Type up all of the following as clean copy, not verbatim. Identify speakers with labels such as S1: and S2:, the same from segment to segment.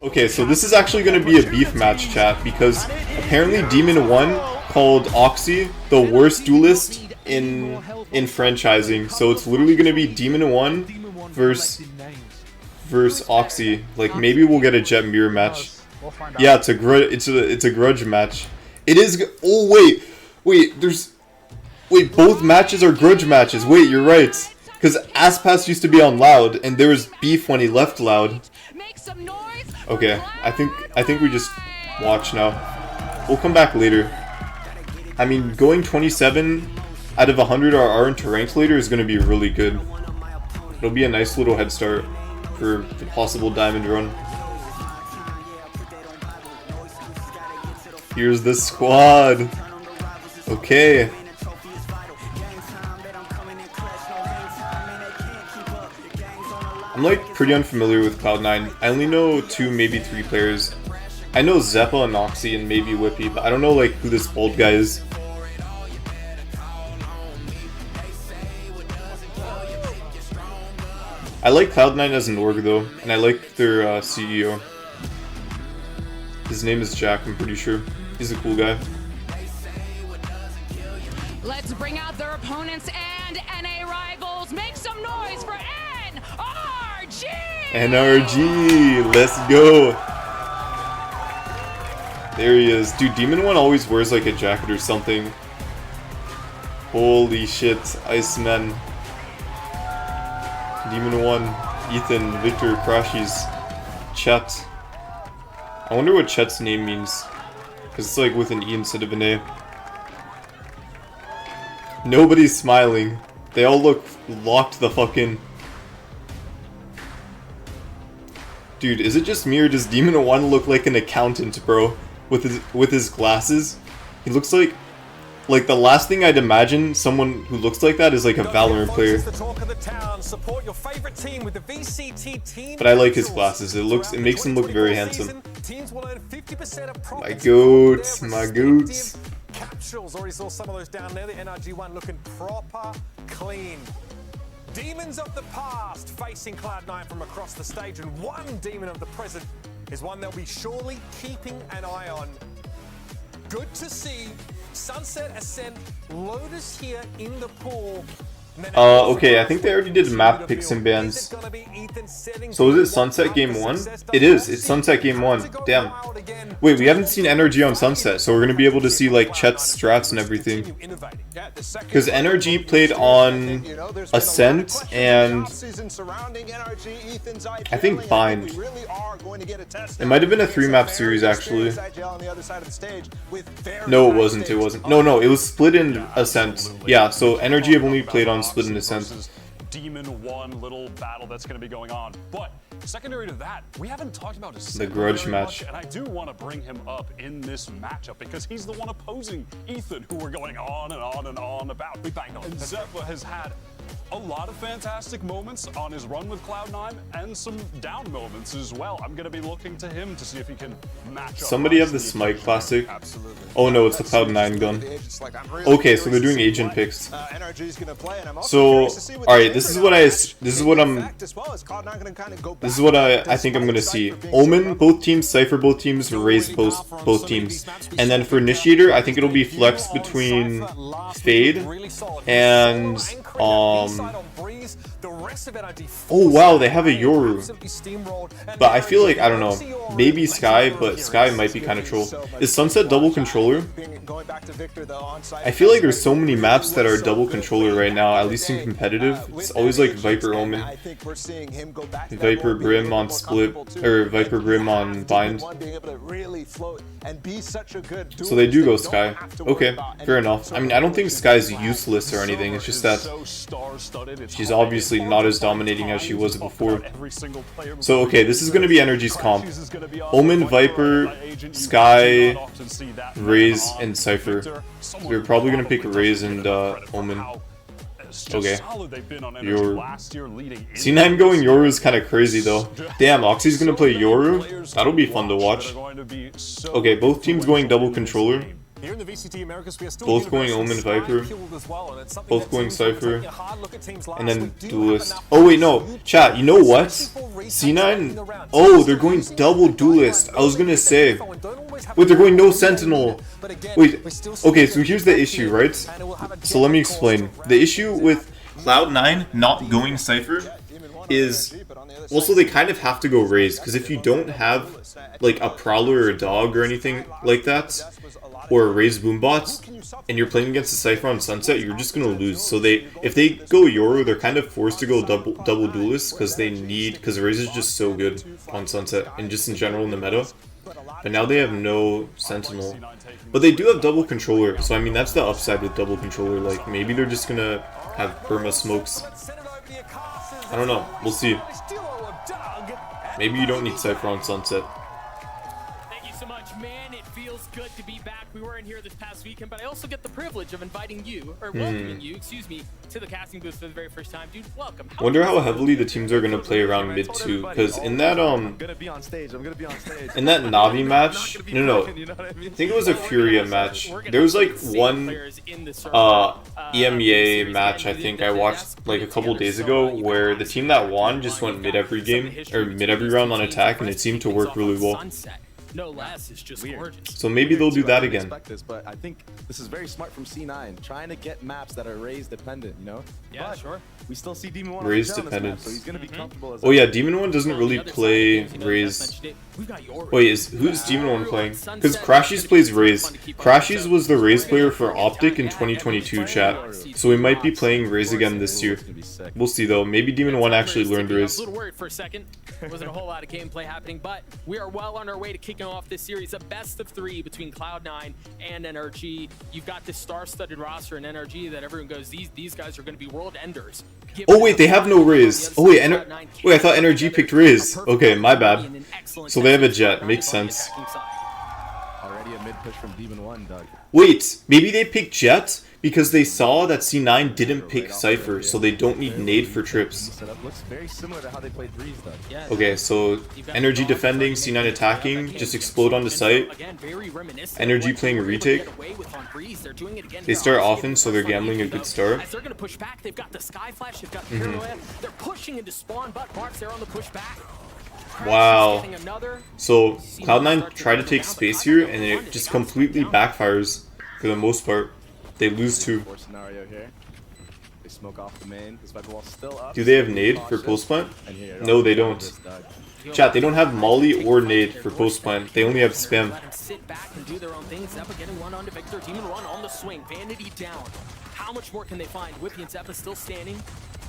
S1: Okay, so this is actually going to be a beef match, chat, because apparently Demon 1 called Oxy the worst duelist in franchising. So it's literally going to be Demon 1 versus Oxy. Like, maybe we'll get a Jet Mirror match. Yeah, it's a grudge match. It is. Oh wait, both matches are grudge matches. Wait, you're right. Because Aspas used to be on Loud, and there was beef when he left Loud. Okay, I think we just watch now. We'll come back later. I mean, going 27 out of 100 RR into ranked later is going to be really good. It'll be a nice little head start for the possible diamond run. Here's the squad. Okay. I'm like pretty unfamiliar with Cloud9. I only know 2, maybe 3 players. I know Zeppa and Noxy and maybe Whippy, but I don't know like who this bald guy is. I like Cloud9 as an org though, and I like their CEO. His name is Jack, I'm pretty sure. He's a cool guy.
S2: Let's bring out their opponents and NA rivals. Make some noise for NRG!
S1: NRG, let's go. There he is. Dude, Demon 1 always wears like a jacket or something. Holy shit, Iceman. Demon 1, Ethan, Victor, Crashies, Chet. I wonder what Chet's name means. Because it's like with an E instead of an A. Nobody's smiling. They all look locked the fuck in. Dude, is it just me or does Demon 1 look like an accountant, bro? With his glasses? He looks like the last thing I'd imagine someone who looks like that is like a Valorant player. But I like his glasses. It makes him look very handsome. My goats, my goats.
S3: Capsules, already saw some of those down there. The NRG1 looking proper clean. Demons of the past facing Cloud9 from across the stage, and one demon of the present is one they'll be surely keeping an eye on. Good to see Sunset, Ascent, Lotus here in the pool.
S1: Okay, I think they already did map picks and bans. So is it Sunset Game 1? It is, it's Sunset Game 1. Damn. Wait, we haven't seen NRG on Sunset, so we're gonna be able to see like Chet's strats and everything. Because NRG played on Ascent and I think Bind. It might have been a 3-map series actually. No, it wasn't, No, it was split in Ascent. Yeah, so NRG have only played on Split in Ascent.
S4: Demon 1 little battle that's going to be going on. But secondary to that, we haven't talked about
S1: the grudge match.
S4: And I do want to bring him up in this matchup because he's the one opposing Ethan, who we're going on and on and on about. We banged on. And Zeppa has had a lot of fantastic moments on his run with Cloud9 and some down moments as well. I'm going to be looking to him to see if he can match up.
S1: Somebody have the Smite Classic. Oh no, it's the Cloud9 gun. Okay, so they're doing agent picks. So, alright, this is what I think I'm gonna see. Omen, both teams, Cypher, both teams, Raze, both teams. And then for Initiator, I think it'll be flex between Fade and oh wow, they have a Yoru. But I feel like, I don't know, maybe Sky, but Sky might be kind of troll. Is Sunset double controller? I feel like there's so many maps that are double controller right now, at least in competitive. It's always like Viper Omen, Viper Brim on Split, or Viper Brim on Bind. So they do go Sky. Okay, fair enough. I mean, I don't think Sky's useless or anything, it's just that she's obviously not as dominating as she was before. So okay, this is going to be Energy's comp. Omen, Viper, Sky, Raze, and Cypher. We're probably going to pick Raze and Omen. Okay. Yoru. C9 going Yoru is kind of crazy though. Damn, Oxy's going to play Yoru? That'll be fun to watch. Okay, both teams going double controller.
S3: Here in the VCT Americas, we are still
S1: Both going
S3: Universal
S1: Omen
S3: Sky
S1: Viper.
S3: killed as well, and it's something
S1: Both
S3: that
S1: going
S3: teams will be
S1: Cypher.
S3: taking a hard look at teams last
S1: And then
S3: week. Do have
S1: Duelist.
S3: enough
S1: Oh wait, no.
S3: to
S1: Chat, you know what?
S3: especially for retakes
S1: C9.
S3: in the round.
S1: Oh, they're going double Duelist. I was gonna say. Wait, they're going no Sentinel. Wait, okay, so here's the issue, right? So let me explain. The issue with Cloud9 not going Cypher is also they kind of have to go Raze, because if you don't have like a Prowler or a Dog or anything like that, or a Raze Boombots, and you're playing against a Cypher on Sunset, you're just gonna lose. So if they go Yoru, they're kind of forced to go double Duelist, because Raze is just so good on Sunset, and just in general in the meta. But now they have no Sentinel. But they do have double controller, so I mean that's the upside with double controller. Like maybe they're just gonna have perma smokes. I don't know. We'll see. Maybe you don't need Cypher on Sunset.
S5: Thank you so much, man. It feels good to be back. We weren't here this past weekend, but I also get the privilege of inviting you, or welcoming you, excuse me, to the casting booth for the very first time. Dude, welcome.
S1: Wonder how heavily the teams are gonna play around mid too, because in that
S6: I'm gonna be on stage. I'm gonna be on stage.
S1: in that Navi match, no, I think it was a Furia match. There was like one EMEA match I think I watched like a couple days ago where the team that won just went mid every game or mid every round on attack, and it seemed to work really well.
S5: No less, it's just gorgeous.
S1: So maybe they'll do that again.
S6: This, but I think this is very smart from C9, trying to get maps that are Raze dependent, you know?
S5: Yeah, sure.
S6: We still see Demon 1
S1: Raze
S6: on the
S1: dependent.
S6: map, so he's gonna be comfortable as
S1: Oh yeah, Demon 1 doesn't really play Raze. Wait, who's Demon 1 playing? Because Crashies plays Raze. Crashies was the Raze player for Optic in 2022, chat. So we might be playing Raze again this year. We'll see though. Maybe Demon 1 actually learned Raze.
S5: I was a little worried for a second. Wasn't a whole lot of gameplay happening, but we are well on our way to kicking off this series. A best of 3 between Cloud9 and NRG. You've got this star-studded roster in NRG that everyone goes, these guys are going to be world enders.
S1: Oh wait, they have no Raze. Oh wait, I thought NRG picked Raze. Okay, my bad. So they have a Jet. Makes sense.
S6: already a mid push from Demon 1, Doug.
S1: Wait, maybe they picked Jet because they saw that C9 didn't pick Cypher, so they don't need nade for trips.
S6: Setup looks very similar to how they played Breeze, Doug.
S1: Okay, so Energy defending, C9 attacking, just explode on the site. Energy playing a retake. They start offense, so they're gambling a good start.
S5: They're going to push back. They've got the Sky Flash, they've got the Paranoia. They're pushing into spawn, but Marks there on the push back.
S1: Wow. So Cloud9 tried to take space here, and it just completely backfires for the most part. They lose 2.
S6: Scenario here. They smoke off the main. This Viper wall's still up.
S1: Do they have nade for post plant? No, they don't. Chat, they don't have Molly or nade for post plant. They only have spam.
S5: Let them sit back and do their own thing. Zeppa getting one onto Victor. Demon One on the swing. Vanity down. How much more can they find? Whippy and Zeppa still standing.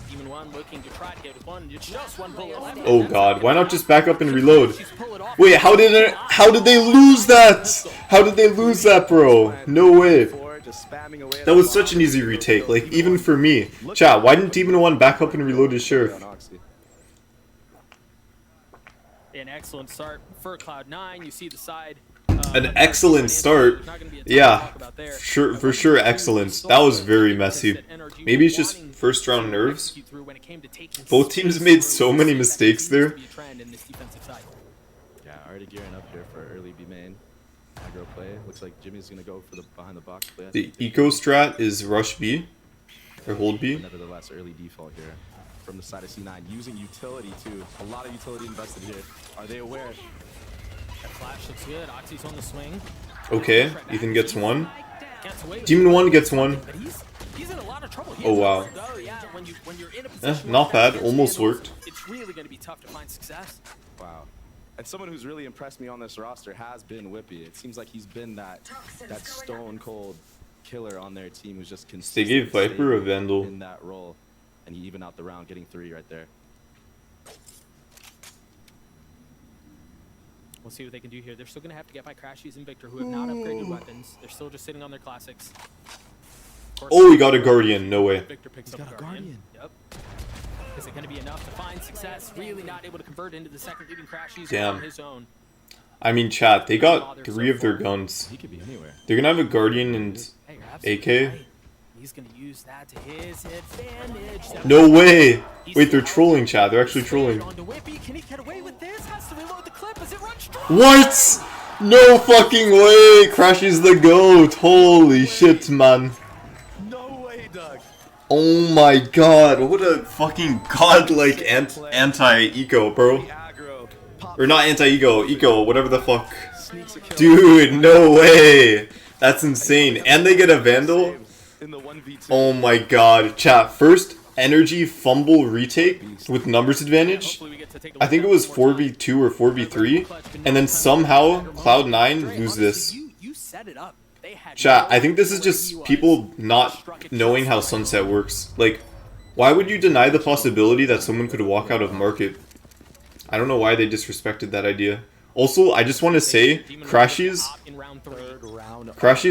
S5: Demon One looking to try to get with one. It's just one bullet left.
S1: Oh god, why not just back up and reload? Wait, how did they lose that? How did they lose that, bro? No way. That was such an easy retake, like even for me. Chat, why didn't Demon 1 back up and reload his Sheriff?
S5: An excellent start for Cloud9. You see the side.
S1: An excellent start. Yeah, for sure excellent. That was very messy. Maybe it's just first round nerves. Both teams made so many mistakes there.
S6: Yeah, already gearing up here for early B main. Aggro play. Looks like Jimmy's gonna go for the behind the box play.
S1: The eco strat is rush B or hold B.
S6: Nevertheless, early default here from the side of C9, using utility too. A lot of utility invested here. Are they aware?
S5: That flash looks good. Oxy's on the swing.
S1: Okay, Ethan gets 1. Demon 1 gets 1.
S5: But he's in a lot of trouble.
S1: Oh wow.
S5: When you're in a position
S1: Not
S5: like that,
S1: bad. Almost worked.
S5: It's really going to be tough to find success.
S6: Wow. And someone who's really impressed me on this roster has been Whippy. It seems like he's been that stone cold killer on their team who's just consistent.
S1: They gave Viper a Vandal
S6: in that role, and he even out the round, getting 3 right there.
S5: We'll see what they can do here. They're still going to have to get by Crashies and Victor, who have not upgraded weapons. They're still just sitting on their classics.
S1: Oh, he got a Guardian. No way.
S5: Victor picks up a Guardian. Yep. Is it going to be enough to find success? Really not able to convert into the second leading Crashies on his own.
S1: I mean, chat, they got 3 of their guns.
S6: He could be anywhere.
S1: They're going to have a Guardian and AK.
S5: Right. He's going to use that to his advantage.
S1: No way. Wait, they're trolling, chat. They're actually trolling.
S5: Can he get away with this? Has to reload the clip as it runs strong.
S1: What? No fucking way! Crashes the GOAT! Holy shit, man.
S6: No way, Doug.
S1: Oh my god, what a fucking godlike anti-eco, bro.
S6: Aggro. Pop
S1: Or not anti-ego, eco, whatever the fuck.
S6: sneaks a kill.
S1: Dude, no way! That's insane. And they get a Vandal?
S6: In the 1v2.
S1: Oh my god. Chat, first energy fumble retake with numbers advantage. I think it was 4v2 or 4v3. And then somehow Cloud9 lose this.
S5: You set it up. They had
S1: Chat,
S5: no
S1: I think this is
S5: idea
S1: just
S5: where he
S1: people
S5: was.
S1: not
S5: Struck it
S1: knowing
S5: just
S1: how
S5: right.
S1: Sunset works. Like, why would you deny the possibility that someone could walk out of market? I don't know why they disrespected that idea. Also, I just want to say, Crashies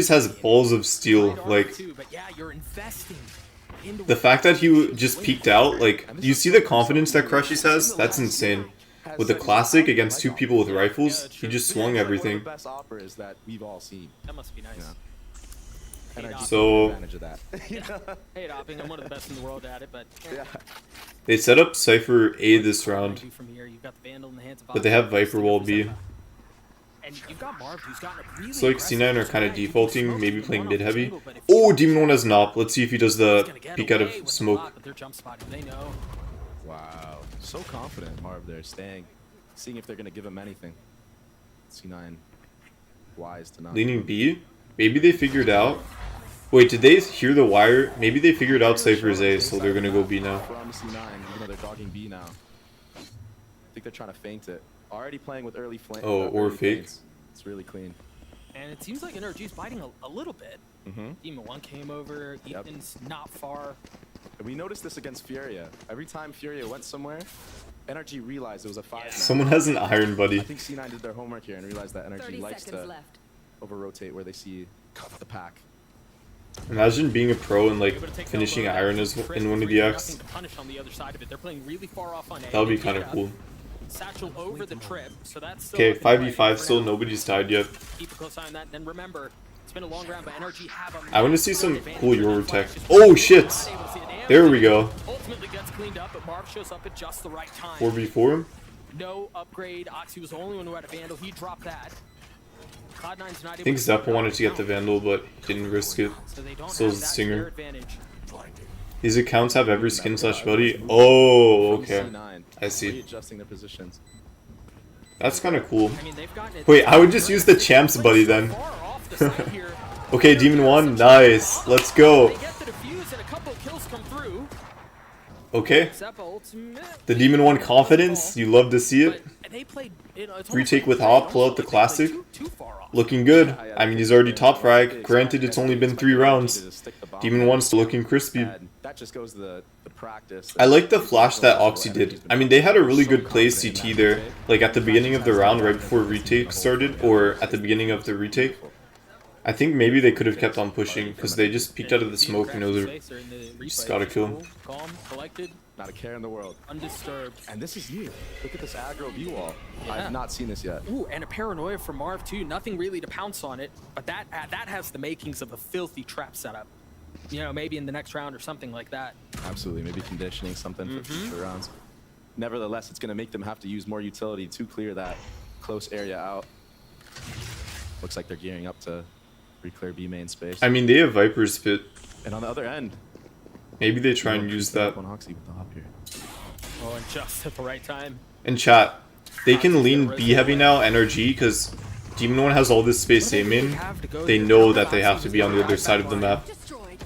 S1: has balls of steel. Like, the fact that he just peeked out, like, you see the confidence that Crashies has? That's insane. With the Classic against two people with rifles, he just swung everything.
S6: One of the best operas that we've all seen.
S5: That must be nice.
S6: And I just
S1: So-
S6: took advantage of that.
S5: Hey, Dopping, I'm one of the best in the world at it, but
S6: Yeah.
S1: They set up Cypher A this round,
S5: from here, you've got the Vandal in the hands of
S1: but they have Viper Wall B.
S5: And you've got Marv, who's gotten a really
S1: So like
S5: aggressive
S1: C9 are kind of
S5: strat. You can
S1: defaulting,
S5: smoke
S1: maybe
S5: him
S1: playing
S5: one-on-one
S1: mid heavy.
S5: jungle, but if you
S1: Oh,
S5: want
S1: Demon 1 has Nop. Let's see if he does
S5: he's
S1: the
S5: gonna get
S1: peek out
S5: away
S1: of
S5: with a
S1: smoke.
S5: lot, but they're jump spotting. They know.
S6: Wow. So confident, Marv there, staying. Seeing if they're going to give him anything. C9 wise to not.
S1: Leaning B? Maybe they figured out. Wait, did they hear the wire? Maybe they figured out Cypher's A, so they're gonna go B now.
S6: From C9, even though they're dogging B now. I think they're trying to feint it. Already playing with early flame.
S1: Oh, or fake.
S6: Feints. It's really clean.
S5: And it seems like NRG's biting a little bit.
S6: Mm-hmm.
S5: Demon 1 came over.
S6: Yep.
S5: Ethan's not far.
S6: And we noticed this against Furia. Every time Furia went somewhere, NRG realized it was a 5-man.
S1: Someone has an iron
S6: I
S1: buddy.
S6: think C9 did their homework here and realized that NRG
S7: 30
S6: likes
S7: seconds
S6: to
S7: left.
S6: over-rotate where they see the pack.
S1: Imagine being a pro and like
S5: Able to take
S1: finishing
S5: down
S1: iron
S5: low.
S1: as
S5: Trip,
S1: in one of the
S5: really
S1: X.
S5: nothing to punish on the other side of it. They're playing really far off on A.
S1: That would be
S5: They
S1: kind of
S5: did
S1: cool.
S5: Satchel over the trip, so that's still
S1: Okay,
S5: looking to play
S1: 5v5
S5: for
S1: still,
S5: now.
S1: nobody's died yet.
S5: Keep a close eye on that. Then remember, it's been a long round, but NRG have a
S1: I want to see some
S5: advantage
S1: cool
S5: with that
S1: Euro
S5: flash.
S1: tech.
S5: Just
S1: Oh
S5: not
S1: shit!
S5: able to see the damage.
S1: There we go.
S5: Ultimately gets cleaned up, but Marv shows up at just the right time.
S1: 4v4.
S5: No upgrade. Oxy was the only one who had a Vandal. He dropped that. Cloud9's not able
S1: I think
S5: to
S1: Zeppa
S5: keep
S1: wanted to get the
S5: down.
S1: Vandal, but he didn't risk it.
S5: So they don't
S1: So
S5: have
S1: is the
S5: that to
S1: Stinger.
S5: their advantage.
S1: These accounts have every skin slash buddy. Oh,
S6: From
S1: okay.
S6: C9,
S1: I see.
S6: readjusting their positions.
S1: That's kind of cool.
S5: I mean, they've gotten it.
S1: Wait, I would just use the champs buddy then.
S5: Far off the side here.
S1: Okay, Demon 1, nice. Let's go.
S5: They get the defuse and a couple of kills come through.
S1: Okay.
S5: Zeppa ultimate.
S1: The Demon 1 confidence, you love to see it.
S5: But they played, you know, it's almost
S1: Retake
S5: like
S1: with
S5: they
S1: Hop,
S5: don't
S1: pull out
S5: feel
S1: the
S5: like they
S1: classic.
S5: played too far off.
S1: Looking good. I mean, he's already top frag. Granted, it's only been 3 rounds. Demon 1 still looking crispy.
S6: And that just goes to the practice.
S1: I like the flash that Oxy did. I mean, they had a really good play CT there. Like at the beginning of the round, right before retake started, or at the beginning of the retake. I think maybe they could have kept on pushing because they just peeked out of the smoke and know they're just gotta kill him.
S5: Calm, collected,
S6: Not a care in the world.
S5: undisturbed.
S6: And this is new. Look at this aggro view wall.
S5: Yeah.
S6: I've not seen this yet.
S5: Ooh, and a paranoia from Marv too. Nothing really to pounce on it, but that has the makings of a filthy trap setup. You know, maybe in the next round or something like that.
S6: Absolutely. Maybe conditioning something for future rounds. Nevertheless, it's going to make them have to use more utility to clear that close area out. Looks like they're gearing up to re-clear B main space.
S1: I mean, they have Viper's Pit.
S6: And on the other end,
S1: Maybe they try and use that.
S6: on Oxy with the hop here.
S5: Oh, and just at the right time.
S1: And chat, they can lean B heavy now, NRG, because Demon 1 has all this space A main. They know that they have to be on the other side of the map.
S7: Destroyed.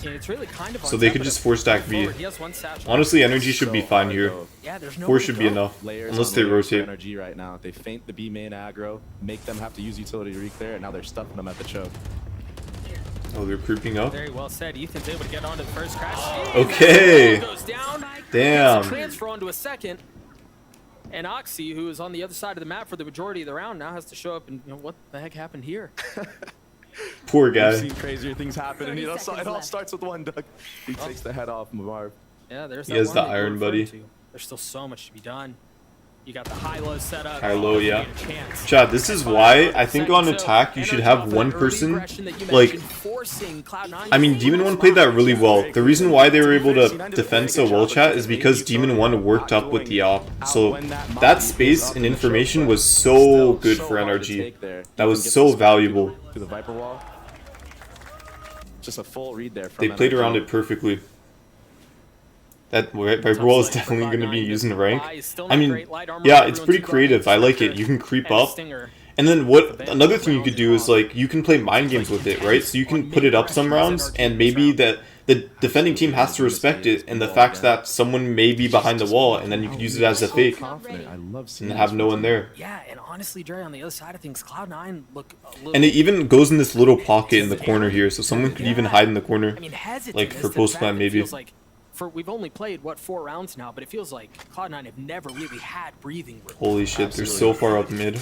S5: Yeah, it's really kind of
S1: So
S5: on
S1: they
S5: Zeppa
S1: could
S5: to
S1: just 4-stack
S5: push
S1: B.
S5: forward. He has one satchel.
S1: Honestly, Energy should be
S6: So
S1: fine
S6: hard,
S1: here.
S6: though.
S5: Yeah, there's no
S1: 4 should be enough.
S6: Layers
S1: Unless
S6: on
S1: they
S6: layers for
S1: rotate.
S6: Energy right now. They feint the B main aggro, make them have to use utility to re-clear, and now they're stuffing them at the choke.
S1: Oh, they're creeping up.
S5: Very well said. Ethan's able to get onto the first crash.
S1: Okay.
S5: Goes down.
S1: Damn.
S5: Transfer onto a second. And Oxy, who is on the other side of the map for the majority of the round, now has to show up and, you know, what the heck happened here?
S1: Poor
S6: We've
S1: guy.
S6: seen crazier things happen, and
S7: 30
S6: it all
S7: seconds
S6: starts with one, Doug. He takes the head off Marv.
S5: Yeah, there's
S1: He
S5: that
S1: has
S5: one
S1: the
S5: that you were
S1: iron,
S5: referring
S1: buddy.
S5: to. There's still so much to be done. You got the high-low setup.
S1: High-low, yeah.
S5: Chance.
S1: Chad, this is why I think on attack you should have one person, like, I mean, Demon 1 played that really well. The reason why they were able to defend so well, chat, is because Demon 1 worked up with the op. So that space and information was so good for NRG. That was so valuable.
S6: To the Viper wall. Just a full read there.
S1: They played around it perfectly. That Viper wall is definitely going to be used in rank. I mean, yeah, it's pretty creative. I like it. You can creep up. And then another thing you could do is, like, you can play mind games with it, right? So you can put it up some rounds, and maybe the defending team has to respect it, and the fact that someone may be behind the wall, and then you could use it as a fake, and have no one there.
S5: Yeah, and honestly, Dre, on the other side of things, Cloud9 look a little...
S1: And it even goes in this little pocket in the corner here, so someone could even hide in the corner, like for post-plan maybe.
S5: We've only played, what, 4 rounds now, but it feels like Cloud9 have never really had breathing room.
S1: Holy shit, they're so far up mid.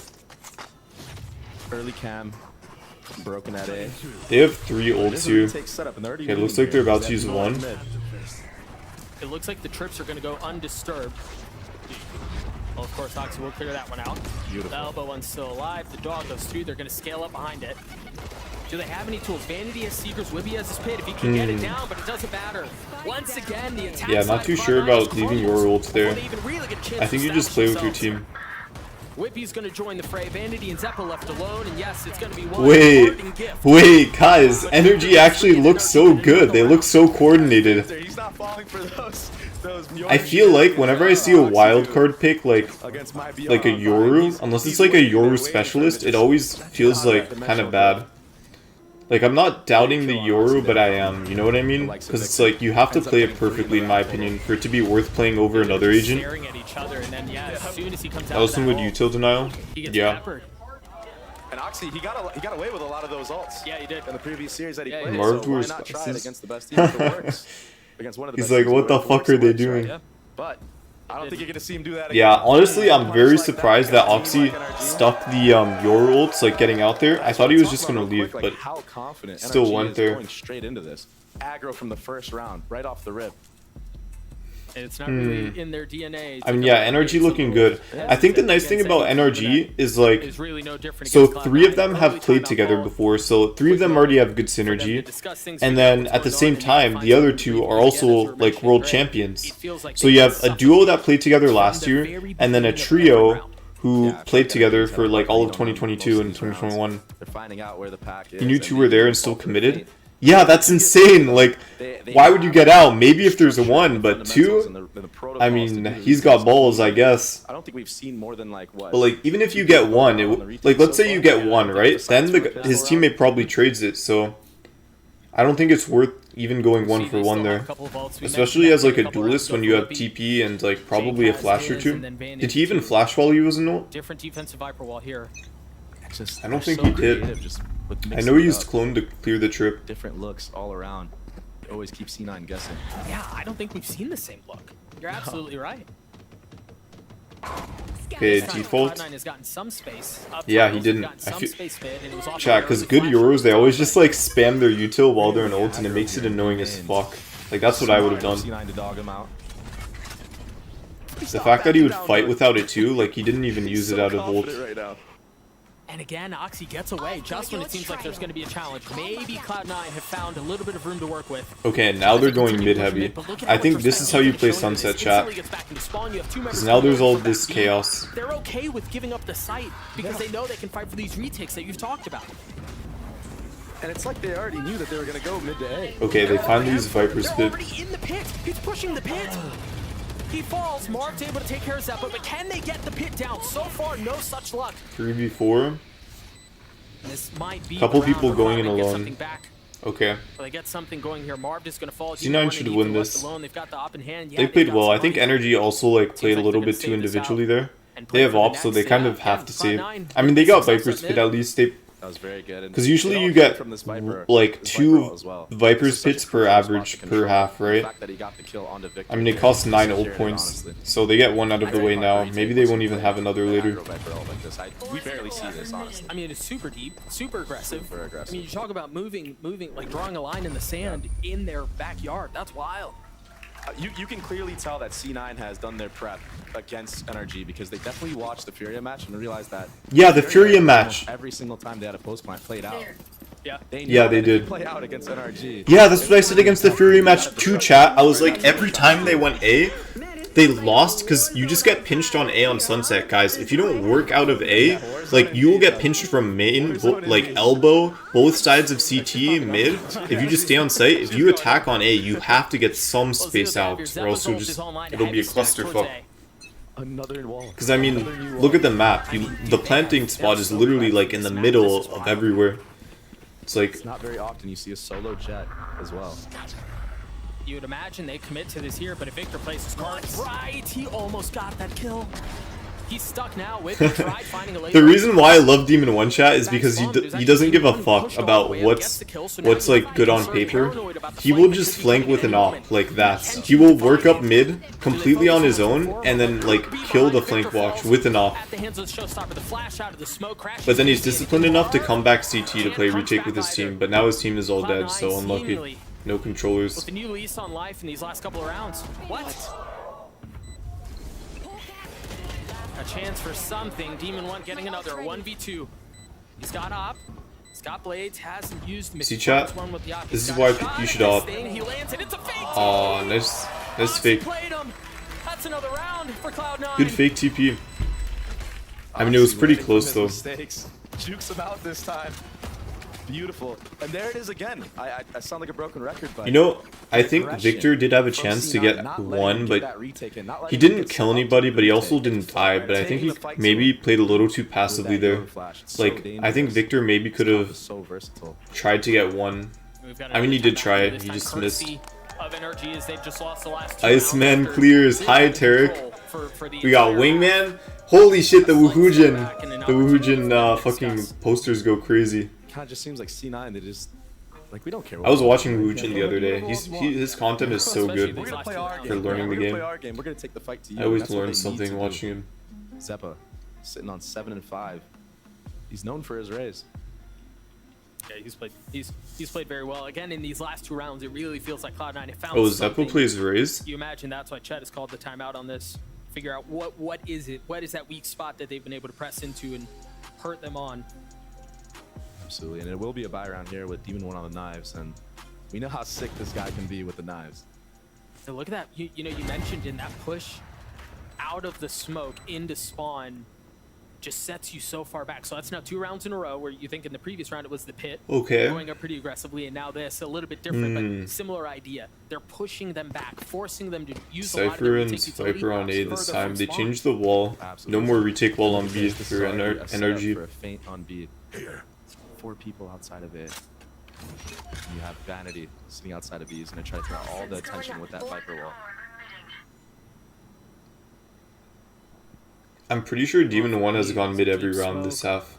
S6: Early cam, broken at A.
S1: They have 3 ults here. Okay, it looks like they're about to use 1.
S5: It looks like the trips are going to go undisturbed. Well, of course, Oxy will clear that one out. Beautiful. The elbow one's still alive. The dog goes through. They're going to scale up behind it. Do they have any tools? Vanity has Seekers, Wibby has his pit. If he can get it down, but it doesn't matter. Once again, the attack.
S1: Yeah, not too sure about leaving your ults there. I think you just play with your team.
S5: Whippy's going to join the fray. Vanity and Zeppo left alone, and yes, it's going to be one.
S1: Wait, guys, Energy actually looks so good. They look so coordinated. I feel like whenever I see a wildcard pick like a Yoru, unless it's like a Yoru specialist, it always feels like kind of bad. Like, I'm not doubting the Yoru, but I am, you know what I mean? Because it's like, you have to play it perfectly, in my opinion, for it to be worth playing over another agent. That was some good util denial. Yeah.
S6: And Oxy, he got away with a lot of those ults.
S5: Yeah, he did.
S6: In the previous series that he played.
S1: Marv
S6: So why
S1: was
S6: not try it against the best team if it works? Against one of the
S1: He's
S6: best
S1: like,
S6: teams
S1: what the
S6: if it
S1: fuck
S6: works,
S1: are
S6: it
S1: they
S6: works,
S1: doing?
S6: right? But I don't think you're gonna see him do that again.
S1: Yeah, honestly, I'm very surprised that Oxy stuck the Yoru ults, like, getting out there. I thought he was just gonna leave, but still went there.
S6: Going straight into this. Aggro from the first round, right off the rip.
S5: And it's not really in their DNA.
S1: I mean, yeah, NRG looking good. I think the nice thing about NRG is, like, so 3 of them have played together before, so 3 of them already have good synergy. And then, at the same time, the other 2 are also, like, world champions. So you have a duo that played together last year, and then a trio who played together for, like, all of 2022 and 2021. And you 2 were there and still committed? Yeah, that's insane. Like, why would you get out? Maybe if there's a 1, but 2? I mean, he's got balls, I guess.
S6: I don't think we've seen more than like what.
S1: But like, even if you get 1, like, let's say you get 1, right? Then his teammate probably trades it. So I don't think it's worth even going 1 for 1 there, especially as like a duelist when you have TP and like probably a flash or 2. Did he even flash while he was in ult?
S5: Different defensive Viper wall here.
S1: I don't think he did. I know he used clone to clear the trip.
S6: Different looks all around. Always keep C9 guessing.
S5: Yeah, I don't think we've seen the same look. You're absolutely right.
S1: Okay, default.
S5: Has gotten some space.
S1: Yeah, he didn't. I feel chat, because good Euros, they always just like spam their util while they're in ult, and it makes it annoying as fuck. Like, that's what I would have done. The fact that he would fight without it too, like, he didn't even use it out of ult.
S5: And again, Oxy gets away just when it seems like there's going to be a challenge. Maybe Cloud9 have found a little bit of room to work with.
S1: Okay, now they're going mid-heavy. I think this is how you play Sunset, chat. Because now there's all this chaos.
S5: They're okay with giving up the site because they know they can fight for these retakes that you've talked about.
S6: And it's like they already knew that they were going to go mid to A.
S1: Okay, they finally use Viper's
S5: They're
S1: pit.
S5: already in the pit. He's pushing the pit. He falls. Marv's able to take care of Zeppo, but can they get the pit down? So far, no such luck.
S1: 3v4.
S5: This might be
S1: couple people going in alone. Okay.
S5: They get something going here. Marv is going to fall.
S1: C9 should win this.
S5: They've got the op in hand.
S1: They played well. I think Energy also like played a little bit too individually there. They have ops, so they kind of have to save. I mean, they got Viper's pit at least.
S6: That was very good.
S1: Because usually you get like 2 Viper's pits per average per half, right? I mean, it costs 9 ult points, so they get 1 out of the way now. Maybe they won't even have another later.
S6: We barely see this, honestly.
S5: I mean, it's super deep, super aggressive. I mean, you talk about moving, like drawing a line in the sand in their backyard. That's wild.
S6: You can clearly tell that C9 has done their prep against NRG because they definitely watched the Furia match and realized that.
S1: Yeah, the Furia match.
S6: Every single time they had a post client played out.
S5: Yeah.
S1: Yeah, they did.
S6: Play out against NRG.
S1: Yeah, that's what I said against the Fury match too, chat. I was like, every time they went A, they lost because you just get pinched on A on Sunset, guys. If you don't work out of A, like, you will get pinched from main, like, elbow, both sides of CT, mid. If you just stay on site, if you attack on A, you have to get some space out, or else it'll be a clusterfuck.
S6: Another wall.
S1: Because, I mean, look at the map. The planting spot is literally, like, in the middle of everywhere. It's like...
S6: It's not very often you see a solo jet as well.
S5: You would imagine they commit to this here, but if Victor plays his cards right, he almost got that kill. He's stuck now with tried finding a lane.
S1: The reason why I love Demon One Chat is because he doesn't give a fuck about what's like good on paper. He will just flank with an op like that. He will work up mid completely on his own and then like kill the flank watch with an op. But then he's disciplined enough to come back CT to play retake with his team. But now his team is all dead, so unlucky. No controllers.
S5: With the new lease on life in these last couple of rounds. What? A chance for something. Demon One getting another 1v2. He's got op. He's got blades. Hasn't used.
S1: See chat. This is why you should op. Oh, nice fake.
S5: That's another round for Cloud9.
S1: Good fake TP. I mean, it was pretty close though.
S6: Jukes him out this time. Beautiful. And there it is again. I sound like a broken record, but...
S1: You know, I think Victor did have a chance to get one, but he didn't kill anybody, but he also didn't die. But I think he maybe played a little too passively there. Like, I think Victor maybe could have tried to get one. I mean, he did try it. He just missed. Iceman clears. Hi, Tarek. We got Wingman. Holy shit, the Wuhujin. The Wuhujin fucking posters go crazy.
S6: Kind of just seems like C9. They just like we don't care.
S1: I was watching Wuhujin the other day. His content is so good for learning the game.
S6: We're gonna take the fight to you.
S1: I always learn something watching him.
S6: Zeppa sitting on 7 and 5. He's known for his raise.
S5: Yeah, he's played very well. Again, in these last two rounds, it really feels like Cloud9 have found.
S1: Oh, Zeppa plays raise.
S5: You imagine that's why Chet has called the timeout on this. Figure out what is it? What is that weak spot that they've been able to press into and hurt them on?
S6: Absolutely, and it will be a buy round here with Demon One on the knives, and we know how sick this guy can be with the knives.
S5: So look at that. You know, you mentioned in that push out of the smoke into spawn just sets you so far back. So that's now 2 rounds in a row where you think in the previous round it was the pit.
S1: Okay.
S5: Going up pretty aggressively, and now this a little bit different, but similar idea. They're pushing them back, forcing them to use
S1: Cypher and Viper on A this time. They changed the wall. No more retake wall on B for NRG.
S6: For a feint on B. 4 people outside of it. You have Vanity sitting outside of B. He's going to try to draw all the attention with that Viper wall.
S1: I'm pretty sure Demon One has gone mid every round this half.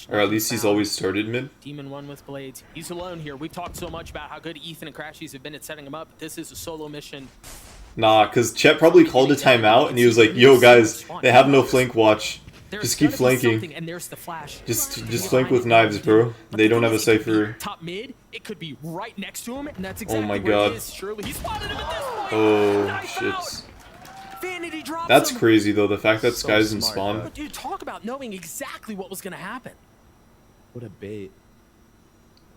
S1: Or at least he's always started mid.
S5: Demon One with blades. He's alone here. We've talked so much about how good Ethan and Crashies have been at setting him up. This is a solo mission.
S1: Nah, because Chet probably called a timeout and he was like, yo guys, they have no flank watch. Just keep flanking.
S5: And there's the flash.
S1: Just flank with knives, bro. They don't have a Cypher.
S5: Top mid, it could be right next to him, and that's exactly
S1: oh my god.
S5: He spotted him at this point.
S1: Oh shit. That's crazy though, the fact that Sky's in spawn.
S5: But dude, talk about knowing exactly what was gonna happen.
S6: What a bait.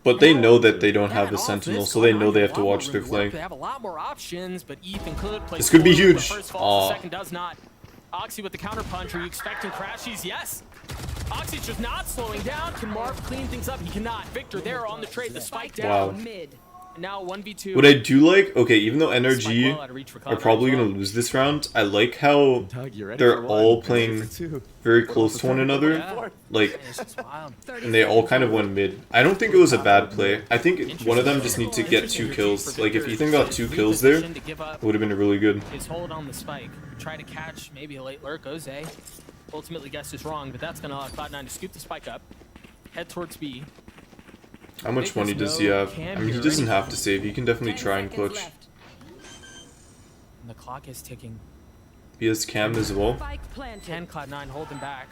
S1: But they know that they don't have a sentinel, so they know they have to watch their flank.
S5: They have a lot more options, but Ethan could play.
S1: This could be huge.
S5: The second does not. Oxy with the counter punch. Are you expecting Crashies? Yes. Oxy's just not slowing down. Can Marv clean things up? He cannot. Victor there on the trade. The spike down mid. Now 1v2.
S1: What I do like, okay, even though NRG are probably going to lose this round, I like how they're all playing very close to one another. Like, and they all kind of went mid. I don't think it was a bad play. I think one of them just needs to get 2 kills. Like, if Ethan got 2 kills there, it would have been really good.
S5: His hold on the spike. Try to catch maybe a late lurk. Goes A. Ultimately guessed is wrong, but that's going to allow Cloud9 to scoop the spike up. Head towards B.
S1: How much money does he have? I mean, he doesn't have to save. He can definitely try and clutch.
S5: And the clock is ticking.
S1: He has cam as well.
S5: Can Cloud9 hold him back?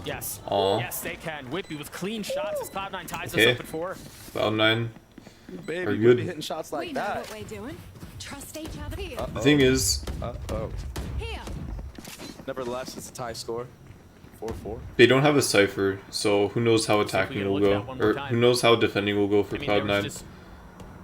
S5: Yes.
S1: Aww.
S5: Yes, they can. Whippy with clean shots as Cloud9 ties us up at 4.
S1: Cloud9
S6: Baby,
S1: are good.
S6: Hitting shots like that.
S2: Trust each other. Here.
S1: The thing is,
S6: Uh-oh.
S2: Here.
S6: Nevertheless, it's a tie score. 4-4.
S1: they don't have a Cypher, so who knows how attacking
S5: gonna
S1: will
S5: look at
S1: go,
S5: that one more
S1: or
S5: time.
S1: who knows how defending will go for
S5: I mean, there was
S1: Cloud9.
S5: just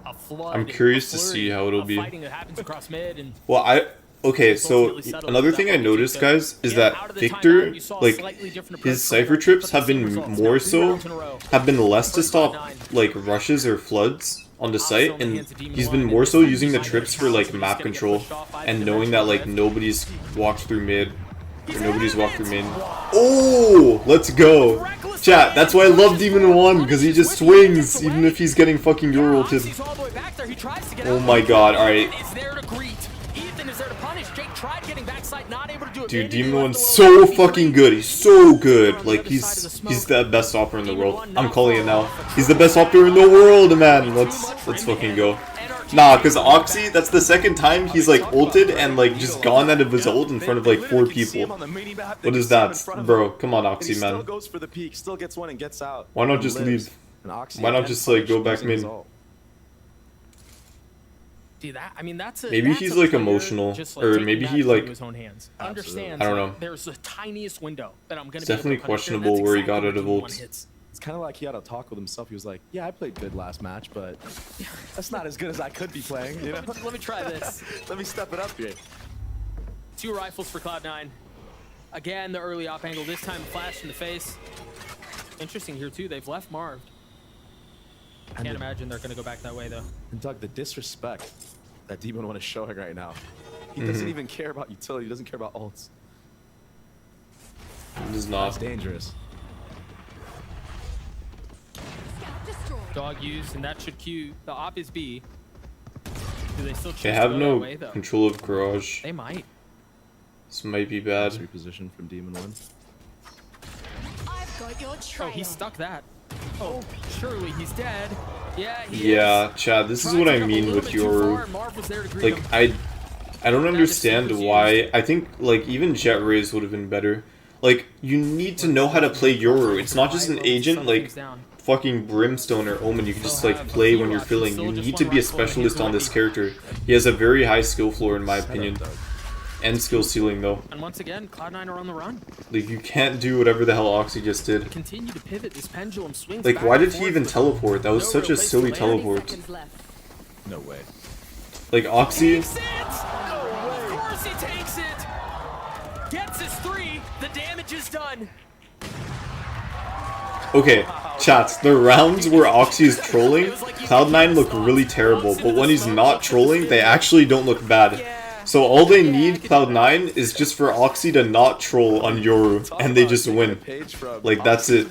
S5: a flood,
S1: I'm curious
S5: a
S1: to
S5: flurry
S1: see how it'll
S5: of
S1: be.
S5: fighting that happens across mid, and
S1: Well, okay, so
S5: ultimately settled
S1: another
S5: with
S1: thing
S5: that
S1: I
S5: one
S1: noticed,
S5: too.
S1: guys, is
S5: Yeah,
S1: that
S5: out of the
S1: Victor,
S5: timeout, you saw a
S1: like,
S5: slightly different
S1: his
S5: approach
S1: Cypher
S5: from
S1: trips
S5: but the
S1: have
S5: same
S1: been
S5: results.
S1: more
S5: Now, 3
S1: so,
S5: rounds in a row.
S1: have been less to
S5: For
S1: stop,
S5: Cloud9.
S1: like, rushes or floods on the
S5: Still
S1: site,
S5: in the
S1: and
S5: hands of Demon
S1: he's
S5: One,
S1: been
S5: and
S1: more
S5: this
S1: so
S5: time
S1: using the
S5: he's
S1: trips
S5: just
S1: for, like,
S5: gonna
S1: map
S5: get
S1: control,
S5: pushed off by
S1: and
S5: the
S1: knowing that, like,
S5: dimensional
S1: nobody's walked through mid, or nobody's walked through main. Oh, let's go. Chat, that's why I love Demon 1, because he just swings, even if he's getting fucking Euro ulted.
S5: Oxy's all the way back there. He tries to get
S1: Oh
S5: out.
S1: my god, alright.
S5: Ethan is there to greet. Ethan is there to punish. Jake tried getting backside, not able to do it.
S1: Dude,
S5: Vanity
S1: Demon
S5: left
S1: 1's
S5: alone.
S1: so fucking good. He's so
S5: On
S1: good.
S5: the
S1: Like,
S5: other
S1: he's
S5: side of the smoke.
S1: the best opera in the
S5: Demon
S1: world.
S5: One
S1: I'm
S5: not
S1: calling it
S5: far
S1: now.
S5: off.
S1: He's the best opera in the world, man.
S5: Too
S1: Let's
S5: much for him to
S1: fucking
S5: handle.
S1: go.
S5: NRG
S1: Nah, cause
S5: taking it
S1: Oxy,
S5: back.
S1: that's the second time he's like ulted and like just gone out of his ult in front of like 4 people. What is that, bro? Come on, Oxy,
S6: He still
S1: man.
S6: goes for the peak, still gets one and gets out.
S1: Why not
S6: and
S1: just
S6: lives.
S1: leave?
S6: And Oxy
S1: Why not
S6: again
S1: just, like, go
S6: punished
S1: back
S6: using his
S1: mid?
S6: ult.
S5: Dude, I mean, that's
S1: Maybe
S5: that's
S1: he's,
S5: a
S1: like,
S5: player
S1: emotional,
S5: just,
S1: or
S5: taking
S1: maybe he,
S5: matters
S1: like-
S5: into his own hands.
S6: Absolutely.
S5: Understands
S1: I don't
S5: that
S1: know.
S5: there's the tiniest window that I'm gonna
S1: It's
S5: be able to
S1: definitely
S5: punish her, and
S1: questionable
S5: that's
S1: where he
S5: exactly
S1: got out of
S5: what Demon One
S1: ults.
S5: hits.
S6: It's kind of like he had a talk with himself. He was like, "Yeah, I played good last match, but that's not as good as I could be playing." You know,
S5: Let me try this.
S6: let me step it up here.
S5: 2 rifles for Cloud9. Again, the early op angle. This time, a flash in the face. Interesting here too. They've left Marv. Can't imagine they're gonna go back that way though.
S6: And Doug, the disrespect that Demon One is showing right now. He doesn't even care about utility. He doesn't care about ults.
S1: This is
S6: That's
S1: not.
S6: dangerous.
S5: Dog used, and that should cue. The op is B. Do they still choose
S1: They
S5: to
S1: have
S5: go
S1: no
S5: that way though?
S1: control of garage.
S5: They might.
S1: This might be bad.
S6: Nice reposition from Demon One.
S2: I've got your trail.
S5: Oh, he stuck that. Oh, surely he's dead. Yeah, he
S1: Yeah,
S5: is.
S1: Chad, this is
S5: Tried
S1: what
S5: to
S1: I
S5: jump a
S1: mean
S5: little
S1: with
S5: bit too far,
S1: your...
S5: and Marv was there to greet
S1: Like,
S5: him.
S1: I don't understand
S5: was
S1: why.
S5: used.
S1: I think, like, even Jet Rays would have been better. Like, you need to know how to play Yoru. It's not just an agent, like, fucking Brimstone or Omen you can just, like, play when you're feeling. You need to be a specialist on this character. He has a very high skill floor, in my opinion. And skill ceiling, though.
S5: And once again, Cloud9 are on the run.
S1: Like, you can't do whatever the hell Oxy just did.
S5: Continue to pivot. This pendulum swings.
S1: Like,
S5: back
S1: why
S5: and
S1: did he
S5: forth
S1: even
S5: with
S1: teleport? That was
S5: no
S1: such
S5: real
S1: a
S5: place
S1: silly
S5: to land.
S1: teleport.
S6: No way.
S1: Like, Oxy...
S5: Takes it! Of course he takes it! Gets his 3. The damage is done.
S1: Okay, chats, the rounds where Oxy is trolling, Cloud9 look really terrible, but when he's not trolling, they actually don't look bad. So all they need, Cloud9, is just for Oxy to not troll on Yoru, and they just win. Like, that's it.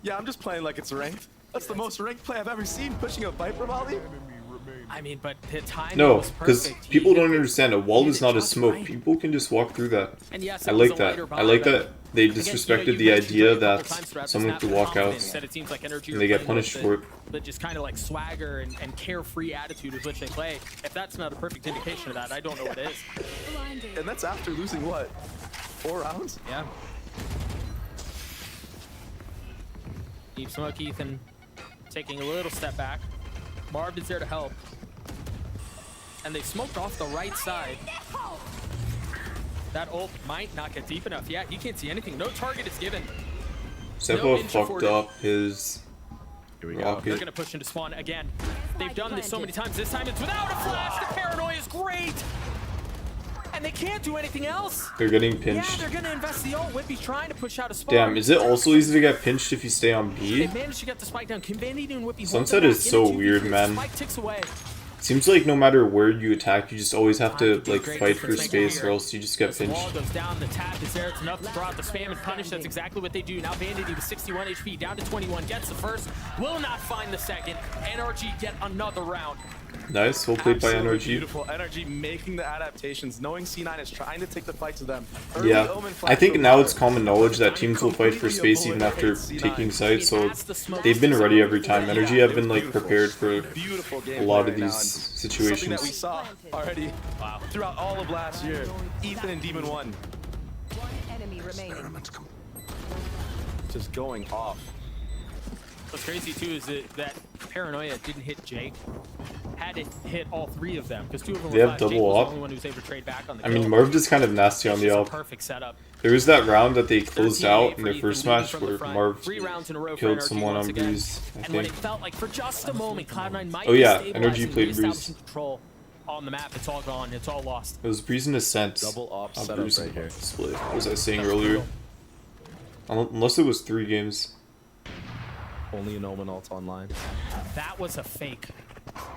S6: Yeah, I'm just playing like it's ranked. That's the most ranked play I've ever seen, pushing a Viper volley.
S5: I mean, but the timing
S1: No,
S5: was
S1: because
S5: perfect. He
S1: people
S5: hit
S1: don't
S5: it-
S1: understand, a
S5: he
S1: wall
S5: hit
S1: is
S5: it
S1: not a
S5: just
S1: smoke.
S5: right.
S1: People can just walk through that.
S5: And yes,
S1: I
S5: it was
S1: like
S5: a
S1: that.
S5: lighter
S1: I
S5: buy,
S1: like
S5: but
S1: that they
S5: again,
S1: disrespected
S5: you
S1: the
S5: mentioned
S1: idea
S5: it a couple
S1: that
S5: times throughout this
S1: someone
S5: map,
S1: could
S5: the
S1: walk
S5: confidence
S1: out
S5: that it seems like NRG
S1: and
S5: are
S1: they get
S5: playing
S1: punished
S5: with
S1: for it.
S5: But just kind of like swagger and carefree attitude with which they play. If that's not a perfect indication of that, I don't know what is.
S6: And that's after losing what? 4 rounds?
S5: Yeah. Deep smoke, Ethan taking a little step back. Marv is there to help. And they smoked off the right side. That ult might not get deep enough. Yeah, he can't see anything. No target is given.
S1: Seppo
S5: ninja
S1: fucked
S5: forward.
S1: up his
S6: Here we go.
S5: They're
S1: rocket.
S5: gonna push into spawn again. They've done this so many times. This time it's without a flash. The paranoia is great. And they can't do anything else.
S1: They're getting
S5: Yeah,
S1: pinched.
S5: they're gonna invest the ult. Wimpy's trying to push out a spawn.
S1: Damn, is it also easy to get pinched if you stay on B?
S5: They managed to get the spike down. Can Vanity and Wimpy hold
S1: Sunset
S5: them
S1: is
S5: back in
S1: so
S5: a 2v2?
S1: weird, man.
S5: Spike ticks away.
S1: Seems like no matter where you attack, you just always have to,
S5: Time to
S1: like,
S5: do a great
S1: fight for
S5: difference maker
S1: space
S5: here.
S1: or else you just get
S5: As the wall
S1: pinched.
S5: goes down, the tap is there. It's enough to draw out the spam and punish. That's exactly what they do. Now Vanity with 61 HP, down to 21, gets the first, will not find the second. NRG get another round.
S1: Nice, well played by
S6: Absolutely
S1: NRG.
S6: Beautiful NRG making the adaptations, knowing C9 is trying to take the fight to them. Early
S1: Yeah,
S6: Omen
S1: I
S6: flash
S1: think
S6: over
S1: now
S6: there.
S1: it's common knowledge that teams will fight for space even after taking sites, so they've been ready every time. NRG have been, like, prepared for
S6: Beautiful
S1: a lot of
S6: gameplay right now,
S1: these
S6: and something that we
S1: situations.
S6: saw already throughout all of last year. Ethan and Demon 1
S2: One enemy remaining.
S6: just going off.
S5: What's crazy too is that paranoia didn't hit Jake. Had had to hit all 3 of them because 2 of them
S1: They
S5: were
S1: have
S5: flash. Jake
S1: double
S5: was the
S1: op?
S5: only one who was able to trade back on the
S1: I mean,
S5: kill.
S1: Marv is kind of nasty on
S5: It's
S1: the
S5: just a
S1: op.
S5: perfect setup.
S1: There was that round that they closed
S5: 13-8
S1: out in
S5: for
S1: their
S5: Ethan
S1: first
S5: leading
S1: match
S5: from the
S1: where
S5: front.
S1: Marv
S5: 3 rounds in a row for
S1: killed
S5: NRG
S1: someone
S5: once
S1: on
S5: again.
S1: Breeze, I
S5: And when it
S1: think.
S5: felt like for just a moment Cloud9 might
S1: Oh
S5: be
S1: yeah,
S5: stabilizing,
S1: NRG played
S5: reestablishing
S1: Breeze.
S5: control on the map, it's all gone, it's all lost.
S1: It was Breeze in Ascent.
S6: Double op
S1: on
S6: setup
S1: Breeze
S6: right here.
S1: split. What was I saying earlier? Unless it was 3 games.
S6: Only an Omen ult online.
S5: That was a fake.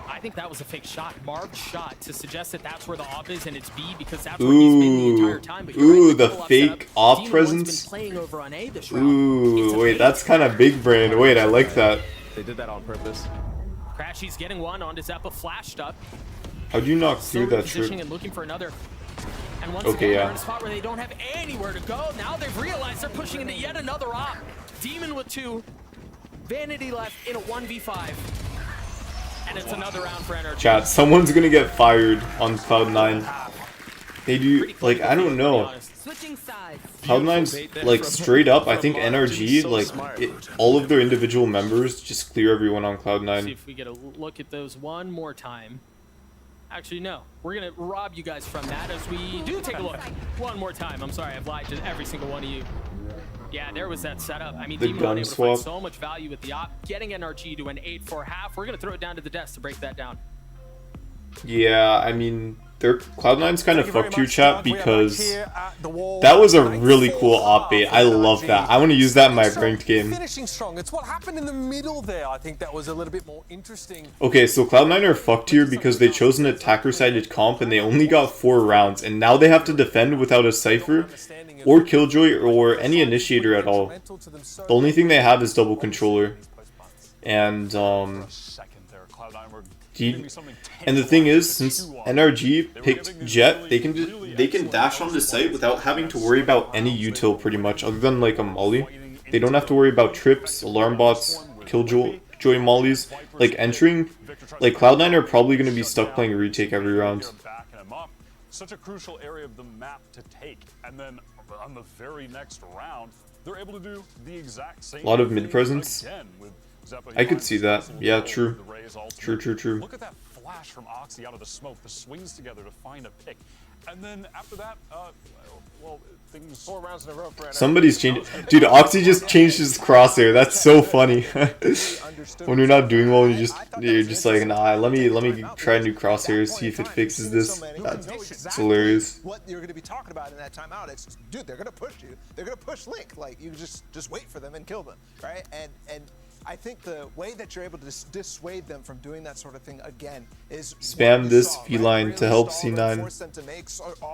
S5: I think that was a fake shot. Marv's shot to suggest that that's where the op is and it's B because that's where he's been the entire time. But you're right,
S1: The
S5: double op
S1: fake
S5: setup.
S1: op
S5: Demon One's
S1: presence.
S5: been playing over on A this round. It's a
S1: Wait,
S5: fake.
S1: that's kind of big brain. Wait, I like that.
S6: They did that on purpose.
S5: Crashy's getting one onto Zeppa, flashed up.
S1: How'd you not
S5: Still
S1: clear that
S5: repositioning
S1: trip?
S5: and looking for another. And once
S1: Okay,
S5: again,
S1: yeah.
S5: they're in a spot where they don't have anywhere to go. Now they've realized they're pushing into yet another op. Demon with 2. Vanity left in a 1v5. And it's another round for NRG.
S1: Chat, someone's gonna get fired on Cloud9. They do, like, I don't know.
S2: Switching sides.
S1: Cloud9's, like, straight up, I think NRG, like, all of their individual members just clear everyone on
S5: See
S1: Cloud9.
S5: if we get a look at those one more time. Actually, no. We're going to rob you guys from that as we do take a look. One more time. I'm sorry, I've lied to every single one of you. Yeah, there was that setup. I mean,
S1: The
S5: Demon
S1: gun
S5: One able to
S1: swap.
S5: find so much value with the op, getting NRG to an 8-4 half. We're going to throw it down to the desk to break that down.
S1: Yeah, I mean, Cloud9's kind of
S3: Thank you very
S1: fucked you,
S3: much,
S1: chat,
S3: Doug. We are back
S1: because
S3: here at the wall.
S1: that was a
S3: An
S1: really
S3: 8-4
S1: cool op bait. I love that. I want to use that in my ranked game.
S3: Finishing strong. It's what happened in the middle there. I think that was a little bit more interesting.
S1: Okay, so Cloud9 are fucked here because they chose an attacker-sided comp and they only got 4 rounds, and now they have to defend without a Cypher, or Killjoy, or any initiator at all. The only thing they have is double controller. And, and the thing is, since NRG picked Jet, they can dash on the site without having to worry about any util pretty much, other than like a molly. They don't have to worry about trips, alarm bots, Killjoy mollies. Like entering, like Cloud9 are probably going to be stuck playing retake every round.
S4: Such a crucial area of the map to take, and then on the very next round, they're able to do the exact same.
S1: A lot of
S4: thing
S1: mid presence.
S4: again with Zeppa.
S1: I could see that. Yeah, true. True.
S4: Look at that flash from Oxy out of the smoke, the swings together to find a pick. And then after that, well, things...
S3: 4 rounds in a row for NRG.
S1: Somebody's changed. Dude, Oxy just changed his crosshair. That's so funny. When you're not doing well, you're just like, nah. Let me try new crosshairs, see if it fixes this. That's hilarious.
S7: What you're going to be talking about in that timeout? It's, dude, they're going to push you. They're going to push Link. Like, you just wait for them and kill them, right? And I think the way that you're able to dissuade them from doing that sort of thing again is
S1: Spam this feline to help C9.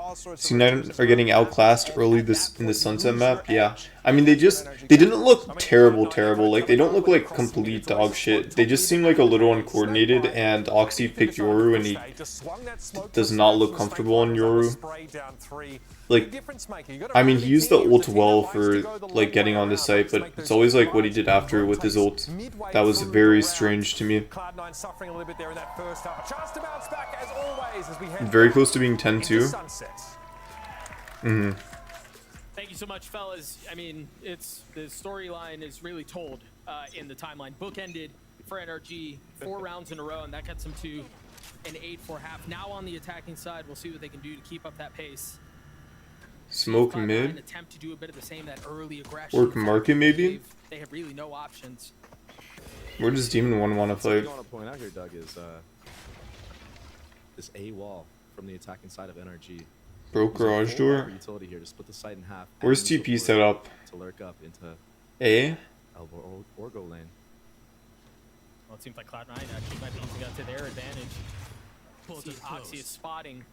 S1: C9 are getting outclassed early in the Sunset map. Yeah, I mean they didn't look terrible. Like they don't look like complete dog shit. They just seem like a little uncoordinated. And Oxy picked Yoru and he does not look comfortable on Yoru. Like, I mean, he used the ult well for like getting on the site, but it's always like what he did after with his ult. That was very strange to me.
S3: Cloud9 suffering a little bit there in that first half. A chance to bounce back as always as we head
S1: Very close to being 10-2.
S3: into sunset.
S5: Thank you so much, fellas. I mean, the storyline is really told in the timeline. Bookended for NRG, 4 rounds in a row, and that gets them to an 8-4 half. Now on the attacking side, we'll see what they can do to keep up that pace.
S1: Smoke
S5: Cloud9
S1: mid.
S5: attempt to do a bit of the same, that early aggression.
S1: Work market maybe.
S5: They have really no options.
S1: Where does Demon 1 want to
S6: What I
S1: fight?
S6: want to point out here, Doug, is this A wall from the attacking side of NRG.
S1: Broke garage door.
S6: Utility here to split the site in half.
S1: Where's
S6: and
S1: TP
S6: support
S1: set up?
S6: to lurk up into
S1: A.
S6: elbow or go lane.
S5: Well, it seems like Cloud9 actually might be using that to their advantage. See, Oxy is spotting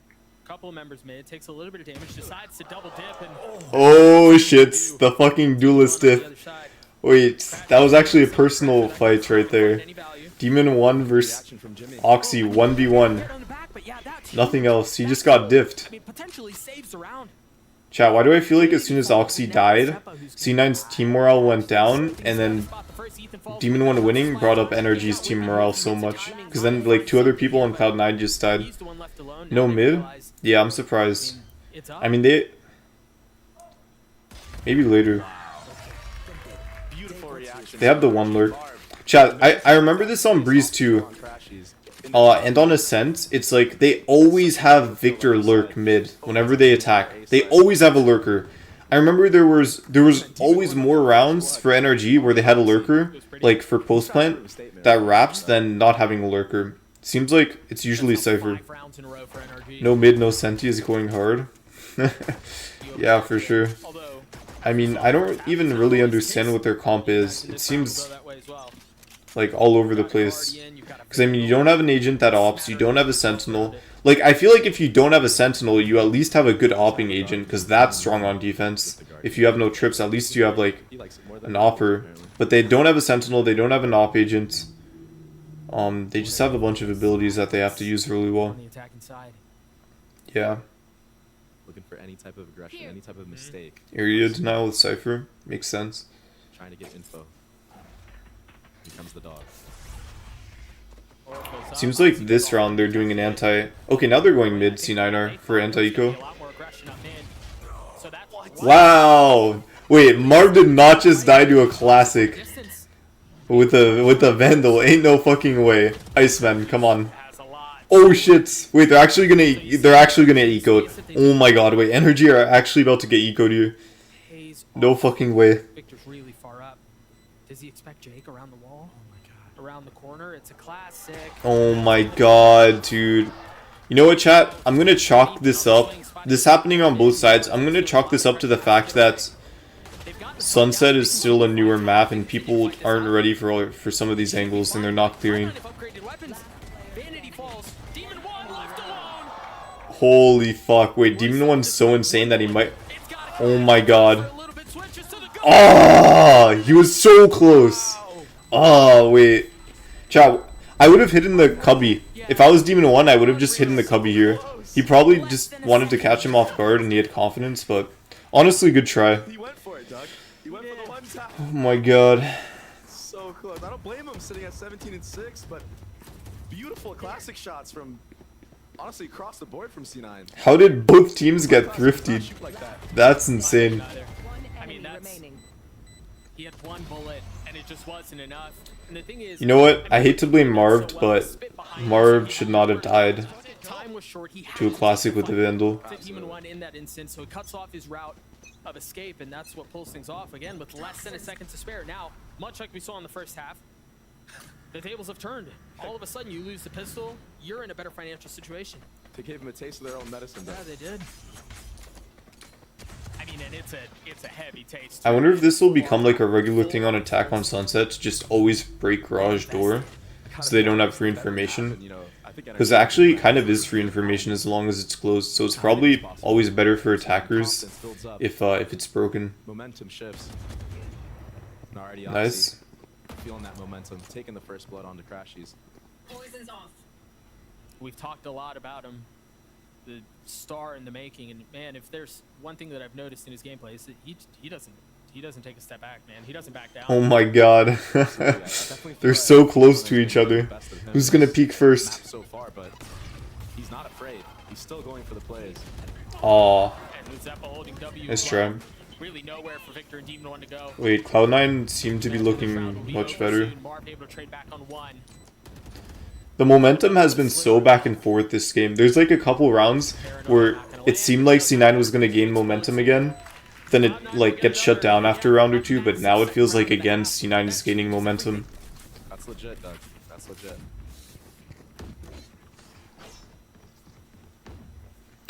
S5: a couple of members mid, takes a little bit of damage, decides to double dip, and
S1: Oh shit! The fucking duelist
S5: on the
S1: diff.
S5: other side.
S1: Wait, that was actually a personal fight right there.
S5: Any value.
S1: Demon 1 versus
S6: Action from Jimmy.
S1: Oxy 1v1.
S5: Right on the back, but yeah, that too.
S1: Nothing else. He just got diffed.
S5: I mean, potentially saves the round.
S1: Chat, why do I feel like as soon as Oxy died, C9's team morale went down, and then Demon 1 winning brought up NRG's team morale so much. Because then, like, 2 other people on Cloud9 just died.
S5: He's the one left alone.
S1: No
S5: Now they
S1: mid?
S5: realize
S1: Yeah, I'm surprised.
S5: it's up.
S1: I mean, they... Maybe later.
S6: Beautiful reaction.
S1: They have the one lurk. Chat, I remember this on Breeze too. And on Ascent, it's like they always have Victor lurk mid whenever they attack. They always have a lurker. I remember there was always more rounds for NRG where they had a lurker, like for post plant, that wrapped than not having a lurker. Seems like it's usually Cypher. No mid, no Senti is going hard. Yeah, for sure. I mean, I don't even really understand what their comp is. It seems like all over the place. Because, I mean, you don't have an agent that ops, you don't have a sentinel. Like, I feel like if you don't have a sentinel, you at least have a good opping agent, because that's strong on defense. If you have no trips, at least you have, like, an opper. But they don't have a sentinel, they don't have an op agent. They just have a bunch of abilities that they have to use really well. Yeah.
S6: Looking for any type of aggression, any type of mistake.
S1: Area denial with Cypher. Makes sense.
S6: Trying to get info. Here comes the dog.
S1: Seems like this round they're doing an anti... Okay, now they're going mid C9R for anti-eco. Wow! Wait, Marv did not just die to a classic. With a Vandal. Ain't no fucking way. Iceman, come on. Oh shit! Wait, they're actually gonna eco. Oh my god, wait, NRG are actually about to get ecoed here. No fucking way.
S5: Victor's really far up. Does he expect Jake around the wall? Oh my god. Around the corner? It's a classic.
S1: Oh my god, dude. You know what, chat? I'm gonna chalk this up. This happening on both sides. I'm gonna chalk this up to the fact that Sunset is still a newer map and people aren't ready for some of these angles and they're not clearing. Holy fuck. Wait, Demon 1's so insane that he might... Oh my god. Ah, he was so close. Oh, wait. Chat, I would have hidden the cubby. If I was Demon 1, I would have just hidden the cubby here. He probably just wanted to catch him off guard and he had confidence, but honestly, good try.
S6: He went for it, Doug. He went for the one tap.
S1: Oh my god.
S6: So close. I don't blame him sitting at 17 and 6, but beautiful classic shots from honestly across the board from C9.
S1: How did both teams get thrifted? That's insane.
S5: I mean, he had one bullet and it just wasn't enough. And the thing is,
S1: you know what? I hate to blame Marv, but Marv should not have died to a classic with the Vandal.
S5: Demon 1 in that instance, so it cuts off his route of escape, and that's what pulls things off again with less than a second to spare. Now, much like we saw in the first half, the tables have turned. All of a sudden, you lose the pistol, you're in a better financial situation.
S6: They gave him a taste of their own medicine.
S5: Yeah, they did. I mean, and it's a heavy taste.
S1: I wonder if this will become like a regular thing on Attack on Sunset to just always break garage door so they don't have free information. Because it actually kind of is free information as long as it's closed, so it's probably always better for attackers if it's broken.
S6: Momentum shifts.
S1: Nice.
S6: Feeling that momentum, taking the first blood onto Crashies.
S2: Poison's off.
S5: We've talked a lot about him, the star in the making, and man, if there's one thing that I've noticed in his gameplay is that he doesn't take a step back, man. He doesn't back down.
S1: Oh my god. They're so close to each other. Who's gonna peek first?
S6: So far, but he's not afraid. He's still going for the plays.
S1: Aw.
S5: Nice
S1: Nice try.
S5: Really nowhere for Victor and Demon 1 to go.
S1: Wait, Cloud9 seem to be looking much better. The momentum has been so back and forth this game. There's like a couple rounds where it seemed like C9 was gonna gain momentum again. Then it like gets shut down after a round or two, but now it feels like again C9 is gaining momentum.
S6: That's legit, Doug. That's legit.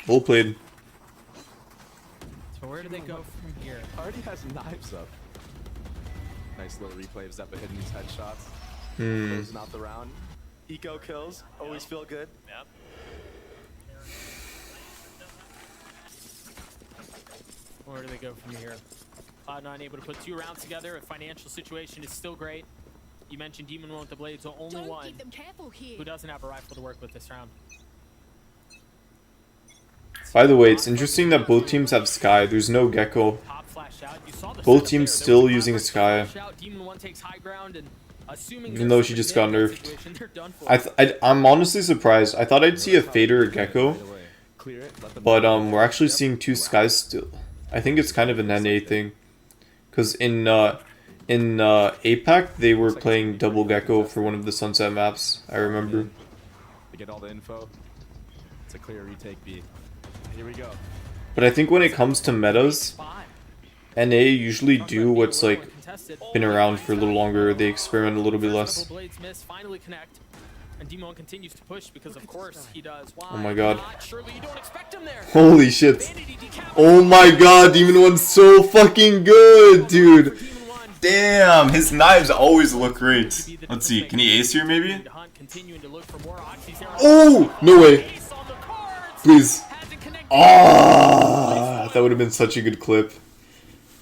S1: Well played.
S5: So where do they go from here?
S6: Already has knives up. Nice little replay of Zeppa hitting these headshots. Closing out the round. Eco kills. Always feel good.
S5: Yep. Where do they go from here? Cloud9 able to put 2 rounds together. A financial situation is still great. You mentioned Demon 1 with the blades, so only one who doesn't have a rifle to work with this round.
S1: By the way, it's interesting that both teams have Sky. There's no Gecko. Both teams still using Sky. Even though she just got nerfed. I'm honestly surprised. I thought I'd see a Fader or Gecko. But we're actually seeing 2 Skies still. I think it's kind of an NA thing. Because in APAC, they were playing double Gecko for one of the Sunset maps, I remember.
S6: They get all the info. It's a clear retake B. Here we go.
S1: But I think when it comes to metas, NA usually do what's like been around for a little longer. They experiment a little bit less.
S5: Blades miss, finally connect. And Demon continues to push because of course he does. Why
S1: Oh my god.
S5: not? Surely you don't expect him there.
S1: Holy shit.
S5: Vanity decapitated.
S1: Oh my god, Demon 1's so fucking good, dude. Damn, his knives always look great. Let's see, can he ace here maybe? Oh, no way. Please. Ah, that would have been such a good clip.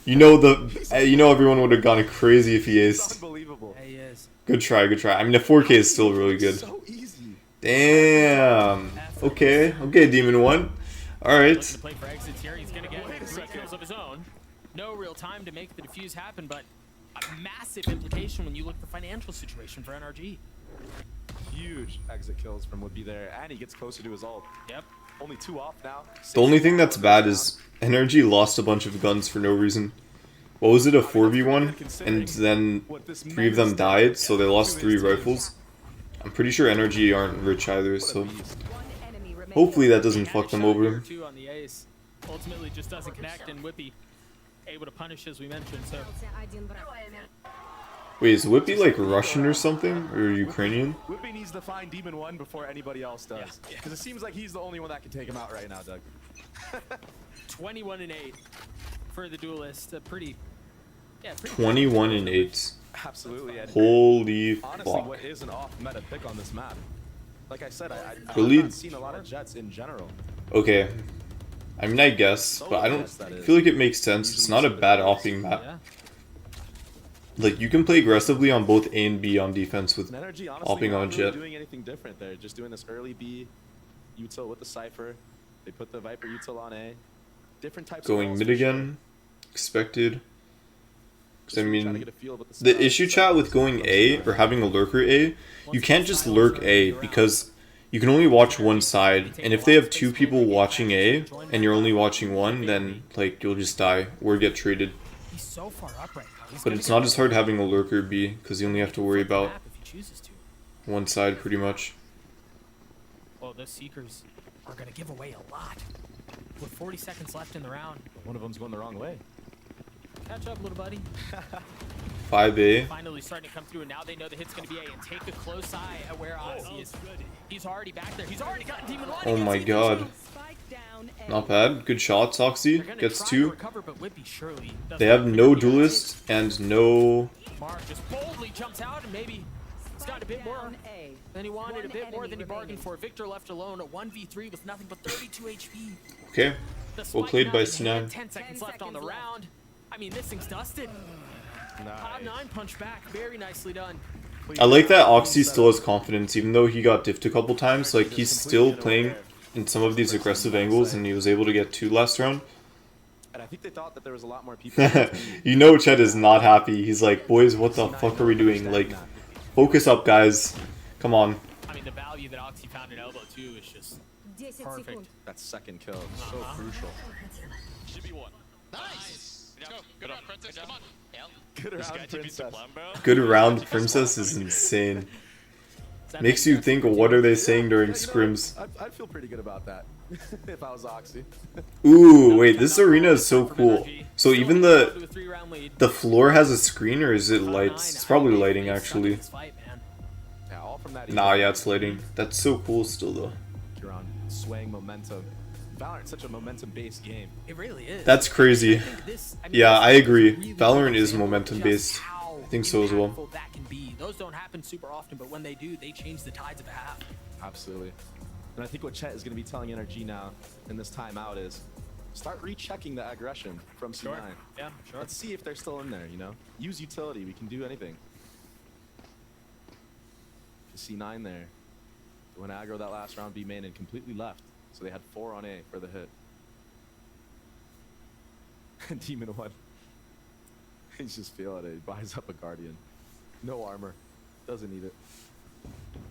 S1: You know everyone would have gone crazy if he aced.
S6: Unbelievable.
S5: Yeah, he is.
S1: Good try, good try. I mean, the 4K is still really good.
S6: So easy.
S1: Damn. Okay, okay, Demon 1. Alright.
S5: Looking to play for exits here. He's gonna get 3 kills of his own. No real time to make the defuse happen, but a massive implication when you look at the financial situation for NRG.
S6: Huge exit kills from Would Be there, and he gets closer to his ult.
S5: Yep.
S6: Only 2 off now.
S1: The only thing that's bad is NRG lost a bunch of guns for no reason. What was it, a 4v1? And then 3 of them died, so they lost 3 rifles. I'm pretty sure NRG aren't rich either, so hopefully that doesn't fuck them over.
S5: Two on the ace. Ultimately just doesn't connect, and Whippy able to punish as we mentioned, so
S1: Wait, is Whippy like Russian or something? Or Ukrainian?
S6: Whippy needs to find Demon 1 before anybody else does. Because it seems like he's the only one that can take him out right now, Doug.
S5: 21 and 8 for the duelist. A pretty
S1: 21 and 8.
S6: Absolutely. And
S1: Holy
S6: honestly,
S1: fuck.
S6: what is an off-meta pick on this map? Like I said, I've
S1: Really?
S6: not seen a lot of Jets in general.
S1: Okay. I mean, I guess, but I don't feel like it makes sense. It's not a bad offing map.
S5: yeah.
S1: Like, you can play aggressively on both A and B on defense with
S6: And NRG, honestly,
S1: hopping
S6: not
S1: on
S6: really
S1: Jet.
S6: doing anything different there. Just doing this early B util with the Cypher. They put the Viper util on A. Different types of
S1: Going
S6: roles
S1: mid
S6: for sure.
S1: again. Expected. Because, I
S6: Just trying to
S1: mean,
S6: get a feel of what
S1: the
S6: style
S1: issue
S6: is.
S1: chat with going A or having a lurker A, you can't just lurk A because you can only watch one side. And if they have 2 people watching A and you're only watching one, then like you'll just die or get traded.
S5: He's so far up right now. He's
S1: But
S5: gonna
S1: it's
S5: get
S1: not as hard having a lurker B because you only have to worry
S5: flip the
S1: about
S5: map if he chooses to.
S1: one side pretty much.
S5: Well, those Seekers are gonna give away a lot. With 40 seconds left in the round.
S6: One of them's going the wrong way.
S5: Catch up, little buddy.
S1: 5A.
S5: Finally starting to come through, and now they know the hit's going to be A. And take a close eye at where Oxy is. He's already back there. He's already gotten Demon 1.
S1: Oh my god. Not bad. Good shots, Oxy. Gets 2.
S5: Recover, but Whippy surely
S1: They have no duelist and no...
S5: Mark just boldly jumps out, and maybe he's got a bit more than he wanted, a bit more than he bargained for. Victor left alone at 1v3 with nothing but 32 HP.
S1: Okay.
S5: The
S1: Well
S5: spike
S1: played by
S5: now in hand,
S1: C9.
S5: 10 seconds left on the round. I mean, this thing's dusted. Cloud9 punch back. Very nicely done.
S1: I like that Oxy still has confidence, even though he got diffed a couple times. Like, he's still playing in some of these aggressive angles, and he was able to get 2 last round.
S6: And I think they thought that there was a lot more people.
S1: You know Chet is not happy. He's like, boys, what the fuck are we doing? Like, focus up, guys. Come on.
S5: I mean, the value that Oxy found in elbow, too, is just perfect.
S6: That second kill, so crucial.
S4: Should be one.
S8: Nice! Let's go. Good on, Princess. Come on.
S6: Good around Princess.
S1: Good round Princess is insane. Makes you think, what are they saying during scrims?
S6: I'd feel pretty good about that if I was Oxy.
S1: Ooh, wait, this arena is so cool. So even the floor has a screen, or is it lights? It's probably lighting, actually.
S6: Yeah, all from that.
S1: Nah, yeah, it's lighting. That's so cool still, though.
S6: You're on swaying momentum. Valorant's such a momentum-based game.
S5: It really is.
S1: That's crazy. Yeah, I agree. Valorant is
S5: momentum
S1: momentum-based. I think so as well.
S5: That can be. Those don't happen super often, but when they do, they change the tides of a half.
S6: Absolutely. And I think what Chet is going to be telling NRG now in this timeout is start rechecking the aggression from C9.
S5: Sure. Yeah, sure.
S6: Let's see if they're still in there, you know? Use utility. We can do anything. C9 there. When aggro that last round, B main and completely left. So they had 4 on A for the hit. Demon 1. He's just feeling it. He buys up a Guardian. No armor. Doesn't need it.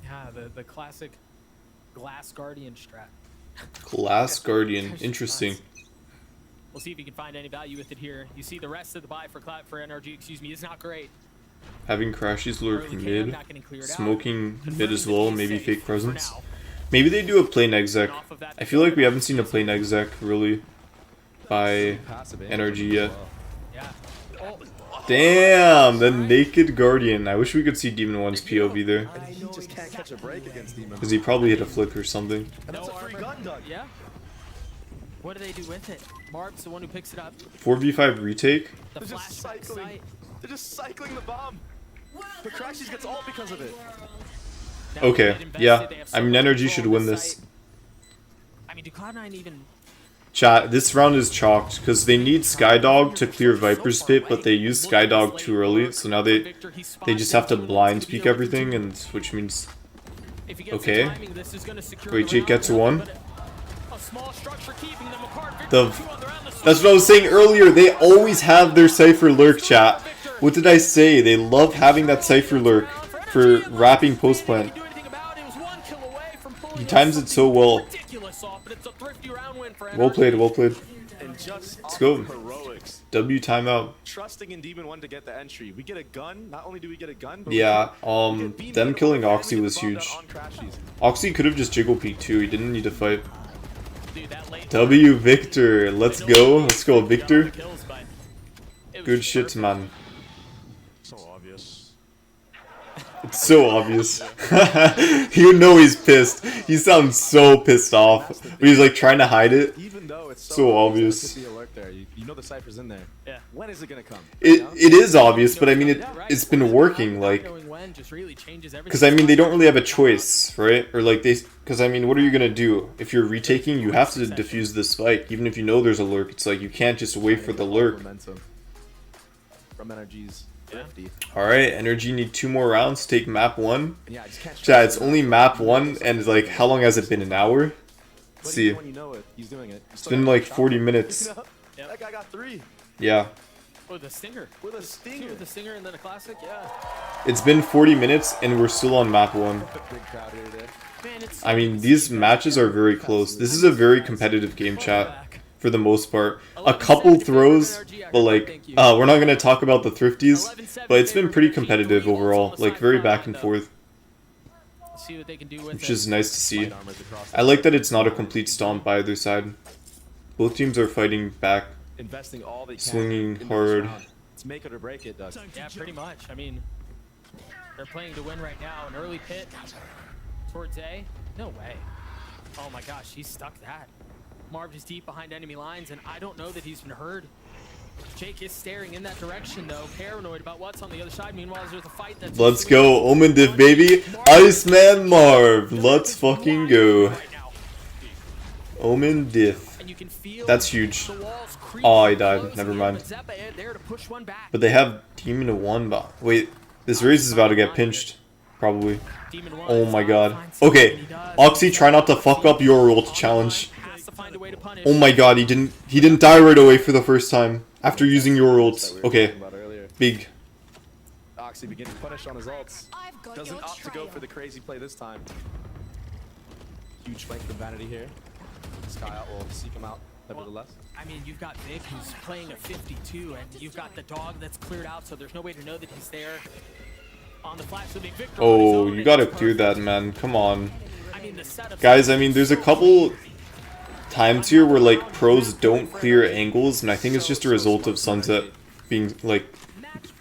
S5: Yeah, the classic Glass Guardian strat.
S1: Glass Guardian. Interesting.
S5: We'll see if you can find any value with it here. You see the rest of the buy for NRG, excuse me, is not great.
S1: Having Crashies lurk
S5: Early cam,
S1: mid.
S5: not getting cleared out.
S1: Smoking mid as
S5: Confirming
S1: well.
S5: that he's
S1: Maybe
S5: safe
S1: fake
S5: for
S1: presence.
S5: now.
S1: Maybe they do a plain exec.
S5: Off of that,
S1: I feel like we haven't seen a plain exec really by
S6: Passive
S1: NRG
S6: as
S1: yet.
S6: well.
S5: yeah. Oh,
S1: Damn, the Naked Guardian. I wish we could see Demon 1's POV there.
S6: And he just can't catch a break against Demon.
S1: Because he probably hit a flick or something.
S6: And that's
S5: no
S6: a free
S5: armor.
S6: gun, Doug.
S5: Yeah. What do they do with it? Marb's the one who picks it up.
S1: 4v5 retake.
S5: The
S6: They're just
S5: flashback
S6: cycling.
S5: sight.
S6: They're just cycling the bomb. But Crashies gets all because of it.
S5: Now
S1: Okay,
S5: they invested,
S1: yeah.
S5: they have
S1: I mean,
S5: so much
S1: NRG
S5: control
S1: should
S5: of
S1: win
S5: this
S1: this.
S5: site. I mean, do Cloud9 even...
S1: Chat, this round is chalked because they need Skydog to clear Viper's Pit, but they used Skydog too early, so now they just have to blind peek everything, and which means
S5: If he gets
S1: okay.
S5: the timing, this is gonna secure
S1: Wait,
S5: the
S1: Jake
S5: round.
S1: gets one.
S5: A small structure keeping them apart.
S1: The
S5: Victor, 2 on the round.
S1: That's what I was saying earlier. They always have their Cypher lurk, chat. What did I say? They love having that Cypher lurk for wrapping post plant. He times it so well. Well played, well played.
S6: And just
S1: Let's go.
S6: heroics.
S1: W timeout.
S6: Trusting in Demon 1 to get the entry. We get a gun. Not only do we get a gun, but
S1: Yeah,
S6: we get beamed
S1: them
S6: out
S1: killing
S6: of the
S1: Oxy
S6: bomb,
S1: was
S6: and we get
S1: huge.
S6: the bomb on Crashies.
S1: Oxy could have just jiggle peeked too. He didn't need to fight. W Victor. Let's go. Let's go, Victor. Good shit, man.
S4: So obvious.
S1: It's so obvious. You know he's pissed. He sounds so pissed off. But he's like trying to hide it.
S6: Even though it's
S1: So obvious.
S6: there could be alert there. You know the Cypher's in there.
S5: Yeah.
S6: When is it gonna come?
S1: It is obvious, but I mean it's been working, like, because I mean they don't really have a choice, right? Or like because I mean what are you gonna do if you're retaking? You have to defuse the spike, even if you know there's a lurk. It's like you can't just wait for the lurk.
S6: Momentum from NRG's 50.
S1: All right, Energy need 2 more rounds to take map 1.
S6: Yeah, I just can't
S1: Chat, it's only map 1, and like how long has it been? An hour? Let's see.
S6: When you know it, he's doing it.
S1: It's been like 40 minutes.
S6: That guy got 3
S1: Yeah.
S5: With a stinger.
S6: with a stinger.
S5: With a stinger and then a classic, yeah.
S1: It's been 40 minutes and we're still on map 1.
S6: Big crowd here today.
S5: Man, it's
S1: I mean, these matches are very close. This is a very competitive game, chat, for the most part. A couple throws, but like, we're not going to talk about the thrifties, but it's been pretty competitive overall, like very back and forth,
S5: see what they can do with
S1: which
S5: it.
S1: is nice to see.
S6: Light armors across
S1: I like that it's not a complete stomp by either side. Both teams are fighting back.
S6: investing all they can
S1: Swinging
S6: in this
S1: hard.
S6: round. It's make it or break it, Doug.
S5: Yeah, pretty much. I mean, they're playing to win right now. An early pit towards A. No way. Oh my gosh, he stuck that. Marv is deep behind enemy lines, and I don't know that he's been heard. Jake is staring in that direction, though, paranoid about what's on the other side. Meanwhile, there's a fight that's...
S1: Let's go, Omen Diff, baby. Iceman Marv. Let's fucking go.
S5: Right now.
S1: Omen Diff.
S5: And you can feel
S1: That's huge.
S5: the walls
S1: Oh, he
S5: creeping
S1: died.
S5: close
S1: Never
S5: in,
S1: mind.
S5: but Zeppa there to push one back.
S1: But they have Demon 1 bot. Wait, this race is about to get pinched. Probably.
S5: Demon one
S1: Oh
S5: is
S1: my
S5: on,
S1: god.
S5: finds something,
S1: Okay,
S5: and he does.
S1: Oxy, try not to fuck up your ult challenge.
S5: Has to find a way to punish.
S1: Oh my god, he didn't die right away for the first time after using your ult. Okay,
S6: Talking about earlier.
S1: big.
S6: Oxy begins to punish on his ults. Doesn't opt to go for the crazy play this time. Huge flank from Vanity here. Sky out will seek him out, nevertheless.
S5: I mean, you've got Vic who's playing a 52, and you've got the dog that's cleared out, so there's no way to know that he's there. On the flash, Victor on his
S1: Oh,
S5: own,
S1: you
S5: and
S1: gotta
S5: it's
S1: clear that,
S5: perfect.
S1: man. Come on.
S5: I mean, the setup.
S1: Guys, I mean, there's a couple times here where, like, pros don't clear angles, and I think it's just a result of Sunset being, like,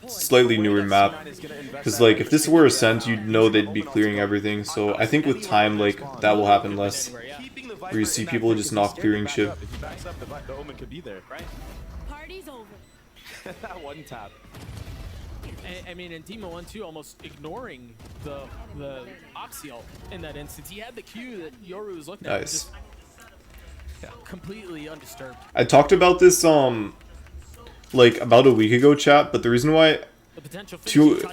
S1: slightly newer map. Because, like, if this were Ascent, you'd know they'd be clearing everything, so I think with time, like, that will happen less.
S6: Keeping the
S1: Where you see people just not clearing shit.
S6: If he backs up, the Omen could be there.
S5: Right.
S2: Party's over.
S6: That one tap.
S5: I mean, and Demo 1-2 almost ignoring the Oxyal in that instance. He had the cue that Yoru was looking at.
S1: Nice.
S5: Just completely undisturbed.
S1: I talked about this, like, about a week ago, chat, but the reason why
S5: The potential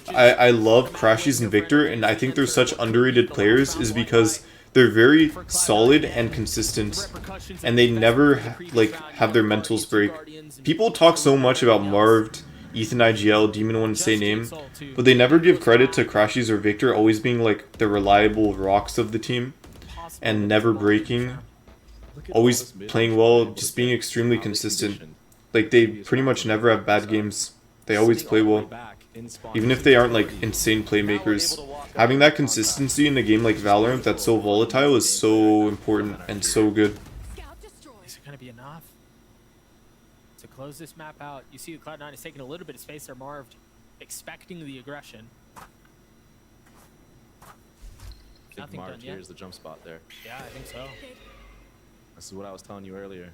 S1: I love Crashies and Victor, and I think they're such underrated players, is because they're very solid and consistent, and they never like have their mentals break. People talk so much about Marv, Ethan IGL, Demon One say name, but they never give credit to Crashies or Victor always being like the reliable rocks of the team and never breaking, always playing well, just being extremely consistent. Like they pretty much never have bad games. They always play well.
S6: in spawn.
S1: Even if they aren't like insane playmakers, having that consistency in a game like Valorant that's so volatile is so important and so good.
S5: Is it going to be enough to close this map out? You see Cloud9 is taking a little bit of space there, Marv, expecting the aggression.
S6: I think
S5: Nothing
S6: Marv
S5: done
S6: here
S5: yet.
S6: is the jump spot there.
S5: Yeah, I think so.
S6: This is what I was telling you earlier.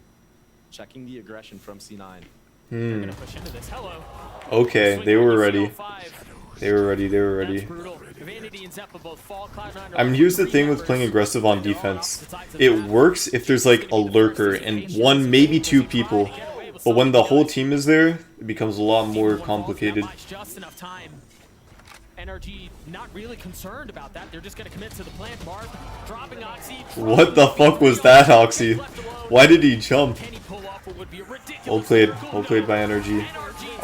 S6: Checking the aggression from C9.
S5: They're going to push into this. Hello.
S1: Okay, they were ready. They were ready, they were
S5: That's
S1: ready.
S5: brutal. Vanity and Zeppa both fall. Cloud9 are
S1: I mean, here's the thing with playing aggressive on defense. It works if there's like a lurker and one, maybe two people. But when the whole team is there, it becomes a lot more complicated.
S5: Just enough time. NRG not really concerned about that. They're just going to commit to the plant. Marv dropping Oxy.
S1: What the fuck was that, Oxy? Why did he jump? Well played by NRG.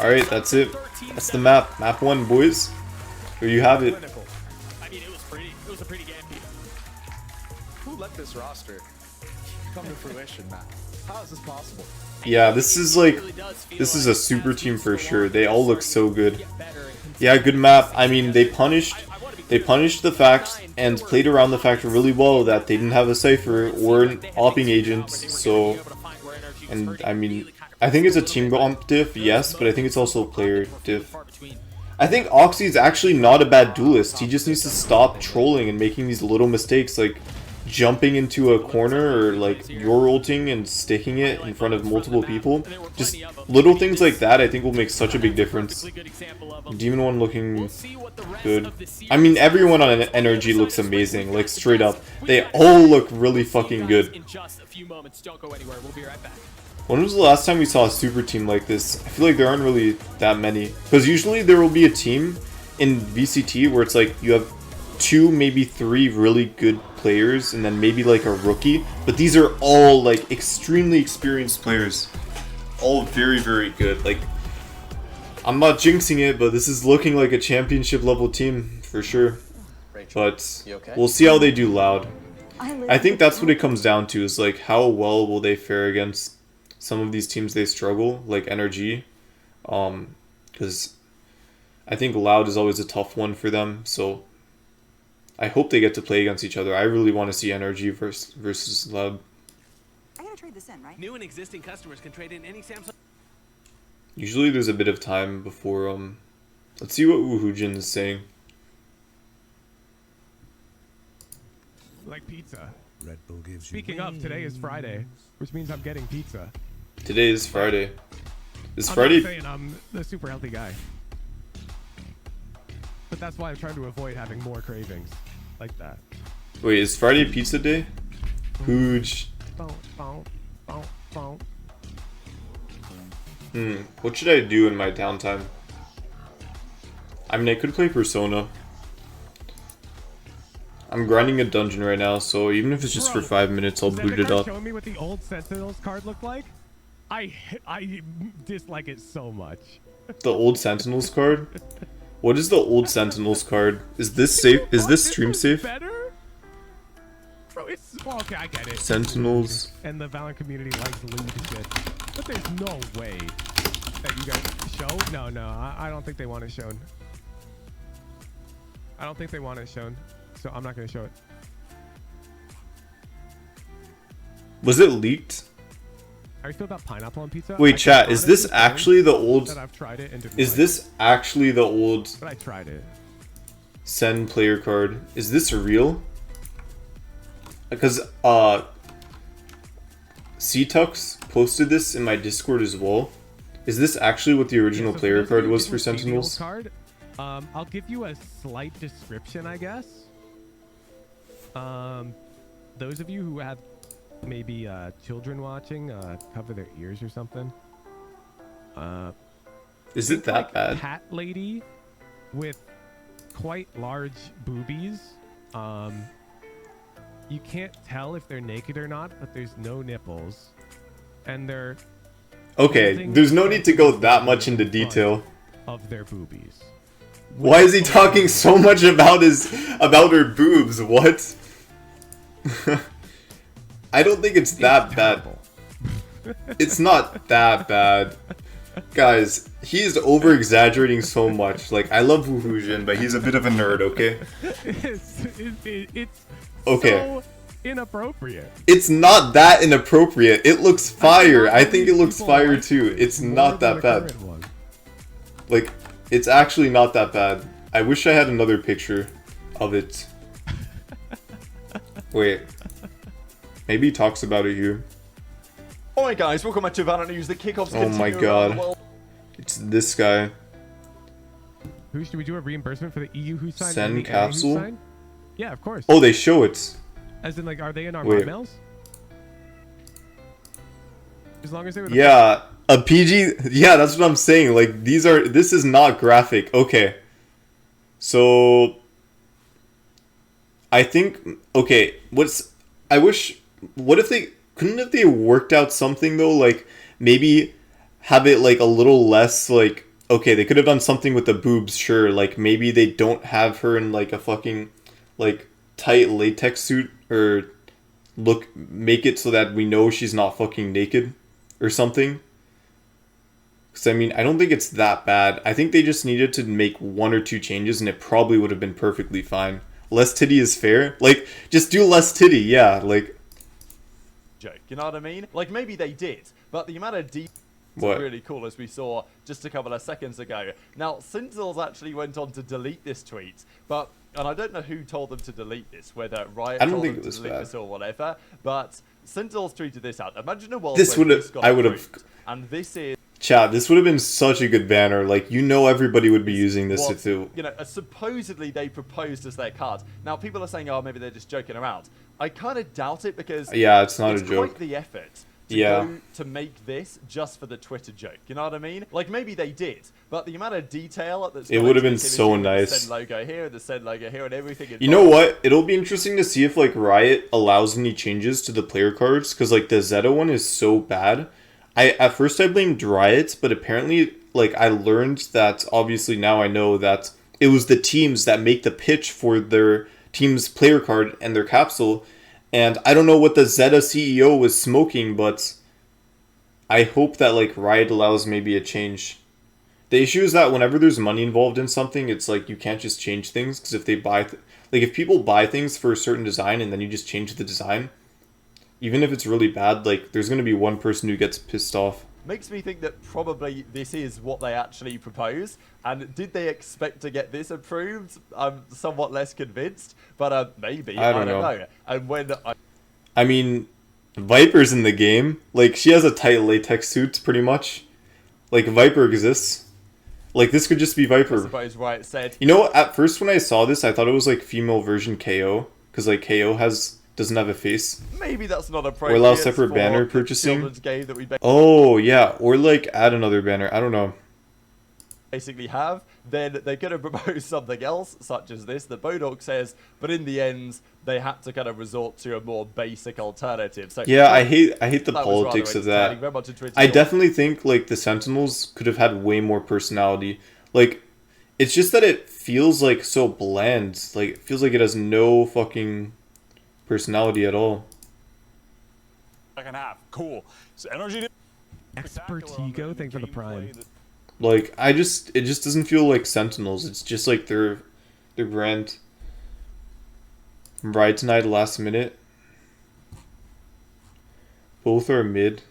S1: Alright, that's it. That's the map. Map 1, boys. Here you have it.
S5: I mean, it was a pretty game.
S6: Who let this roster come to fruition, Matt? How is this possible?
S1: Yeah, this is a super team for sure. They all look so good. Yeah, good map. I mean, they punished the fact and played around the fact really well that they didn't have a Cypher or an opping agents, so... And, I mean, I think it's a team comp diff, yes, but I think it's also a player diff. I think Oxy's actually not a bad duelist. He just needs to stop trolling and making these little mistakes, like jumping into a corner or like you're ulting and sticking it in front of multiple people. Just little things like that I think will make such a big difference. Demon 1 looking good. I mean, everyone on Nrg looks amazing, like straight up. They all look really fucking good. When was the last time we saw a super team like this? I feel like there aren't really that many. Because usually there will be a team in VCT where it's like you have 2, maybe 3 really good players and then maybe like a rookie. But these are all like extremely experienced players. All very, very good. Like, I'm not jinxing it, but this is looking like a championship level team for sure. But we'll see how they do Loud. I think that's what it comes down to, is like how well will they fare against some of these teams they struggle, like NRG. Because I think Loud is always a tough one for them, so I hope they get to play against each other. I really want to see NRG versus Loud.
S9: I gotta trade this in, right?
S10: New and existing customers can trade in any Samsung.
S1: Usually there's a bit of time before, let's see what Wuhujin is saying.
S11: Like pizza. Red Bull gives Speaking of, today is Friday, which means I'm getting pizza.
S1: Today is Friday. Is
S11: I'm
S1: Friday?
S11: not saying I'm the super healthy guy. But that's why I'm trying to avoid having more cravings like that.
S1: Wait, is Friday pizza day? Huge. What should I do in my downtime? I mean, I could play Persona. I'm grinding a dungeon right now, so even if it's just for 5 minutes, I'll boot it up.
S11: Showing me what the old Sentinels card looked like? I dislike it so much.
S1: The old Sentinels card? What is the old Sentinels card? Is this safe? Is this stream safe?
S11: Better? Bro, it's well, okay, I get it.
S1: Sentinels.
S11: And the Valorant community likes lewd shit. But there's no way that you guys show? No, I don't think they want it shown. I don't think they want it shown. So I'm not going to show it.
S1: Was it leaked?
S11: How do you feel about pineapple on pizza?
S1: Wait, chat, is this actually the old...
S11: That I've tried it and didn't
S1: Is
S11: like.
S1: this actually the old...
S11: But I tried it.
S1: Sen player card? Is this real? Because, C-Tux posted this in my Discord as well. Is this actually what the original player card was for Sentinels?
S11: Card, I'll give you a slight description, I guess. Those of you who have maybe children watching, cover their ears or something.
S1: Is it that
S11: like
S1: bad?
S11: Cat lady with quite large boobies. You can't tell if they're naked or not, but there's no nipples, and they're
S1: okay. There's no need to go that much into detail
S11: of their boobies.
S1: Why is he talking so much about her boobs? What? I don't think it's that bad. It's not that bad. Guys, he's over exaggerating so much. Like, I love Wu Hujin, but he's a bit of a nerd, okay?
S11: It's
S1: Okay.
S11: so inappropriate.
S1: It's not that inappropriate. It looks fire. I think it looks fire too. It's not that bad. Like, it's actually not that bad. I wish I had another picture of it. Wait. Maybe he talks about it here.
S12: Alright guys, welcome back to Valorant News. The kickoffs
S1: Oh my
S12: continue around the
S1: god.
S12: world.
S1: It's this guy.
S11: Who should we do a reimbursement for the EU who signed?
S1: Send
S11: and the AA who
S1: capsule?
S11: signed? Yeah, of course.
S1: Oh, they show it.
S11: As in, like, are they in our
S1: Wait.
S11: emails? As long as they were.
S1: Yeah, a PG. Yeah, that's what I'm saying. Like, this is not graphic. Okay. So, I think, okay, couldn't if they worked out something though, like, maybe have it, like, a little less, like, okay, they could have done something with the boobs, sure, like, maybe they don't have her in, like, a fucking, like, tight latex suit, or make it so that we know she's not fucking naked, or something. Because, I mean, I don't think it's that bad. I think they just needed to make 1 or 2 changes, and it probably would have been perfectly fine. Less titty is fair. Like, just do less titty, yeah, like...
S12: Joke, you know what I mean? Like, maybe they did, but the amount of
S1: What?
S12: really cool, as we saw just a couple of seconds ago. Now, Sintels actually went on to delete this tweet, and I don't know who told them to delete this, whether Riot
S1: I don't
S12: told
S1: think
S12: them
S1: it was
S12: to delete
S1: bad.
S12: this or whatever, but Sintels tweeted this out. Imagine a world
S1: This
S12: where
S1: would've-
S12: this got
S1: I would've-
S12: approved, and this is...
S1: Chat, this would have been such a good banner. Like, you know everybody would be using this if it...
S12: You know, supposedly they proposed as their card. Now, people are saying, oh, maybe they're just joking around. I kind of doubt it, because
S1: Yeah, it's not a
S12: quite
S1: joke.
S12: the effort to
S1: Yeah.
S12: go to make this just for the Twitter joke. You know what I mean? Like, maybe they did, but the amount of detail that's
S1: It
S12: gone
S1: would have
S12: into
S1: been
S12: this
S1: so
S12: image, with
S1: nice.
S12: The Send logo here, the Send logo here, and everything.
S1: You know what? It'll be interesting to see if, like, Riot allows any changes to the player cards, because, like, the Zeta one is so bad. At first I blamed Riot, but apparently, like, I learned that, obviously now I know that it was the teams that make the pitch for their team's player card and their capsule, and I don't know what the Zeta CEO was smoking, but I hope that, like, Riot allows maybe a change. The issue is that whenever there's money involved in something, it's like you can't just change things, because if they buy... like, if people buy things for a certain design and then you just change the design, even if it's really bad, like, there's going to be one person who gets pissed off.
S12: Makes me think that probably this is what they actually propose. And did they expect to get this approved? I'm somewhat less convinced, but maybe.
S1: I don't know.
S12: And when
S1: I mean, Viper's in the game. Like, she has a tight latex suit, pretty much. Like, Viper exists. Like, this could just be
S12: I
S1: Viper.
S12: suppose Riot said...
S1: You know, at first when I saw this, I thought it was, like, female version KO. Because, like, KO doesn't have a face.
S12: Maybe that's not appropriate.
S1: Or allow separate
S12: for
S1: banner
S12: the
S1: purchasing.
S12: children's game that we
S1: Oh, yeah. Or, like, add another banner. I don't know.
S12: basically have. Then they could have proposed something else, such as this, that Bodok says, but in the end, they had to kind of resort to a more basic alternative. So
S1: Yeah, I hate the
S12: that was rather
S1: politics of
S12: entertaining.
S1: that.
S12: Very much a Twitter
S1: I
S12: talk.
S1: definitely think, like, the Sentinels could have had way more personality. Like, it's just that it feels, like, so bland. Like, it feels like it has no fucking personality at all.
S4: Second half, cool. So NRG
S11: Expertigo, thanks for the prime.
S1: Like, it just doesn't feel like Sentinels. It's just like their brand. Ride tonight, last minute. Both are mid.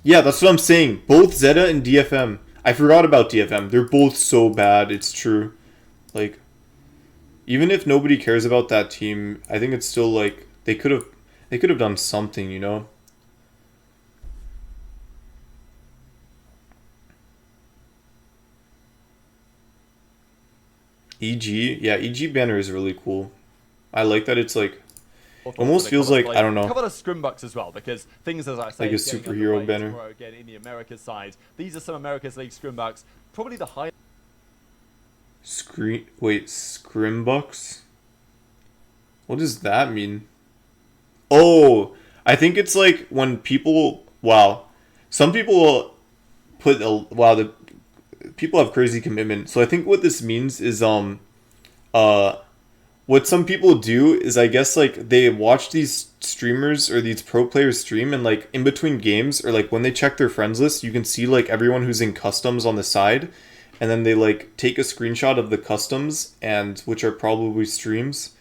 S1: Yeah, that's what I'm saying. Both Zeta and DFM. I forgot about DFM. They're both so bad. It's true. Like, even if nobody cares about that team, I think it's still like they could have done something, you know. EG, yeah, EG banner is really cool. I like that it's like almost feels like, I don't know,
S12: a couple of scrimbucks as well, because things, as I say,
S1: like a
S12: getting
S1: superhero
S12: underway
S1: banner.
S12: tomorrow again in the Americas side. These are some Americas League scrimbucks, probably the highest.
S1: Scrimbucks? What does that mean? Oh, I think it's like when people, wow, some people put the people have crazy commitment. So I think what this means is what some people do is, I guess, like, they watch these streamers or these pro players stream, and like in between games or like when they check their friends list, you can see like everyone who's in customs on the side, and then they like take a screenshot of the customs, and which are probably streams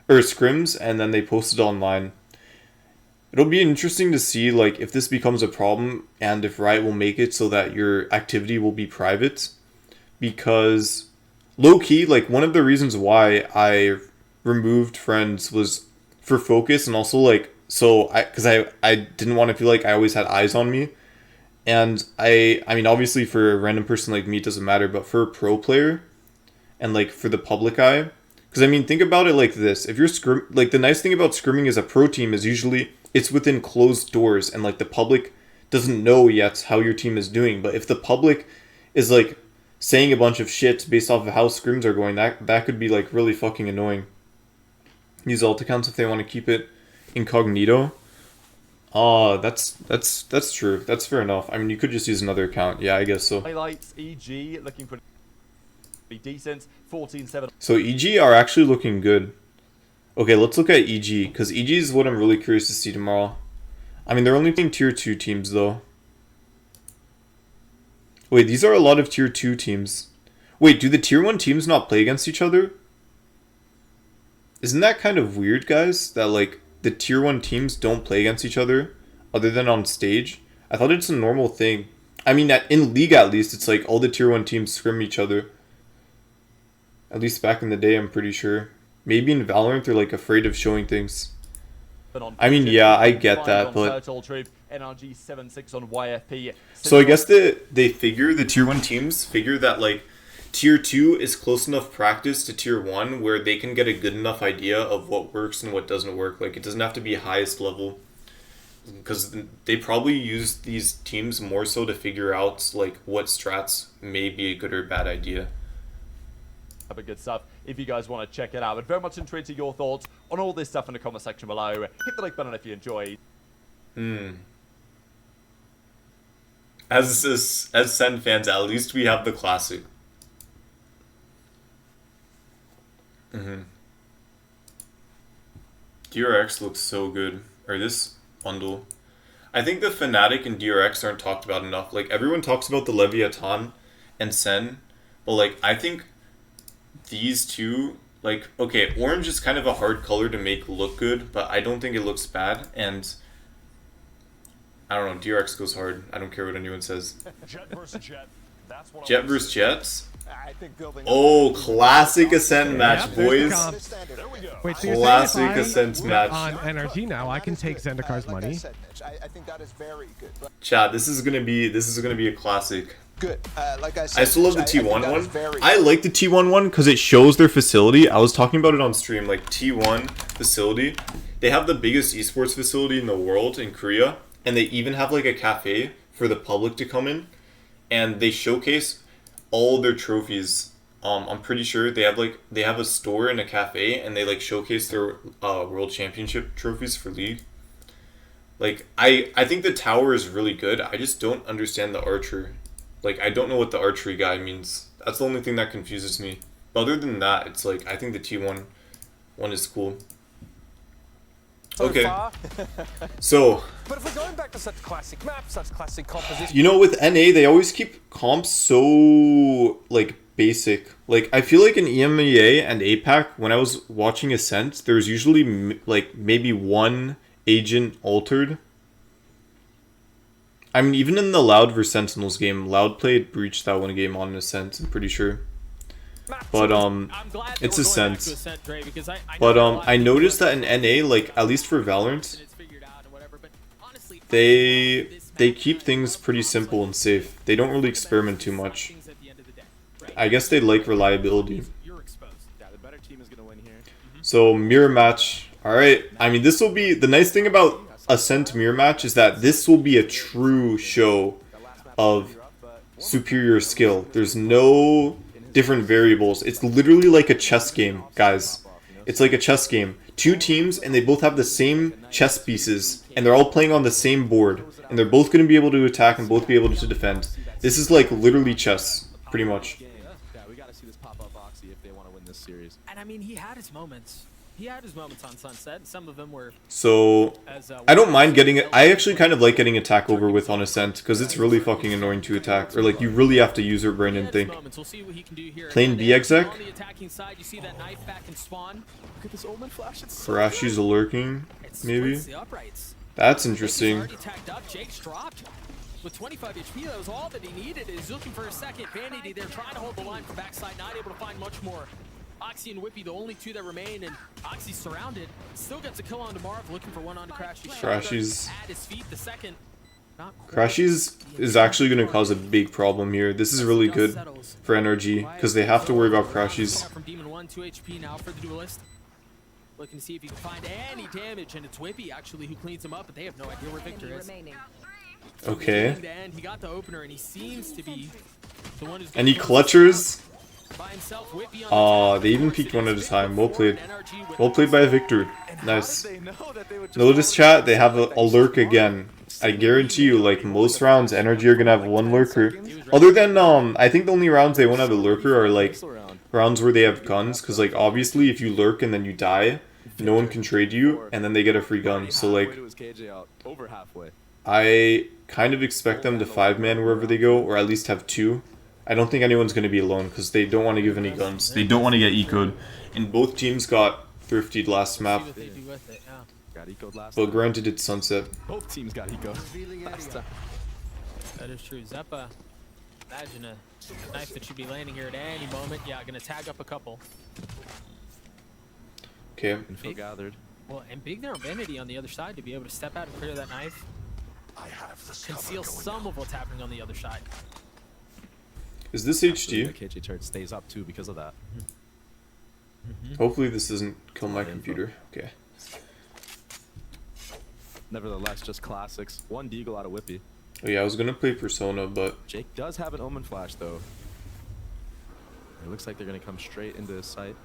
S1: or scrims, and then they post it online. It'll be interesting to see like if this becomes a problem and if Riot will make it so that your activity will be private, because low key, like one of the reasons why I removed friends was for focus, and also like so I didn't want to feel like I always had eyes on me. And I mean obviously for a random person like me it doesn't matter, but for a pro player and like for the public eye, because I mean think about it like this: if you're like the nice thing about scrimming as a pro team is usually it's within closed doors and like the public doesn't know yet how your team is doing. But if the public is like saying a bunch of shit based off of how scrims are going, that could be like really fucking annoying. Use alt accounts if they want to keep it incognito. That's true. That's fair enough. I mean, you could just use another account. Yeah, I guess so.
S12: Highlights, EG looking pretty decent. 14-7.
S1: So EG are actually looking good. Okay, let's look at EG, because EG is what I'm really curious to see tomorrow. I mean, they're only playing tier 2 teams though. Wait, these are a lot of tier 2 teams. Wait, do the tier 1 teams not play against each other? Isn't that kind of weird, guys? That like the tier 1 teams don't play against each other other than on stage? I thought it's a normal thing. I mean, in League at least, it's like all the tier 1 teams scrim each other. At least back in the day, I'm pretty sure. Maybe in Valorant, they're like afraid of showing things. I mean, yeah, I get that, but...
S12: NRG 7-6 on YFP.
S1: So I guess they figure, the tier 1 teams figure that like tier 2 is close enough practice to tier 1 where they can get a good enough idea of what works and what doesn't work. Like it doesn't have to be highest level, because they probably use these teams more so to figure out like what strats may be a good or bad idea.
S12: But good stuff if you guys want to check it out. But very much intrigued to your thoughts on all this stuff in the comment section below. Hit the like button if you enjoyed.
S1: As Sen fans, at least we have the classic. DRX looks so good. Or this bundle. I think the Fnatic and DRX aren't talked about enough. Like everyone talks about the Leviathan and Sen, but like I think these two, like, okay, orange is kind of a hard color to make look good, but I don't think it looks bad, and I don't know, DRX goes hard. I don't care what anyone says.
S4: Jet versus Jet. That's what
S1: Jet versus Jets?
S7: I think building
S1: classic Ascent match, boys.
S11: Wait, so
S1: Classic Ascent match.
S11: On NRG now, I can take Zendikar's money.
S7: I think that is very good.
S1: Chat, this is gonna be a classic.
S7: Good. Like I said,
S1: I still love the T1 one. I like the T1 one because it shows their facility. I was talking about it on stream, like T1 facility. They have the biggest esports facility in the world in Korea, and they even have like a cafe for the public to come in, and they showcase all their trophies. I'm pretty sure they have a store and a cafe, and they like showcase their world championship trophies for League. Like I think the tower is really good. I just don't understand the archer. Like, I don't know what the archery guy means. That's the only thing that confuses me. But other than that, it's like, I think the T1 one is cool. Okay. So,
S3: but if we're going back to such classic maps, such classic compositions...
S1: You know, with NA, they always keep comps so, like, basic. Like, I feel like in EMEA and APAC, when I was watching Ascent, there's usually, like, maybe one agent altered. I mean, even in the Loud vs Sentinels game, Loud played Breach that one game on Ascent, I'm pretty sure. But, it's Ascent. But, I noticed that in NA, like, at least for Valorant, they keep things pretty simple and safe. They don't really experiment too much. I guess they like reliability. So, mirror match. Alright, I mean, this will be... The nice thing about Ascent mirror match is that this will be a true show of superior skill. There's no different variables. It's literally like a chess game, guys. It's like a chess game. Two teams, and they both have the same chess pieces, and they're all playing on the same board, and they're both going to be able to attack and both be able to defend. This is like literally chess, pretty much.
S6: just pop up Oxy if they want to win this series.
S5: And I mean, he had his moments. He had his moments on Sunset, and some of them were...
S1: So, I don't mind getting it. I actually kind of like getting attack over with on Ascent, because it's really fucking annoying to attack. Or, like, you really have to use your brain and think. Playing B exec? Farashi's lurking, maybe? That's interesting.
S5: With 25 HP, that was all that he needed. He's looking for a second. Vanity, they're trying to hold the line from backside, not able to find much more. Oxy and Whippy, the only two that remain, and Oxy's surrounded. Still gets a kill on Marv, looking for one on Crashy.
S1: Crashy's...
S5: At his feet, the second.
S1: Crashy's is actually going to cause a big problem here. This is really good for NRG, because they have to worry about Crashy's.
S5: From Demon 1, 2 HP now for the duelist. Looking to see if he can find any damage, and it's Whippy actually who cleans him up, but they have no idea where Victor is.
S1: Okay.
S5: He got the opener, and he seems to be the one who's
S1: Any clutchers? They even peeked one at a time. Well played. Well played by Victor. Nice. Notice, chat, they have a lurk again. I guarantee you, like, most rounds, NRG are gonna have one lurker. Other than, I think the only rounds they won't have a lurker are, like, rounds where they have guns. Because, like, obviously, if you lurk and then you die, no one can trade you, and then they get a free gun. So, like, I kind of expect them to 5-man wherever they go, or at least have 2. I don't think anyone's going to be alone, because they don't want to give any guns. They don't want to get eco'd. And both teams got thriftied last map. But granted, it's Sunset.
S6: Both teams got eco'd last time.
S5: That is true. Zeppa, imagine a knife that should be landing here at any moment. Yeah, going to tag up a couple.
S1: Okay.
S6: Info gathered.
S5: Well, and big there on Vanity on the other side to be able to step out and clear that knife. Conceal some of what's happening on the other side.
S1: Is this HD?
S6: KJ turret stays up too because of that.
S1: Hopefully this doesn't kill my computer. Okay.
S6: Nevertheless, just classics. One deagle out of Whippy.
S1: Oh yeah, I was gonna play Persona, but
S6: Jake does have an Omen Flash though. It looks like they're gonna come straight into his sight.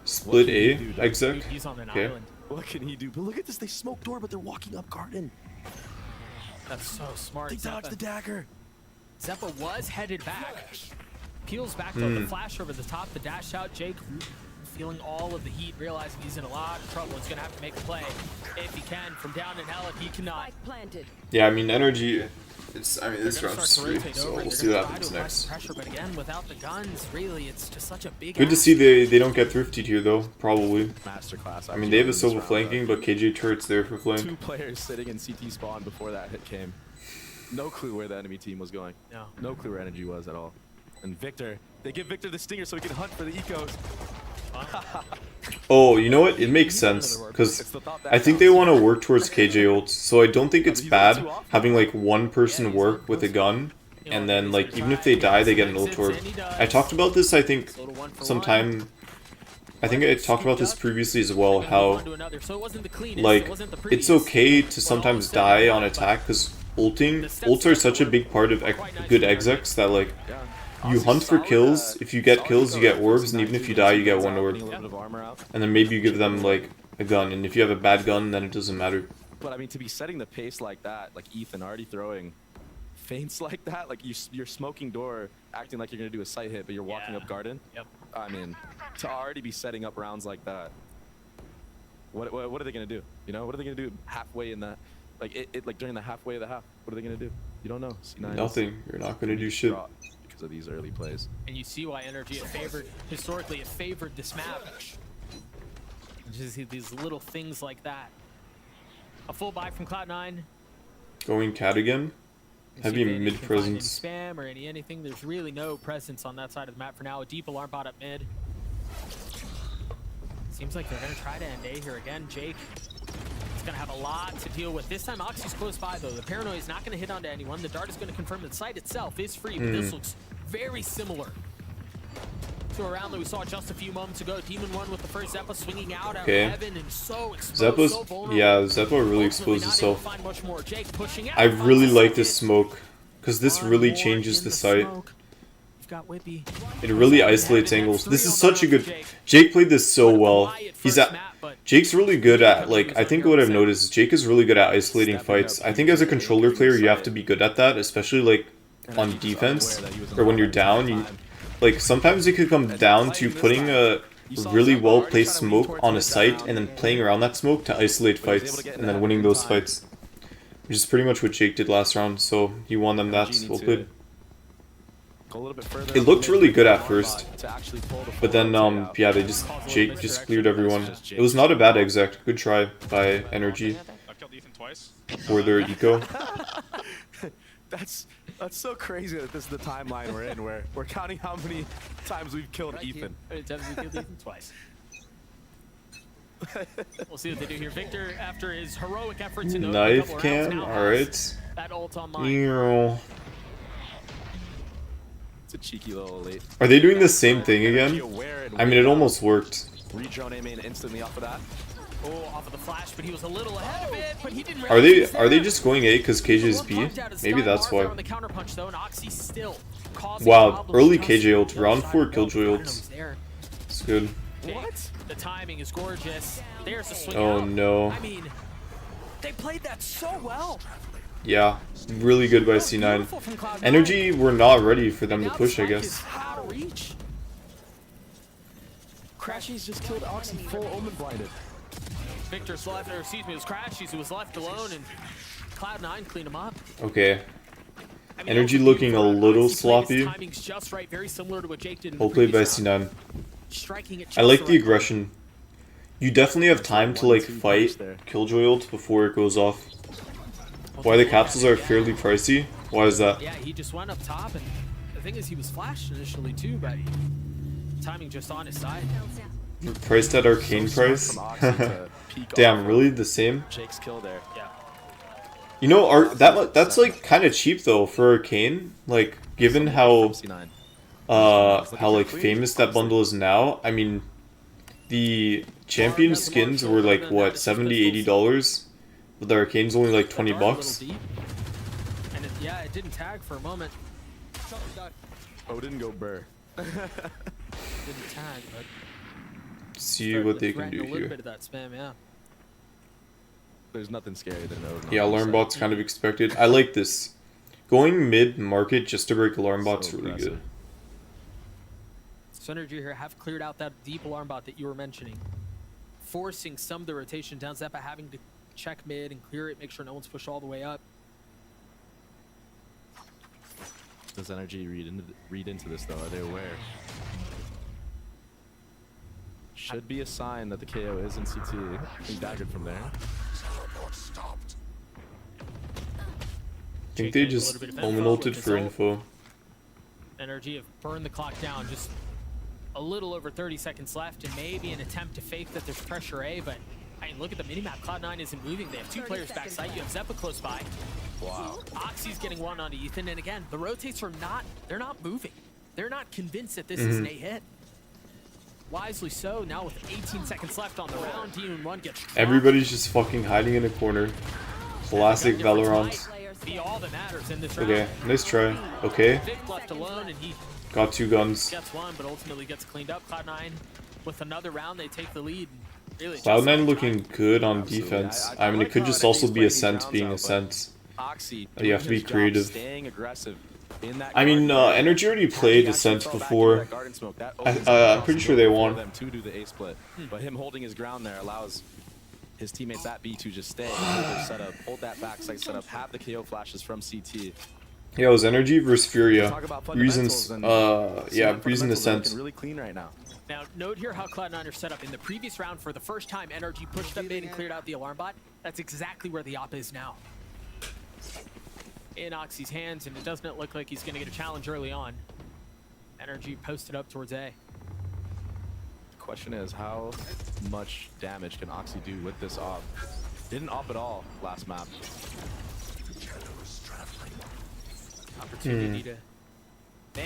S1: Split A, exec.
S5: He's on an
S1: Okay.
S5: island.
S6: What can he do? But look at this, they smoke door, but they're walking up garden.
S5: That's so smart.
S6: They dodged the dagger.
S5: Zeppa was headed back. Peels back though, the flash over the top, the dash out. Jake feeling all of the heat, realizing he's in a lot of trouble. He's gonna have to make a play if he can from down in hell. If he cannot.
S1: Yeah, I mean NRG. I mean this round's free, so we'll see what happens next.
S5: Pressure, but again, without the guns, really, it's just such a big.
S1: Good to see they don't get thrifted here though. Probably.
S6: Masterclass.
S1: I mean they have a silver flanking, but KJ turret's there for flank.
S6: 2 players sitting in CT spawn before that hit came. No clue where the enemy team was going. No clue where energy was at all. And Victor, they give Victor the stinger so he can hunt for the ecos.
S1: Oh, you know what? It makes sense, because I think they want to work towards KJ ults, so I don't think it's bad having like one person work with a gun, and then like even if they die, they get an ult orb. I talked about this, I think, sometime. I think I talked about this previously as well, how like it's okay to sometimes die on attack, because ults are such a big part of good execs that like you hunt for kills. If you get kills, you get orbs, and even if you die, you get one orb. And then maybe you give them like a gun, and if you have a bad gun, then it doesn't matter.
S6: But I mean, to be setting the pace like that, like Ethan already throwing feints like that, like you're smoking door, acting like you're gonna do a sight hit, but you're walking up garden. I mean, to already be setting up rounds like that, what are they gonna do? You know, what are they gonna do halfway in that? Like during the halfway of the half, what are they gonna do? You don't know. C9
S1: Nothing. You're not gonna do shit.
S6: Because of these early plays.
S5: And you see why NRG historically it favored this map. Just these little things like that. A full buy from Cloud9.
S1: Going cat again. Heavy mid presence.
S5: Spam or anything. There's really no presence on that side of the map for now. A deep alarm bot up mid. Seems like they're gonna try to end A here again. Jake is gonna have a lot to deal with. This time Oxy's close by though. The paranoia is not gonna hit onto anyone. The dart is gonna confirm that the site itself is free, but this looks very similar to a round that we saw just a few moments ago. Demon 1 with the first Zeppa swinging out at Heaven and so exposed, so vulnerable.
S1: Yeah, Zeppa really exposed himself. I really like this smoke, because this really changes the site. It really isolates angles. This is such a good... Jake played this so well. Jake's really good at, like, I think what I've noticed is Jake is really good at isolating fights. I think as a controller player, you have to be good at that, especially, like, on defense, or when you're down. like sometimes it could come down to putting a really well placed smoke on a site and then playing around that smoke to isolate fights and then winning those fights, which is pretty much what Jake did last round. So he won them that. Well played. It looked really good at first, but then yeah, Jake just cleared everyone. It was not a bad exec. Good try by Nrg for their eco.
S6: That's so crazy that this is the timeline we're in, where we're counting how many times we've killed Ethan.
S5: How many times we killed Ethan? Twice. We'll see what they do here. Victor, after his heroic efforts in the
S1: knife cam. All right.
S5: That ult on mine.
S6: It's a cheeky little late.
S1: Are they doing the same thing again? I mean, it almost worked.
S6: Re-drone aiming instantly off of that.
S5: Oh, off of the flash, but he was a little ahead of it, but he didn't
S1: Are they just going A because KJ is B? Maybe that's why. Wow, early KJ ult, round 4 Killjoy ult. It's good.
S5: What? The timing is gorgeous. There's a swing
S1: Oh
S5: out.
S1: no.
S5: I mean, they played that so well.
S1: Yeah, really good by C9. Nrg were not ready for them to push, I guess.
S6: Crashies just killed Oxy full omen blinded.
S5: Victor's left, or excuse me, it was Crashies who was left alone, and Cloud9 cleaned him up.
S1: Okay. Nrg looking a little sloppy.
S5: Timing's just right, very similar to what Jake did in
S1: Well played by C9.
S5: Striking it
S1: I like the aggression. You definitely have time to like fight Killjoy ult before it goes off. Why the capsules are fairly pricey? Why is that?
S5: Yeah, he just went up top, and the thing is he was flashed initially too, but timing just on his side.
S1: Priced at arcane price? Damn, really the same?
S6: Jake's kill there.
S5: Yeah.
S1: You know, that's like kind of cheap though for arcane. Like, given how like famous that bundle is now. I mean, the champion skins were like what, $70-$80, but the arcane's only like $20.
S5: And yeah, it didn't tag for a moment.
S6: Oh, didn't go burr.
S5: Didn't tag, but
S1: see what they can do
S5: a little
S1: here.
S5: bit of that spam, yeah.
S6: There's nothing scarier than Odin.
S1: Yeah, alarm bot's kind of expected. I like this. Going mid market just to break alarm bot's really good.
S5: So Nrg here have cleared out that deep alarm bot that you were mentioning, forcing some of the rotation down. Zeppa having to check mid and clear it, make sure no one's pushed all the way up.
S6: Does Nrg read into this though? Are they aware? Should be a sign that the KO is in CT. He daggered from there.
S1: I think they just omen ulted for info.
S5: Nrg have burned the clock down, just a little over 30 seconds left, and maybe an attempt to fake that there's pressure A, but I mean, look at the minimap. Cloud9 isn't moving. They have 2 players backside. You have Zeppa close by.
S6: Wow.
S5: Oxy's getting one onto Ethan, and again, the rotates are they're not moving. They're not convinced that this is an A hit. Wisely so, now with 18 seconds left on the round, T1 gets dropped.
S1: Everybody's just fucking hiding in a corner. Classic Valorant.
S5: Be all that matters in this round.
S1: Okay, nice try. Okay.
S5: Vic left alone, and he
S1: got 2 guns.
S5: gets one, but ultimately gets cleaned up. Cloud9 with another round, they take the lead. Really
S1: Cloud9 looking good on defense. I mean, it could just also be Ascent being Ascent. You have to be creative. I mean, Nrg already played Ascent before. I'm pretty sure they won.
S6: But him holding his ground there allows his teammates at B to just stay, hold their setup, hold that backside setup, have the KO flashes from CT.
S1: Yeah, it was Nrg versus Furia. Reasons, yeah, Reason Ascent.
S6: Really clean right now.
S5: Now, note here how Cloud9 are set up. In the previous round, for the first time, Nrg pushed up mid and cleared out the alarm bot. That's exactly where the op is now. In Oxy's hands, and it doesn't look like he's going to get a challenge early on. Nrg posted up towards A.
S6: The question is, how much damage can Oxy do with this op? Didn't op at all last map.
S5: Opportunity to...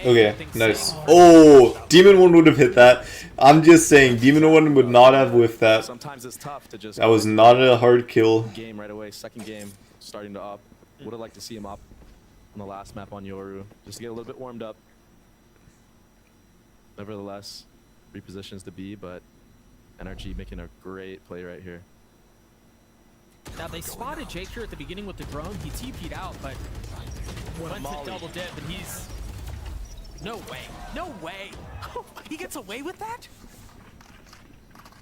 S1: Okay, nice. Oh, Demon 1 would have hit that. I'm just saying, Demon 1 would not have whiffed that.
S6: Sometimes it's tough to just...
S1: That was not a hard kill.
S6: Game right away, second game, starting to up. Would have liked to see him up on the last map on Yoru, just to get a little bit warmed up. Nevertheless, repositions to B, but Nrg making a great play right here.
S5: Now they spotted Jake here at the beginning with the drone. He TP'd out, but went to double dip, and he's No way. No way. He gets away with that?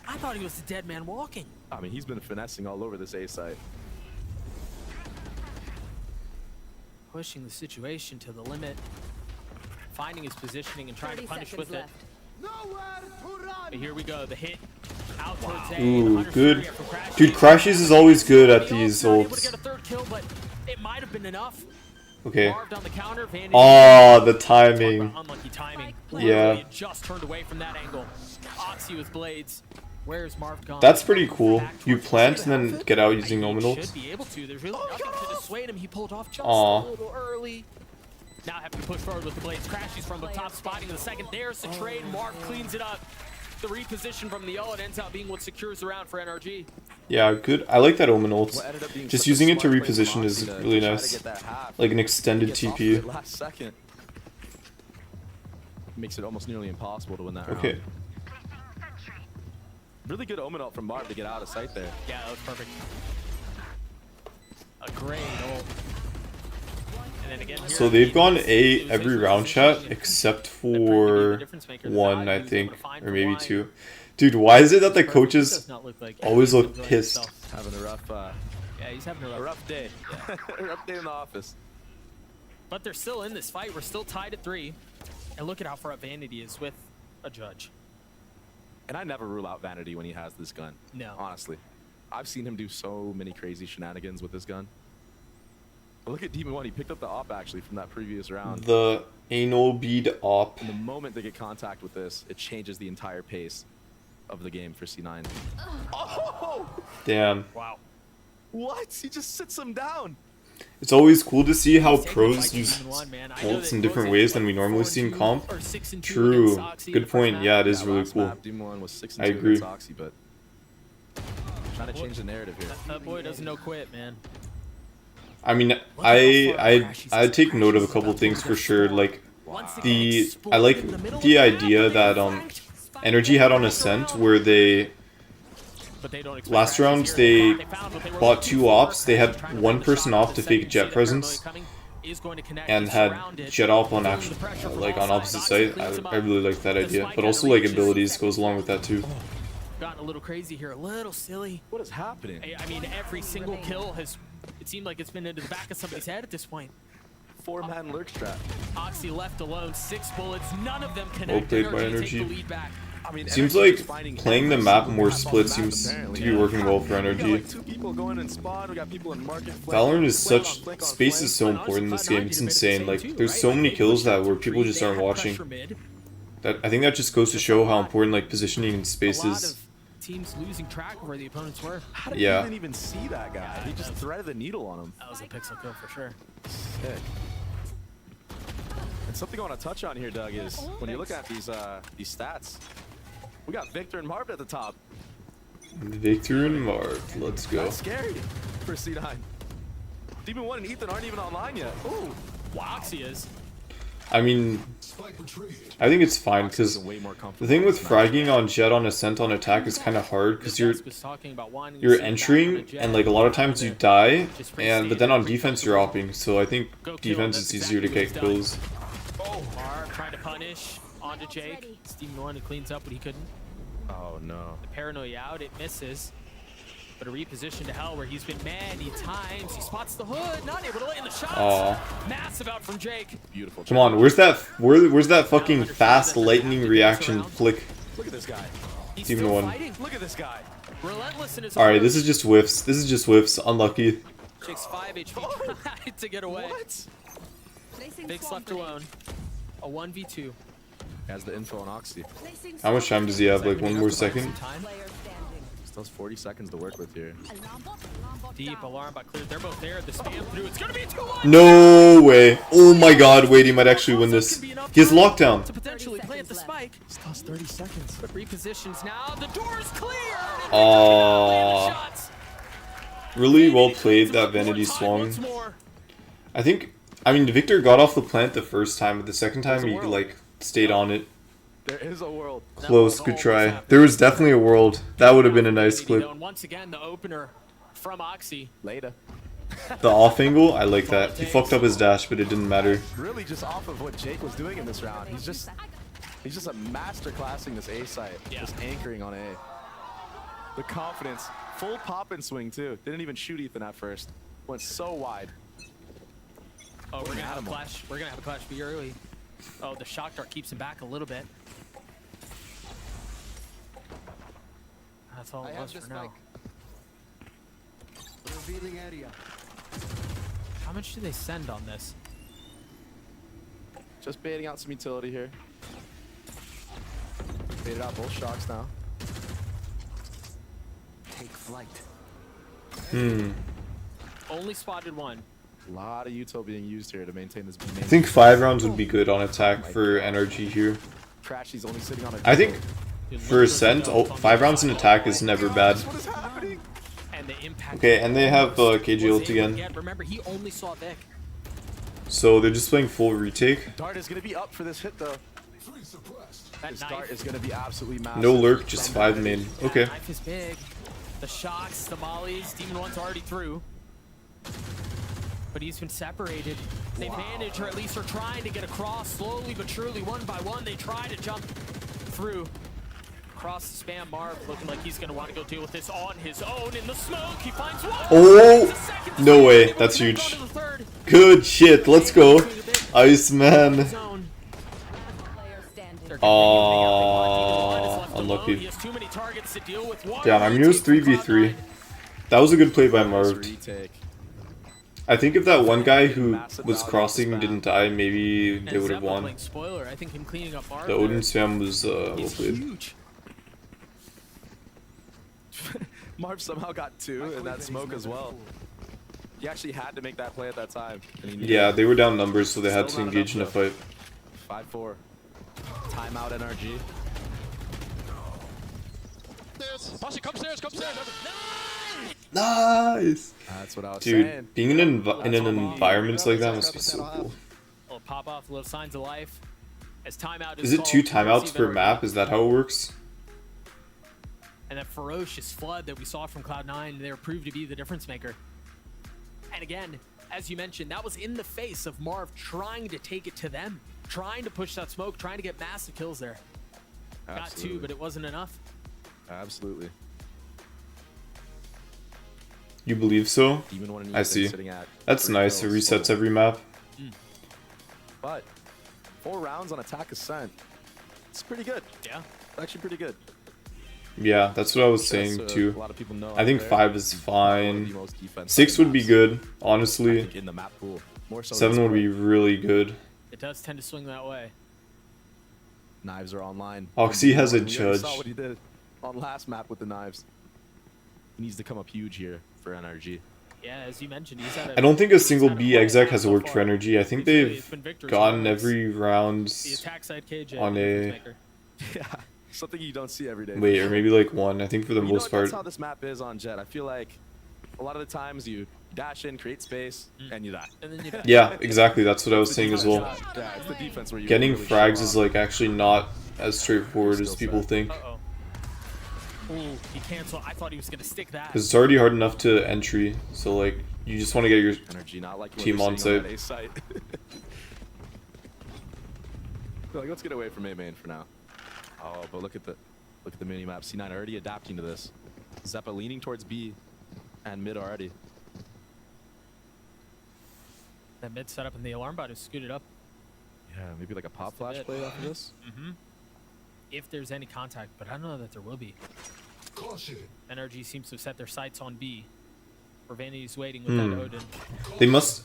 S5: I thought he was the dead man walking.
S6: I mean, he's been finessing all over this A site.
S5: Pushing the situation to the limit. Finding his positioning and trying to punish with it. But here we go. The hit out towards A.
S1: Ooh, good. Dude, Crashes is always good at these ults.
S5: Get a third kill, but it might have been enough.
S1: Okay.
S5: Marved on the counter, Vanity.
S1: Oh, the timing.
S5: Unlucky timing.
S1: Yeah.
S5: Literally just turned away from that angle. Oxy with blades. Where's Marv gone?
S1: That's pretty cool. You plant and then get out using Omen
S5: Should
S1: ults.
S5: be able to. There's really nothing to dissuade him. He pulled off just
S1: Aw.
S5: a little early. Now having to push forward with the blades. Crashes from the top, spotting in the second. There's the trade. Marv cleans it up. The reposition from the ult ends up being what secures the round for NRG.
S1: Yeah, good. I like that Omen ult. Just using it to reposition is really nice. Like an extended TP.
S6: Last second. Makes it almost nearly impossible to win that
S1: Okay.
S6: round. Really good Omen ult from Marv to get out of sight there.
S5: Yeah, that was perfect. A great ult. And then again,
S1: So they've gone A every round, chat, except for one, I think, or maybe two. Dude, why is it that the coaches always look pissed?
S6: Having a rough,
S5: yeah, he's having
S6: a rough day. A rough day in the office.
S5: But they're still in this fight. We're still tied at 3. And look at how far up Vanity is with a judge.
S6: And I never rule out Vanity when he has this gun.
S5: No.
S6: Honestly. I've seen him do so many crazy shenanigans with this gun. But look at Demon 1. He picked up the op actually from that previous round.
S1: The anal bead op.
S6: And the moment they get contact with this, it changes the entire pace of the game for C9. Oh!
S1: Damn.
S5: Wow.
S6: What? He just sits him down.
S1: It's always cool to see how pros use ults in different ways than we normally see in comp. True. Good point. Yeah, it is really cool.
S6: Demon 1 was 6-2
S1: I agree.
S6: against Oxy, but trying to change the narrative here.
S5: That boy doesn't know quit, man.
S1: I mean, I take note of a couple things for sure. Like I like the idea that NRG had on Ascent where they last round they bought 2 ops. They had one person off to fake jet presence and had jet op on actual like on opposite site. I really like that idea, but also like abilities goes along with that too.
S5: Gotten a little crazy here, a little silly.
S6: What is happening?
S5: I mean, every single kill has, it seemed like it's been into the back of somebody's head at this point.
S6: 4-man lurk strat.
S5: Oxy left alone, 6 bullets, none of them
S1: Well
S5: connected.
S1: played by
S5: NRG take the
S1: NRG.
S5: lead back.
S6: I mean,
S1: Seems like playing the map more split seems to be working well for
S6: We got like
S1: NRG.
S6: 2 people going in spawn. We got people in market.
S1: Valorant is such space is so important in this game. It's insane. Like there's so many kills that where people just aren't watching. That I think that just goes to show how important like positioning in space is.
S5: Teams losing track of where the opponents were.
S6: How did
S1: Yeah.
S6: he didn't even see that guy? He just threaded the needle on him.
S5: That was a pixel kill for sure.
S6: Sick. And something I want to touch on here, Doug, is when you look at these stats, we got Victor and Marv at the top.
S1: Victor and Marv, let's go.
S6: That's scary for C9. Demon 1 and Ethan aren't even online yet. Ooh.
S5: Oxy is.
S1: I mean, I think it's fine because the thing with fragging on jet on ascent on attack is kind of hard because you're entering and like a lot of times you die but then on defense you're opping, so I think defense is easier to get kills.
S5: Marv trying to punish onto Jake. Steam 1 who cleans up what he couldn't.
S6: Oh no.
S5: The paranoia out, it misses. But a reposition to hell where he's been many times. He spots the hood, not able to lay in the shots.
S1: Aw.
S5: Massive out from Jake.
S6: Beautiful.
S1: Come on, where's that fucking fast lightning reaction flick?
S6: Look at this guy.
S5: He's
S1: Demon
S5: still
S1: 1.
S5: fighting. Look at this guy. Relentless in his
S1: Alright, this is just whiffs. This is just whiffs. Unlucky.
S5: Jake's 5 HP tried to get away.
S6: What?
S5: Big's left alone. A 1v2.
S6: Has the info on Oxy.
S1: How much time does he have? Like 1 more second?
S6: Still has 40 seconds to work with here.
S5: Deep alarm bot cleared. They're both there. The spam through. It's gonna be 2-1.
S1: No way. Oh my god, wait, he might actually win this. He has lockdown.
S5: To potentially plant the spike.
S6: Still has 30 seconds.
S5: But repositions now. The door is clear.
S1: Aww. Really well played that Vanity swung. I mean, Victor got off the plant the first time, but the second time he like stayed on it.
S6: There is a world.
S1: Close, good try. There was definitely a world. That would have been a nice clip.
S5: Once again, the opener from Oxy.
S6: Later.
S1: The off angle, I like that. He fucked up his dash, but it didn't matter.
S6: Really just off of what Jake was doing in this round. He's just a master classing this A site. Just anchoring on A. The confidence. Full pop and swing too. Didn't even shoot Ethan at first. Went so wide.
S5: Oh, we're gonna have a clash. We're gonna have a clash B early. Oh, the shock dart keeps him back a little bit. That's all it was for now.
S10: Revealing area.
S5: How much do they send on this?
S6: Just baiting out some utility here. Baited out both shocks now.
S10: Take flight.
S5: Only spotted one.
S6: A lot of util being used here to maintain this.
S1: I think 5 rounds would be good on attack for NRG here.
S6: Trashy's only sitting on a
S1: I think for Ascent, 5 rounds in attack is never bad.
S6: What is happening?
S5: And the impact.
S1: Okay, and they have KJ ult again.
S5: Remember, he only saw Vic.
S1: So they're just playing full retake.
S6: Dart is gonna be up for this hit though.
S5: That
S6: This
S5: knife.
S6: dart is gonna be absolutely massive.
S1: No lurk, just 5 main. Okay.
S5: That knife is big. The shocks, the mollies, Demon 1's already through. But he's been separated. They manage, or at least are trying to get across slowly but surely, one by one. They try to jump through. Across the spam, Marv looking like he's going to want to go deal with this on his own in the smoke. He finds one.
S1: Oh! No way. That's huge. Good shit. Let's go. Iceman. Unlucky. Damn, I'm Muse 3v3. That was a good play by Marv. I think if that one guy who was crossing didn't die, maybe they would have won. The Odin spam was well played.
S6: Marv somehow got 2 in that smoke as well. He actually had to make that play at that time.
S1: Yeah, they were down numbers, so they had to engage in a fight.
S6: 5-4. Timeout NRG.
S8: Posse, come stairs, come stairs.
S1: Nice!
S6: That's what I was
S1: Dude,
S6: saying.
S1: being in an environment like that must be so cool.
S5: Little pop off, little signs of life. As timeout
S1: Is it 2 timeouts per map? Is that how it works?
S5: And that ferocious flood that we saw from Cloud9, there proved to be the difference maker. And again, as you mentioned, that was in the face of Marv trying to take it to them, trying to push that smoke, trying to get massive kills there.
S6: Absolutely.
S5: Got 2, but it wasn't enough.
S6: Absolutely.
S1: You believe so? I see. That's nice. It resets every map.
S6: But 4 rounds on attack ascent. It's pretty good.
S5: Yeah.
S6: Actually pretty good.
S1: Yeah, that's what I was saying too. I think 5 is fine. 6 would be good, honestly. 7 would be really good.
S5: It does tend to swing that way.
S6: Knives are online.
S1: Oxy has a
S6: We
S1: judge.
S6: saw what he did on last map with the knives. He needs to come up huge here for NRG.
S5: Yeah, as you mentioned, he's had
S1: I don't think a single B exec has worked for energy. I think they've gotten every round on a...
S6: Yeah, something you don't see every day.
S1: Wait, or maybe like 1. I think for the most part.
S6: That's how this map is on Jet. I feel like a lot of the times you dash in, create space, and you die.
S5: And then you die.
S1: Yeah, exactly. That's what I was saying as well.
S6: Yeah, it's the defense where you
S1: Getting
S6: really
S1: frags is like actually not as straightforward as people think.
S5: Uh-oh. Ooh, he canceled. I thought he was going to stick that.
S1: Because it's already hard enough to entry, so like you just want to get your
S6: energy, not like
S1: team on site.
S6: Like, let's get away from A main for now. Oh, but look at the mini map. C9 already adapting to this. Zeppa leaning towards B and mid already.
S5: That mid setup and the alarm bot is scooted up.
S6: Yeah, maybe like a pop flash play after this.
S5: If there's any contact, but I don't know that there will be. NRG seems to have set their sights on B. Or Vanity's waiting with that Odin.
S1: They must...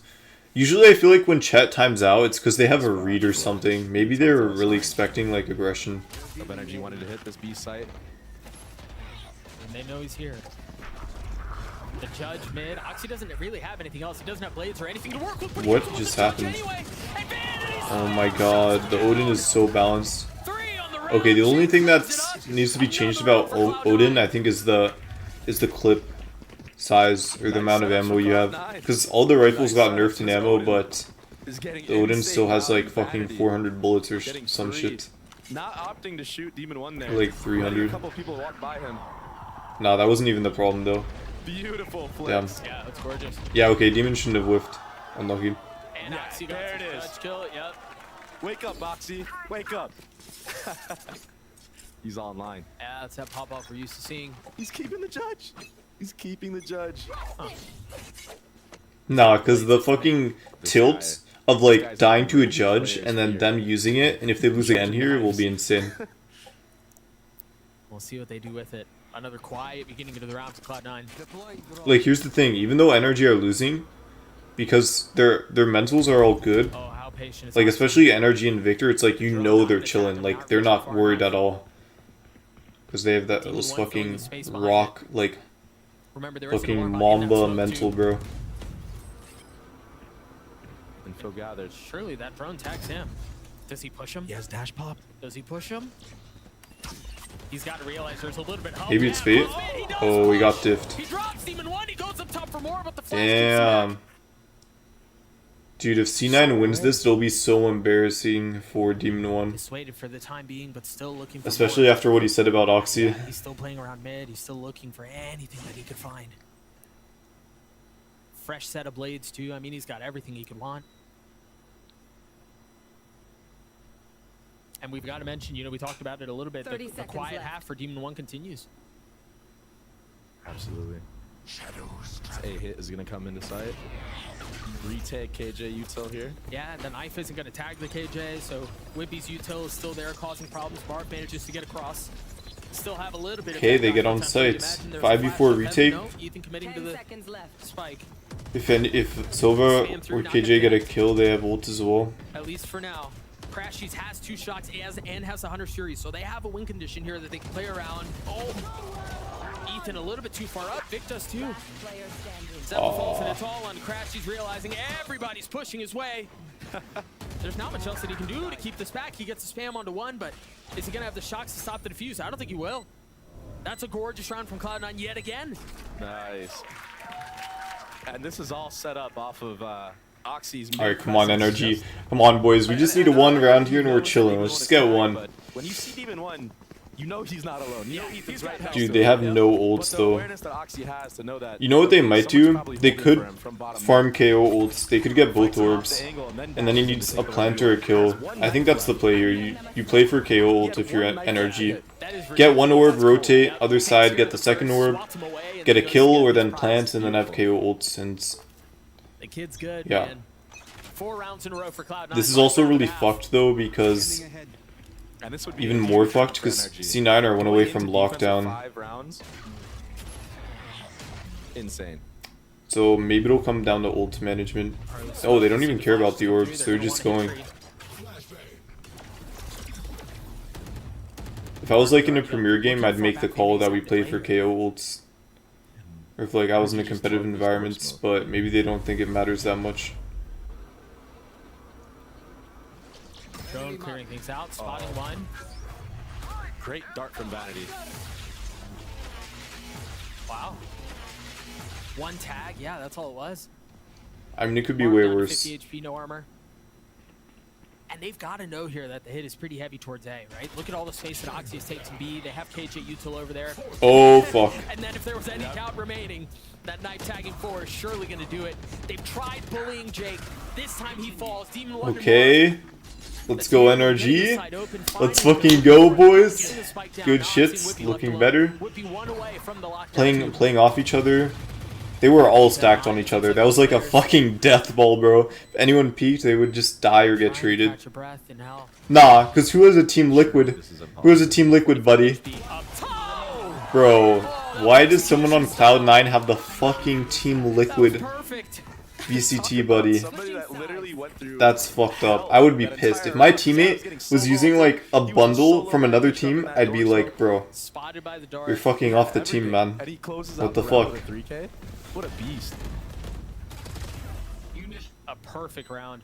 S1: Usually I feel like when chat times out, it's because they have a read or something. Maybe they were really expecting like aggression.
S6: NRG wanted to hit this B site.
S5: And they know he's here. The judge mid. Oxy doesn't really have anything else. He doesn't have blades or anything to work with.
S1: What just happened? Oh my god, the Odin is so balanced. Okay, the only thing that needs to be changed about Odin, I think, is the clip size or the amount of ammo you have. Because all the rifles got nerfed in ammo, but the Odin still has like fucking 400 bullets or some shit.
S6: Not opting to shoot Demon 1 there.
S1: Like 300.
S6: A couple people walked by him.
S1: Nah, that wasn't even the problem though.
S6: Beautiful
S1: Damn.
S6: flips.
S5: Yeah, that's gorgeous.
S1: Yeah, okay, Demon shouldn't have whiffed. Unlucky.
S5: And Oxy got
S6: there it
S5: the
S6: is.
S5: judge kill. Yep.
S6: Wake up, Boxy. Wake up. He's online.
S5: Yeah, that's that pop off we're used to seeing.
S6: He's keeping the judge. He's keeping the judge.
S5: Huh.
S1: Nah, because the fucking tilt of like dying to a judge and then them using it, and if they lose again here, will be insane.
S5: We'll see what they do with it. Another quiet beginning of the round for Cloud9.
S1: Like, here's the thing: even though NRG are losing, because their mentals are all good.
S5: Oh, how patient is
S1: Like,
S5: Oxy.
S1: especially NRG and Victor, it's like you know they're chilling. Like, they're not worried at all. Because they have that those fucking rock, like,
S5: Remember, there is an
S1: fucking
S5: alarm
S1: Mamba
S5: in that smoke,
S1: mental,
S5: too.
S1: bro.
S6: Info gathered.
S5: Surely that drone tags him. Does he push him?
S6: He has dash pop.
S5: Does he push him? He's got to realize there's a little bit of help.
S1: Maybe it's fate. Oh, we got diffed.
S5: He drops Demon 1. He goes up top for more, but the flash
S1: Damn. Dude, if C9 wins this, it'll be so embarrassing for Demon 1.
S5: dissuaded for the time being, but still looking for
S1: Especially
S5: more.
S1: after what he said about Oxy.
S5: He's still playing around mid. He's still looking for anything that he could find. Fresh set of blades, too. I mean, he's got everything he could want. And we've got to mention, you know, we talked about it a little bit. The quiet half for Demon 1 continues.
S6: Absolutely. A hit is gonna come into sight. Retake KJ util here.
S5: Yeah, the knife isn't going to tag the KJ, so Whippy's util is still there causing problems. Barb manages to get across. Still have a little bit of...
S1: Okay, they get on sites. 5v4 retake.
S5: No, Ethan committing to the spike.
S1: If Silva or KJ get a kill, they have ult as well.
S5: At least for now. Crashies has 2 shots and has the Hunter's Fury, so they have a win condition here that they can play around. Oh, Ethan a little bit too far up. Vic does too. Zephyr falls, and it's all on Crashies, realizing everybody's pushing his way. There's not much else that he can do to keep this back. He gets the spam onto 1, but is he going to have the shocks to stop the defuse? I don't think he will. That's a gorgeous round from Cloud9 yet again.
S6: Nice. And this is all set up off of Oxy's.
S1: Alright, come on, NRG. Come on, boys. We just need a 1 round here and we're chilling. Let's just get 1.
S6: When you see Demon 1, you know he's not alone. You know Ethan's right next
S1: Dude,
S6: to
S1: they
S6: him.
S1: have no ults though.
S6: Awareness that Oxy has to know that
S1: You know what they might do?
S6: someone's
S1: They
S6: probably
S1: could
S6: holding for him from bottom
S1: farm KO ults. They could get both orbs. And then he needs a plant or a kill. I think that's the play here. You play for KO ult if you're at NRG. Get 1 orb, rotate, other side, get the 2nd orb, get a kill or then plant and then have KO ults. And
S5: The kid's good,
S1: yeah.
S5: man. 4 rounds in a row for Cloud9.
S1: This is also really fucked though because
S6: And this would be
S1: even
S6: a
S1: more
S6: huge
S1: fucked
S6: for
S1: because
S6: NRG.
S1: C9 are 1 away from
S6: Into defense with
S1: lockdown.
S6: 5 rounds. Insane.
S1: So maybe it'll come down to ult management. Oh, they don't even care about the orbs. They're just going. If I was like in a Premier game, I'd make the call that we play for KO ults. Or if like I was in a competitive environment, but maybe they don't think it matters that much.
S5: Drone clearing things out, spotting 1.
S6: Great dart from Vanity.
S5: Wow. 1 tag, yeah, that's all it was.
S1: I mean, it could be
S5: Mark
S1: way
S5: down to
S1: worse.
S5: 50 HP, no armor. And they've got to know here that the hit is pretty heavy towards A, right? Look at all the space that Oxy has taken B. They have KJ util over there.
S1: Oh, fuck.
S5: And then if there was any count remaining, that knife tagging 4 is surely going to do it. They've tried bullying Jake. This time he falls. Demon 1
S1: Okay. Let's go NRG. Let's fucking go, boys. Good shits. Looking better. Playing off each other. They were all stacked on each other. That was like a fucking death ball, bro. If anyone peeked, they would just die or get traded. Nah, because who has a Team Liquid? Who has a Team Liquid, buddy? Bro, why does someone on Cloud9 have the fucking Team Liquid VCT, buddy? That's fucked up. I would be pissed. If my teammate was using like a bundle from another team, I'd be like, bro, you're fucking off the team, man. What the fuck?
S6: What a beast.
S5: A perfect round.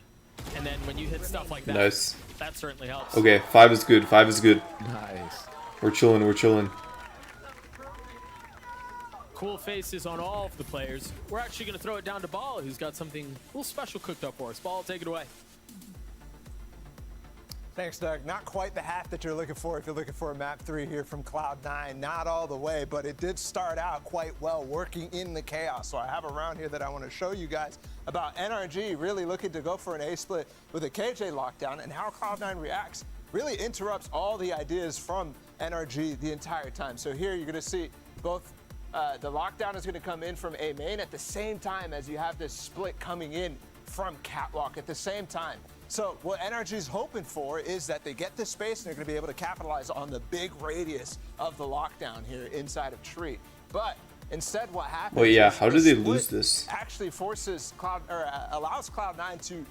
S5: And then when you hit stuff like that,
S1: Nice.
S5: that certainly helps.
S1: Okay, 5 is good. 5 is good.
S6: Nice.
S1: We're chilling. We're chilling.
S5: Cool faces on all of the players. We're actually going to throw it down to Ball, who's got something a little special cooked up for us. Ball, take it away.
S7: Thanks, Doug. Not quite the half that you're looking for if you're looking for a map 3 here from Cloud9. Not all the way, but it did start out quite well working in the chaos. So I have a round here that I want to show you guys about NRG really looking to go for an A split with a KJ lockdown, and how Cloud9 reacts really interrupts all the ideas from NRG the entire time. So here you're going to see both the lockdown is going to come in from A main at the same time as you have this split coming in from Catwalk at the same time. So what NRG's hoping for is that they get this space and they're going to be able to capitalize on the big radius of the lockdown here inside of Tree. But instead, what happens?
S1: Well, yeah.
S7: Is
S1: How did they lose this?
S7: Actually, forces allows Cloud9 to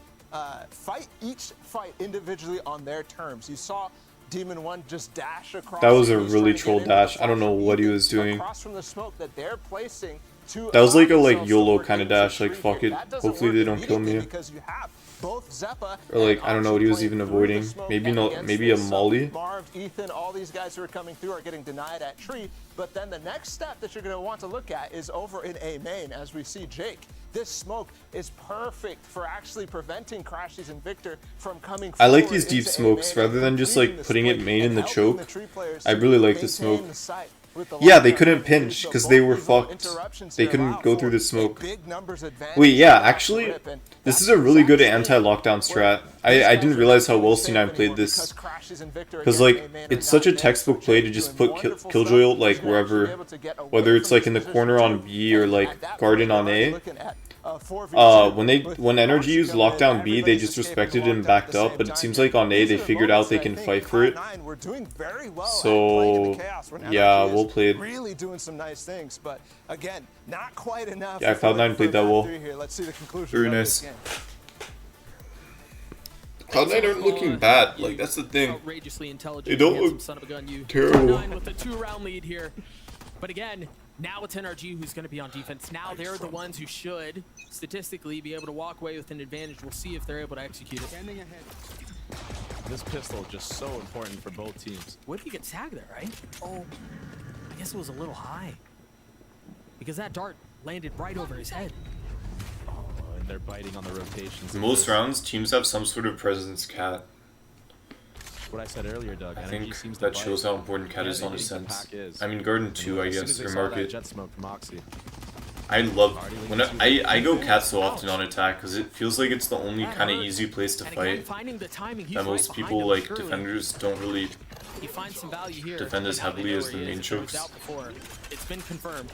S7: fight each fight individually on their terms. You saw Demon One just dash across.
S1: That was a really troll dash. I don't know what he was doing.
S7: Across from the smoke that they're placing to
S1: That was like a YOLO kind of dash. Like, fuck it. Hopefully they don't kill me.
S7: Because you have both Zeppa
S1: Or like, I don't know what he was even avoiding. Maybe no, maybe a molly.
S7: Marv, Ethan, all these guys who are coming through are getting denied at Tree. But then the next step that you're going to want to look at is over in A main, as we see Jake. This smoke is perfect for actually preventing Crashies and Victor from coming forward.
S1: I like these deep smokes rather than just like putting it main in the choke. I really like the smoke. Yeah, they couldn't pinch because they were fucked. They couldn't go through the smoke. Wait, yeah, actually, this is a really good anti-lockdown strat. I didn't realize how well C9 played this. Because, like, it's such a textbook play to just put Killjoy, like, wherever. Whether it's, like, in the corner on B or, like, Garden on A. When NRG used lockdown B, they just respected it and backed up, but it seems like on A they figured out they can fight for it. So yeah, well played.
S7: Really doing some nice things, but again, not quite enough.
S1: Yeah, Cloud9 played that well.
S7: Let's see the conclusion.
S1: Very nice. Cloud9 aren't looking bad. Like, that's the thing.
S5: Outrageously intelligent.
S1: They don't look terrible.
S5: Cloud9 with a 2-round lead here, but again. Now it's NRG who's going to be on defense. Now they're the ones who should, statistically, be able to walk away with an advantage. We'll see if they're able to execute it.
S6: This pistol is just so important for both teams.
S5: What if he gets tagged there, right? Oh, I guess it was a little high. Because that dart landed right over his head.
S6: Oh, and they're biting on the rotations.
S1: Most rounds, teams have some sort of presence, Cat.
S6: What I said earlier, Doug.
S1: I think that shows how important Cat is on a sense. I mean, Garden too, I guess, or Market. I love when I go Cat so often on attack because it feels like it's the only kind of easy place to fight. That most people, like defenders, don't really defend as heavily as the main chokes.
S5: It's been confirmed.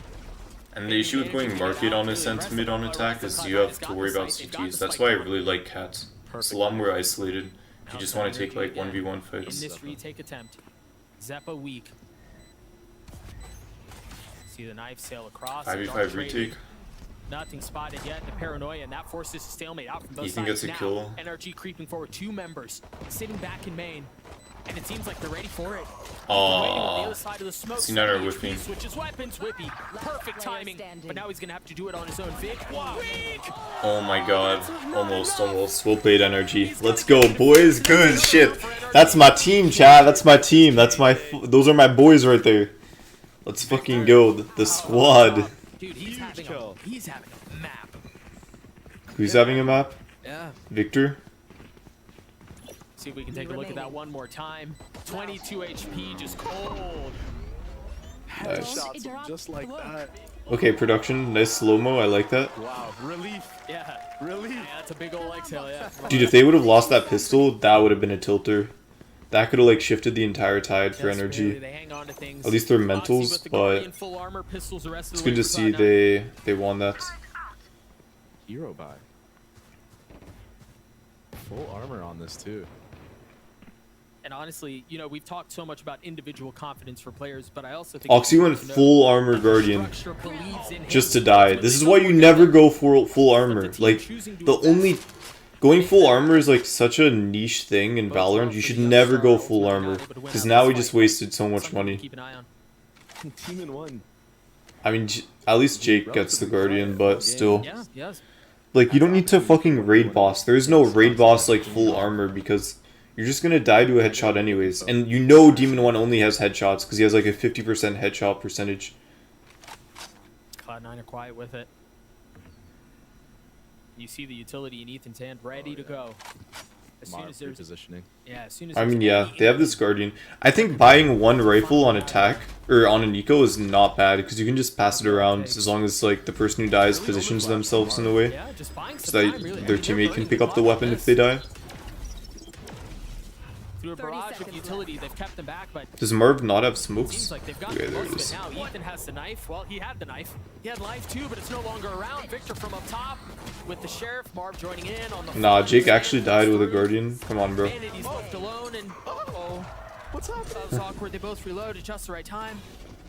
S1: And the issue with going Market on a sentiment on attack is you have to worry about CTs. That's why I really like Cats. It's a lot more isolated. You just want to take like 1v1 fights.
S5: In this retake attempt, Zeppa weak. See the knife sail across.
S1: 5v5 retake.
S5: Nothing spotted yet. The paranoia, and that forces a stalemate out from both
S1: Ethan
S5: sides.
S1: gets a kill.
S5: NRG creeping forward. 2 members sitting back in main, and it seems like they're ready for it.
S1: Aww. C9 are whipping.
S5: Switches weapons. Whippy. Perfect timing. But now he's gonna have to do it on his own. Vic.
S1: Oh my god. Almost. Well played, NRG. Let's go, boys. Good shit. That's my team, Chad. That's my team. Those are my boys right there. Let's fucking go. The squad.
S5: Dude, he's having a map.
S1: Who's having a map?
S5: Yeah.
S1: Victor?
S5: See if we can take a look at that one more time. 22 HP, just cold.
S1: Nice.
S6: Just like that.
S1: Okay, production. Nice slow-mo. I like that.
S6: Wow. Relief.
S5: Yeah.
S6: Relief.
S5: Yeah, that's a big old exhale, yeah.
S1: Dude, if they would have lost that pistol, that would have been a tilter. That could have like shifted the entire tide for NRG. At least they're mentals, but it's good to see they won that.
S6: Hero buy. Full armor on this too.
S5: And honestly, you know, we've talked so much about individual confidence for players, but I also think
S1: Oxy went full armor Guardian just to die. This is why you never go for full armor. Like, going full armor is like such a niche thing in Valorant. You should never go full armor because now we just wasted so much money.
S6: Team in one.
S1: I mean, at least Jake gets the Guardian, but still. Like, you don't need to fucking raid boss. There is no raid boss like full armor because you're just gonna die to a headshot anyways. And you know Demon 1 only has headshots because he has like a 50% headshot percentage.
S5: Cloud9 are quiet with it. You see the utility in Ethan's hand ready to go. As soon as there's
S6: positioning.
S5: yeah, as soon as
S1: I
S5: there's
S1: mean, yeah,
S5: any
S1: they have this Guardian. I think buying one rifle on attack, or on an eco, is not bad, because you can just pass it around as long as, like, the person who dies positions themselves in the way,
S5: yeah, just buying
S1: so
S5: some
S1: that
S5: time, really. I
S1: their
S5: mean, they're
S1: teammate can
S5: learning
S1: pick
S5: a
S1: up the
S5: lot
S1: weapon
S5: about
S1: if they
S5: this.
S1: die.
S5: Through a barrage of utility, they've kept them back, but
S1: Does Marv not have
S5: it
S1: smokes?
S5: seems like they've got
S1: Okay, there
S5: most
S1: it
S5: of it
S1: is.
S5: now. Ethan has the knife. Well, he had the knife. He had life too, but it's no longer around. Victor from up top with the sheriff. Marv joining in on the
S1: Nah,
S5: front.
S1: Jake actually
S5: Stand
S1: died with a
S5: through.
S1: Guardian. Come on, bro.
S5: Vanity's left alone, and uh-oh. What's up? That was awkward. They both reload at just the right time.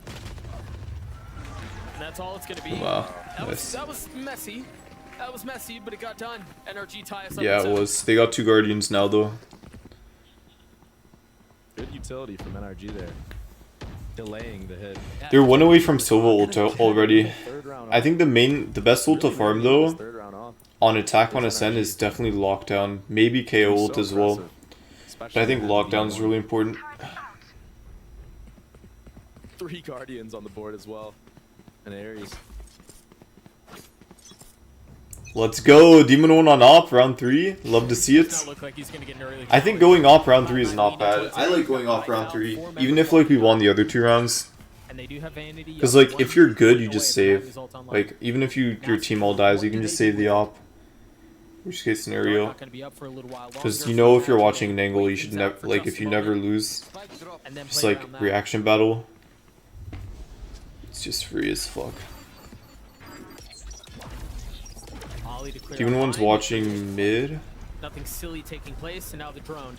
S5: And that's all it's gonna be.
S1: Wow,
S5: That
S1: nice.
S5: was messy. That was messy, but it got done. NRG tie us up.
S1: Yeah,
S5: at
S1: it
S5: 7.
S1: was. They got 2 Guardians now, though.
S6: Good utility from NRG there. Delaying the hit.
S1: They're 1 away from Sova ult already. I think the best ult to farm, though, on attack on Ascend is definitely Lockdown. Maybe KO ult as well. But I think Lockdown is really important.
S6: 3 Guardians on the board as well. And Ares.
S1: Let's go! Demon 1 on op, round 3. Love to see it.
S5: Does not look like he's gonna get an early
S1: I think going off round 3 is not bad. I like going off round 3, even if, like, we won the other 2 rounds.
S5: And they do have Vanity.
S1: Because, like, if you're good, you just save. Like, even if your team all dies, you can just save the op. Worst case scenario. Because you know if you're watching an angle, you should never, like, if you never lose, just, like, reaction battle. It's just free as fuck. Demon 1's watching mid.
S5: Nothing silly taking place, and now the drone.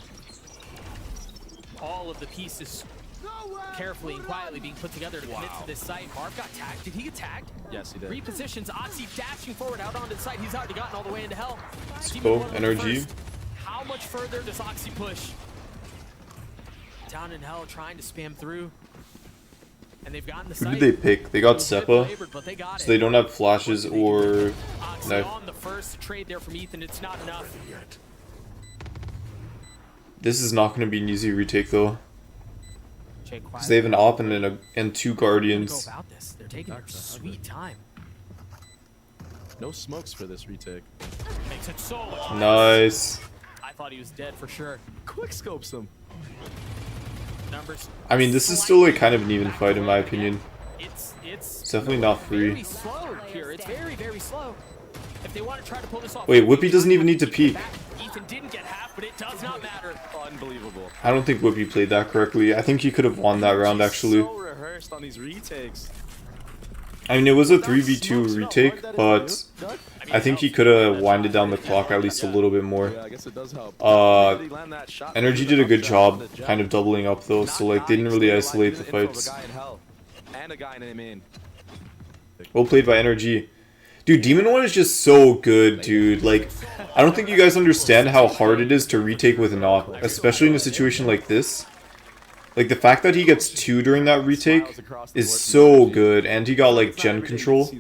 S5: All of the pieces carefully and quietly being put together to commit to this site. Marv got tagged. Did he get tagged?
S6: Yes, he did.
S5: Repositions. Oxy dashing forward out onto the site. He's already gotten all the way into hell.
S1: Let's
S5: Demon
S1: go,
S5: 1 with the
S1: NRG.
S5: first. How much further does Oxy push? Down in hell, trying to spam through. And they've gotten the
S1: Who
S5: site.
S1: did they pick? They got
S5: Bit
S1: Seppa,
S5: labored, but they got
S1: so
S5: it.
S1: they don't have flashes or
S5: Oxy
S1: knife.
S5: on the first trade there from Ethan. It's not enough.
S1: This is not going to be an easy retake, though.
S5: Jake
S1: Because they have an op and 2
S5: Go
S1: Guardians.
S5: about this. They're taking their sweet time.
S6: No smokes for this retake.
S5: Makes it so much worse.
S1: Nice.
S5: I thought he was dead for sure.
S6: Quick scopes him.
S5: Numbers.
S1: I mean, this is still, like, kind of an even fight, in my opinion.
S5: It's
S1: It's definitely not
S5: very
S1: free.
S5: slow here. It's very, very slow. If they want to try to pull this off.
S1: Wait, Whippy doesn't even need to peek.
S5: Ethan didn't get half, but it does not matter.
S6: Unbelievable.
S1: I don't think Whippy played that correctly. I think he could have won that round, actually.
S6: So rehearsed on these retakes.
S1: I mean, it was a 3v2 retake, but I think he could have winded down the clock at least a little bit more.
S6: Yeah, I guess it does help.
S1: Energy did a good job kind of doubling up, though, so, like, they didn't really isolate the fights.
S6: And a guy in a main.
S1: Well played by Energy. Dude, Demon 1 is just so good, dude. Like, I don't think you guys understand how hard it is to retake with an op, especially in a situation like this. Like, the fact that he gets 2 during that retake is so good, and he got, like, gen control.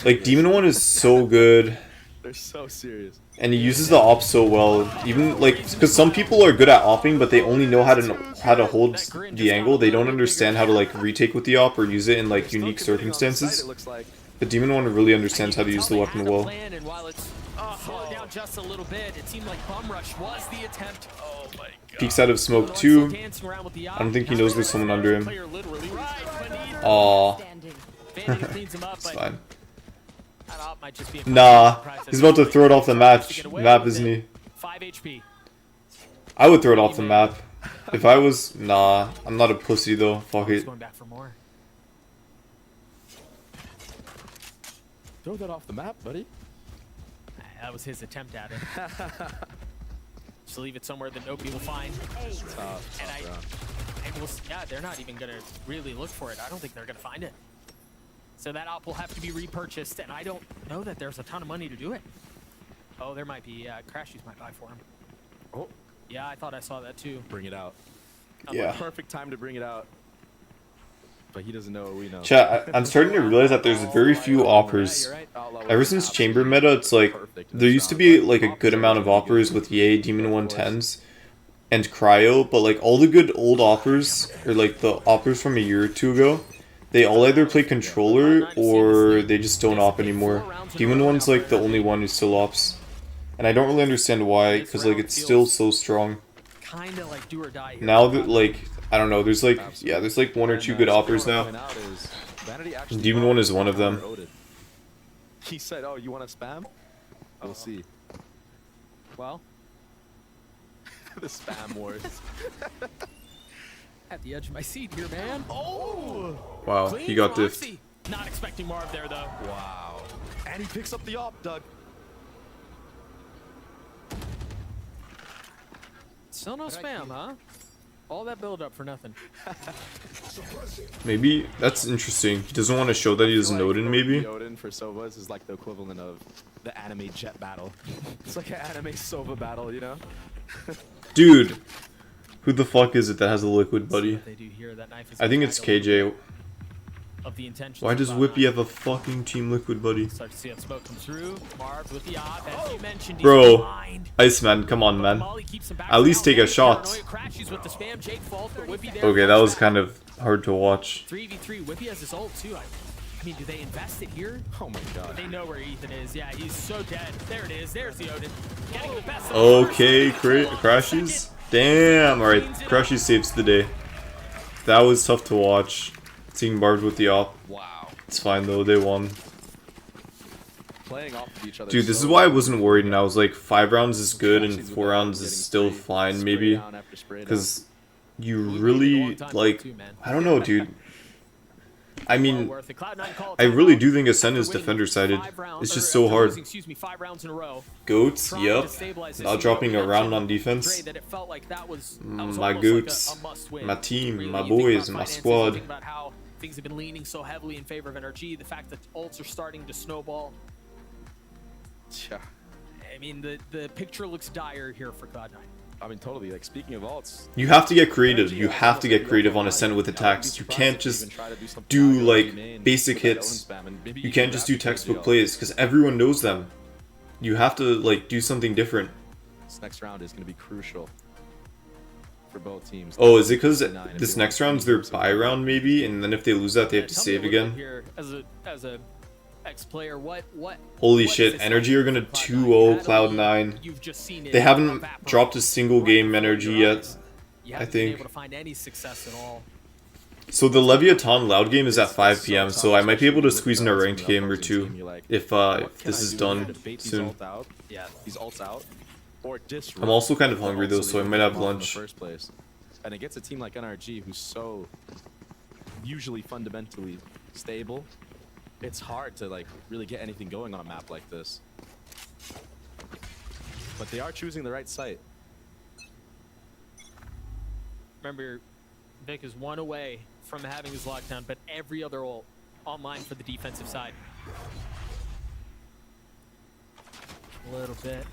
S1: Like, Demon 1 is so good,
S6: They're so serious.
S1: and he uses the op so well. Even, like, because some people are good at opping, but they only know how to hold the angle. They don't understand how to, like, retake with the op or use it in, like, unique circumstances. The Demon 1 really understands how to use the weapon well.
S5: And while it's slowed down just a little bit, it seemed like Bum Rush was the attempt. Oh my god.
S1: Peeks out of smoke too. I don't think he knows there's someone under him. Aww. It's fine. Nah, he's about to throw it off the map, isn't he?
S5: 5 HP.
S1: I would throw it off the map. If I was... Nah, I'm not a pussy though. Fuck it.
S5: Going back for more.
S6: Throw that off the map, buddy.
S5: That was his attempt at it. Just leave it somewhere that nobody will find. Yeah, they're not even gonna really look for it. I don't think they're gonna find it. So that op will have to be repurchased, and I don't know that there's a ton of money to do it. Oh, there might be. Crashies might buy for him.
S6: Oh.
S5: Yeah, I thought I saw that too.
S6: Bring it out.
S1: Yeah.
S6: Perfect time to bring it out. But he doesn't know what we know.
S1: Chat, I'm starting to realize that there's very few oppers. Ever since Chamber meta, it's like, there used to be like a good amount of oppers with Yay, Demon 110s, and Cryo, but like all the good old oppers, or like the oppers from a year or 2 ago, they all either play controller or they just don't op anymore. Demon 1's like the only one who still ops. And I don't really understand why, because like it's still so strong.
S5: Kind of like do or die here.
S1: Now that like, I don't know, there's like, yeah, there's like 1 or 2 good offers now. Demon 1 is one of them.
S6: He said, oh, you want to spam? We'll see.
S5: Well,
S6: The spam wars.
S5: at the edge of my seat here, man. Oh!
S1: Wow,
S5: Clean
S1: he got
S5: from
S1: diffed.
S5: Oxy. Not expecting Marv there, though.
S6: Wow. And he picks up the op, Doug.
S5: Still no spam, huh? All that build up for nothing.
S1: Maybe that's interesting. He doesn't want to show that he doesn't Odin, maybe?
S6: Odin for Sovas is like the equivalent of the anime jet battle. It's like an anime Sova battle, you know?
S1: Dude, who the fuck is it that has a liquid buddy?
S5: They do here. That knife is
S1: I think it's KJ.
S5: of the intentions.
S1: Why does Whippy have a fucking team liquid buddy?
S5: Start to see that smoke come through. Marv with the op, as you mentioned. he's
S1: Bro,
S5: blind.
S1: Iceman, come on, man.
S5: Molly keeps him back
S1: At least
S5: down.
S1: take a shot.
S5: Paranoia crashes with the spam. Jake falls, but Whippy there.
S1: Okay, that was kind of hard to watch.
S5: 3v3. Whippy has his ult too. I mean, do they invest it here?
S6: Oh my god.
S5: They know where Ethan is. Yeah, he's so dead. There it is. There's the Odin. Getting the best of the
S1: Okay,
S5: first.
S1: Crashes. Damn, alright, Crashes saves the day. That was tough to watch. Seeing Barbed with the op.
S6: Wow.
S1: It's fine though, they won.
S6: Playing off of each other.
S1: Dude, this is why I wasn't worried, and I was like, 5 rounds is good and 4 rounds is still fine, maybe. Because you really, like, I don't know, dude. I mean, I really do think Ascent is defender-sided. It's just so hard. Goats, yep. Not dropping a round on defense. My goats, my team, my boys, my squad.
S5: Things have been leaning so heavily in favor of NRG. The fact that ults are starting to snowball.
S6: Yeah.
S5: I mean, the picture looks dire here for Cloud9.
S6: I mean, totally. Like, speaking of alts,
S1: You have to get creative. You have to get creative on Ascent with attacks. You can't just do, like, basic hits. You can't just do textbook plays, because everyone knows them. You have to, like, do something different.
S6: this next round is going to be crucial for both teams.
S1: Oh, is it because this next round's their bye round, maybe? And then if they lose that, they have to
S5: Tell me a
S1: save
S5: little bit
S1: again?
S5: Here, as a ex-player, what
S1: Holy
S5: what
S1: shit,
S5: is this
S1: Energy
S5: like
S1: are gonna
S5: for
S1: 2-0
S5: Cloud9?
S1: Cloud9.
S5: You've just seen it
S1: They haven't
S5: evaporate
S1: dropped a single game
S5: right
S1: Energy
S5: before your
S1: yet,
S5: eyes. You
S1: I
S5: haven't been
S1: think.
S5: able to find any success at all.
S1: So the Leviathan loud game is at 5 PM, so I might be able to squeeze in a ranked game or two if this is done soon.
S6: Yeah, he's ults out. Or disrupt.
S1: I'm also kind of hungry though, so I might have
S6: in the
S1: lunch.
S6: first place. And against a team like NRG, who's so usually fundamentally stable, it's hard to like really get anything going on a map like this. But they are choosing the right site.
S5: Remember, Vic is one away from having his lockdown, but every other ult online for the defensive side. A little bit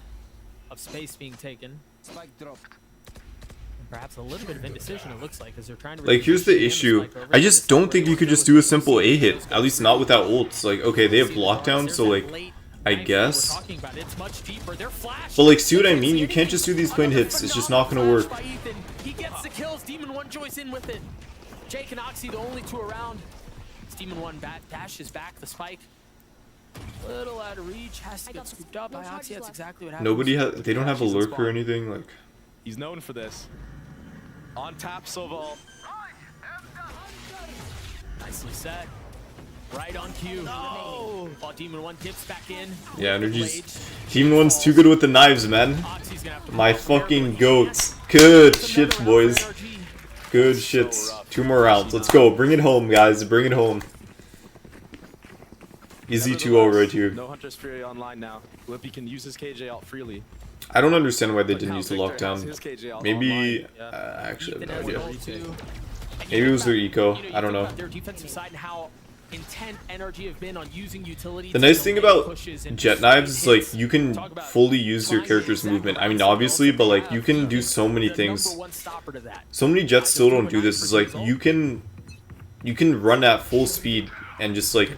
S5: of space being taken.
S10: Spike drop.
S5: And perhaps a little bit of indecision, it looks like, as they're trying to...
S1: Like, here's the issue. I just don't think you could just do a simple A hit. At least not without ults. Like, okay, they have lockdown, so like, I guess. But like, see what I mean? You can't just do these plain hits. It's just not gonna work.
S5: He gets the kills. Demon 1 joins in with it. Jake and Oxy, the only two around. It's Demon 1 dashes back the spike. Little out of reach, has to get scooped up by Oxy. That's exactly what happens.
S1: They don't have a lurk or anything. Like,
S6: He's known for this. On tap, Soval.
S5: Nicely set. Right on cue. No! While Demon 1 dips back in.
S1: yeah, Energy's Team 1's too good with the knives, man. My fucking goats. Good shits, boys. Good shits. 2 more rounds. Let's go. Bring it home, guys. Bring it home. Easy 2-0 right here.
S6: No Hunter's Fury online now. Lippy can use his KJ out freely.
S1: I don't understand why they didn't use the lockdown. Maybe, actually, I have no idea. Maybe it was their eco. I don't know.
S5: Their defensive side and how intent NRG have been on using utility.
S1: The nice thing about jet knives is like you can fully use your character's movement. I mean, obviously, but like you can do so many things. So many jets still don't do this. Is like you can run at full speed and just like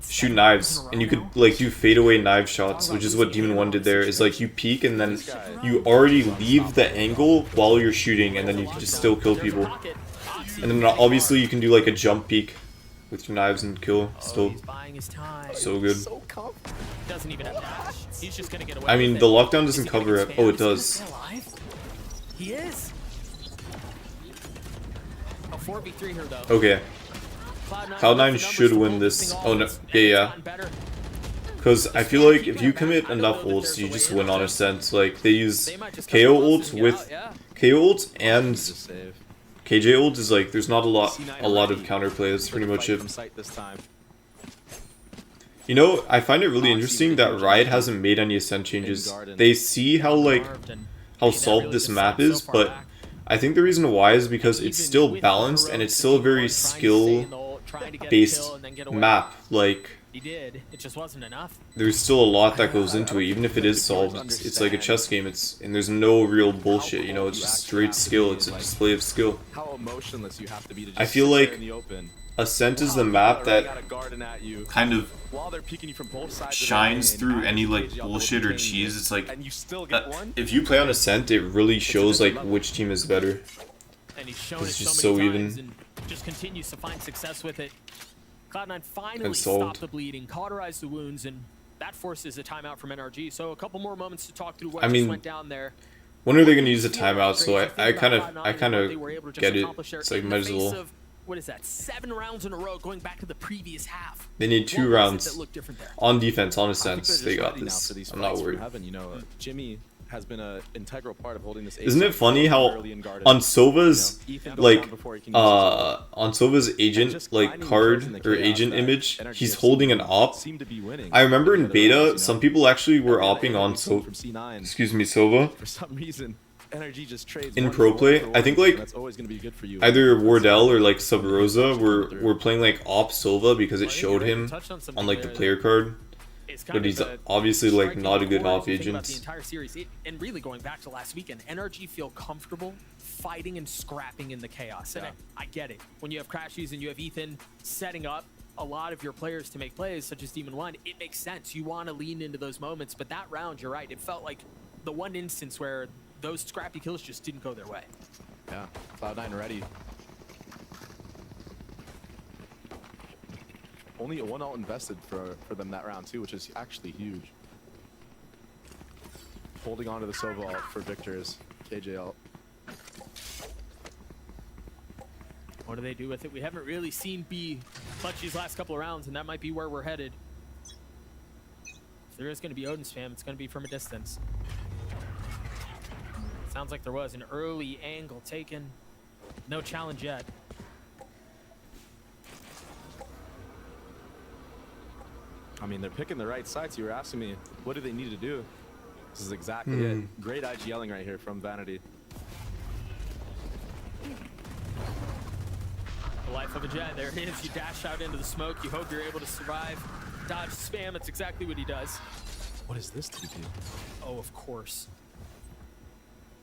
S1: shoot knives, and you could like do fadeaway knife shots, which is what Demon 1 did there. Is like you peek and then you already leave the angle while you're shooting, and then you can just still kill people. And then obviously you can do like a jump peek. with your knives and kill. Still
S5: He's buying his time.
S1: so good.
S6: So confident.
S5: Doesn't even have dash. He's just gonna get away.
S1: I mean,
S5: with
S1: the
S5: it.
S1: lockdown
S5: Is
S1: doesn't
S5: he gonna
S1: cover
S5: get
S1: it. Oh, it
S5: spammed? Is
S1: does.
S5: he gonna stay alive? He is. A 4v3 here though.
S1: Okay. Cloud9 should win this. Oh no, yeah. Because I feel like if you commit enough ults, you just win on Ascent. Like, they use KO ult with KO ult and KJ ult is like, there's not a lot of counterplay. That's pretty much it. You know, I find it really interesting that Riot hasn't made any Ascent changes. They see how like how solved this map is, but I think the reason why is because it's still balanced and it's still a very skill-based map. Like,
S5: He did. It just wasn't enough.
S1: there's still a lot that goes into it, even if it is solved. It's like a chess game. And there's no real bullshit. You know, it's just straight skill. It's a display of skill.
S6: How emotionless you have to be to just
S1: I feel
S6: sit there
S1: like
S6: in the open.
S1: Ascent is the map that kind of
S6: While they're peeking you from both sides of the
S1: shines
S6: lane,
S1: through any like
S6: gives you all the
S1: bullshit or
S6: opportunity,
S1: cheese. It's like
S6: and you still get one?
S1: if you play on Ascent, it really shows like which team is better.
S5: And he's shown it
S1: It's
S5: so
S1: just
S5: many
S1: so even.
S5: times and just continues to find success with it. Cloud9 finally
S1: And solved.
S5: stopped the bleeding, cauterized the wounds, and that forces a timeout from NRG. So a couple more moments to talk through what
S1: I
S5: just
S1: mean,
S5: went down there.
S1: when are they gonna use a timeout? So I kind of get it. It's like might as well.
S5: What is that? 7 rounds in a row going back to the previous half.
S1: They need 2
S5: What was it
S1: rounds
S5: that looked different there?
S1: on defense, on
S6: I think
S1: Ascent.
S6: they're
S1: They
S6: just
S1: got
S6: ready now
S1: this.
S6: for these
S1: I'm not
S6: fights from
S1: worried.
S6: heaven. You know, Jimmy has been an integral part of holding this.
S1: Isn't it funny how on Sova's like on Sova's agent like card or agent image, he's holding an op. I remember in beta, some people actually were opping on Sova.
S6: For some reason, NRG just trades
S1: In
S6: one
S1: pro
S6: for
S1: play,
S6: one
S1: I think like
S6: that's always going to be good for you.
S1: either Wardell or like Sub Rosa were playing like op Sova because it showed him on like the player card. But he's obviously like not a good op
S5: The
S1: agent.
S5: entire series, and really going back to last weekend, NRG feel comfortable fighting and scrapping in the chaos. And I get it. When you have Crashies and you have Ethan setting up a lot of your players to make plays, such as Demon 1, it makes sense. You want to lean into those moments. But that round, you're right. It felt like the one instance where those scrappy kills just didn't go their way.
S6: Yeah, Cloud9 ready. Only a 1 ult invested for them that round too, which is actually huge. Holding on to the Sova ult for Victor's KJ ult.
S5: What do they do with it? We haven't really seen B clutch these last couple of rounds, and that might be where we're headed. If there is going to be Odin spam, it's going to be from a distance. Sounds like there was an early angle taken. No challenge yet.
S6: I mean, they're picking the right sides. You were asking me, what do they need to do? This is exactly it. Great IGLing right here from Vanity.
S5: The life of a Jet. There it is. You dash out into the smoke. You hope you're able to survive. Dodge spam. That's exactly what he does.
S6: What is this TP?
S5: Oh, of course.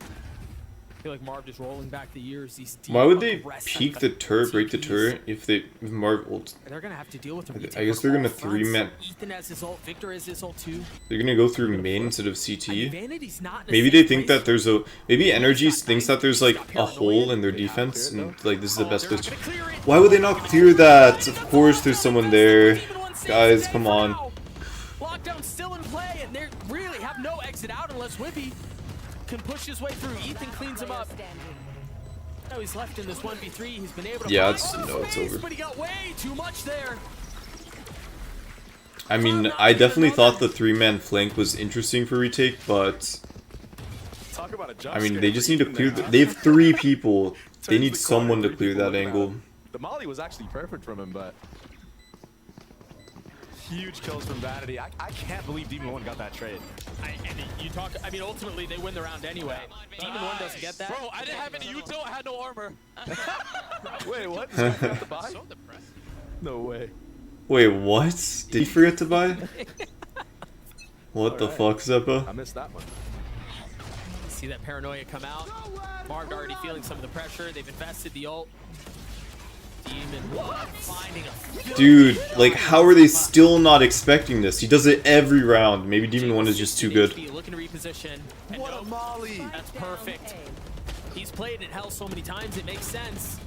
S5: I feel like Marv just rolling back the years. These deep,
S1: Why would they
S5: aggressive
S1: peek the turret, break the turret if Marv ult?
S5: They're gonna have to deal with the
S1: I guess they're gonna
S5: all fronts.
S1: 3-man.
S5: Ethan has his ult. Victor has his ult too.
S1: They're gonna go through main instead of
S5: I mean,
S1: CT.
S5: Vanity's not in a
S1: Maybe
S5: safe
S1: they think
S5: place.
S1: that there's a Energy thinks that there's like a hole in their defense and like this is the best place. Why would they not clear that? Of course there's someone there. Guys, come on.
S5: Lockdown's still in play, and they really have no exit out unless Wimpy can push his way through. Ethan cleans him up. Now he's left in this 1v3. He's been able to
S1: Yeah,
S5: find
S1: it's over.
S5: but he got way too much there.
S1: I mean, I definitely thought the 3-man flank was interesting for retake, but
S6: Talk about a jump
S1: I mean,
S6: scare
S1: they
S6: for
S1: just need to
S6: Ethan
S1: clear.
S6: there, huh?
S1: They have 3 people. They
S6: Turns the
S1: need someone
S6: corner,
S1: to
S6: 3
S1: clear
S6: people
S1: that
S6: looking at
S1: angle.
S6: him. The molly was actually perfect from him, but huge kills from Vanity. I can't believe Demon 1 got that trade.
S5: I mean, ultimately they win the round anyway. Demon 1 doesn't get that.
S8: Bro, I didn't have any util. I had no armor.
S6: Wait, what? Did you forget to buy? No way.
S1: Wait, what? Did he forget to buy? What the fuck, Zeppa?
S6: I missed that one.
S5: See that paranoia come out. Marv already feeling some of the pressure. They've invested the ult. Demon finding a
S1: Dude, like, how are they still not expecting this? He does it every round. Maybe Demon 1 is just too good.
S5: Looking to reposition.
S6: What a molly!
S5: That's perfect. He's played in hell so many times, it makes sense.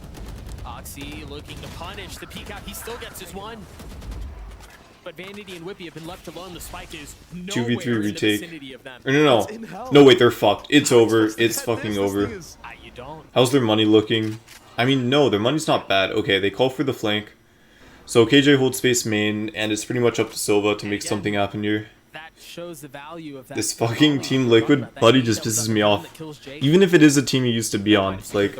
S5: Oxy looking to punish the peek out. He still gets his one. But Vanity and Whippy have been left alone. The spike is nowhere
S1: 2v3
S5: in the
S1: retake.
S5: vicinity of them.
S1: Or no. No, wait, they're fucked. It's over. It's fucking over.
S5: You don't.
S1: How's their money looking? I mean, no, their money's not bad. Okay, they call for the flank. So KJ holds space main, and it's pretty much up to Silva to make something happen here.
S5: That shows the value of that.
S1: This fucking Team Liquid buddy just pisses me off. Even if it is a team you used to be on. It's like,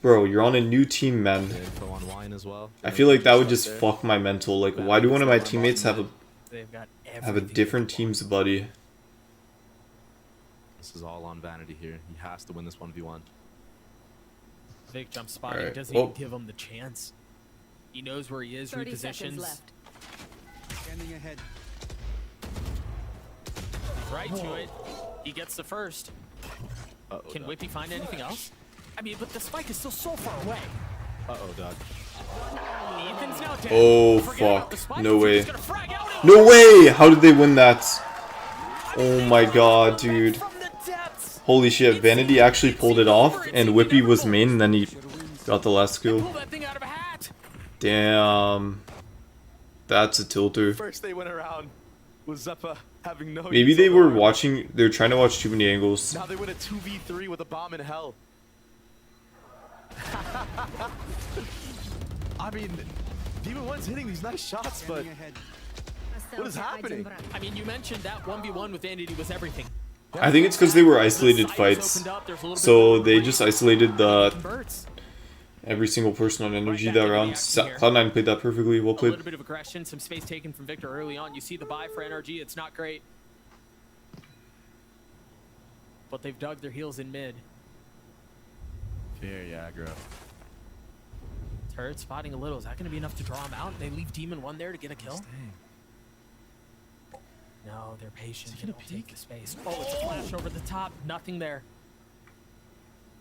S1: bro, you're on a new team, man. I feel like that would just fuck my mental. Like, why do one of my teammates have a different team's buddy?
S6: This is all on Vanity here. He has to win this 1v1.
S5: Vic jump spotting doesn't even give him the chance. He knows where he is, repositions.
S10: Standing ahead.
S5: Right to it. He gets the first. Can Whippy find anything else? I mean, but the spike is still so far away.
S6: Uh-oh, Doug.
S5: Ethan's now dead.
S1: Oh, fuck. No way. No way! How did they win that? Oh my god, dude. Holy shit, Vanity actually pulled it off, and Whippy was main, and then he got the last kill. Damn. That's a tilter.
S6: First they went around with Zeppa having no.
S1: Maybe they were watching, they were trying to watch too many angles.
S6: Now they win a 2v3 with a bomb in hell. I mean, Demon 1's hitting these nice shots, but what is happening?
S5: I mean, you mentioned that 1v1 with Vanity was everything.
S1: I think it's because they were isolated fights. So they just isolated every single person on Energy that round. Cloud9 played that perfectly. Well played.
S5: A little bit of aggression, some space taken from Victor early on. You see the buy for NRG. It's not great. But they've dug their heels in mid.
S6: Very aggro.
S5: Turret spotting a little. Is that going to be enough to draw him out? They leave Demon 1 there to get a kill? No, they're patient. They don't take the space. Oh, it's a flash over the top. Nothing there.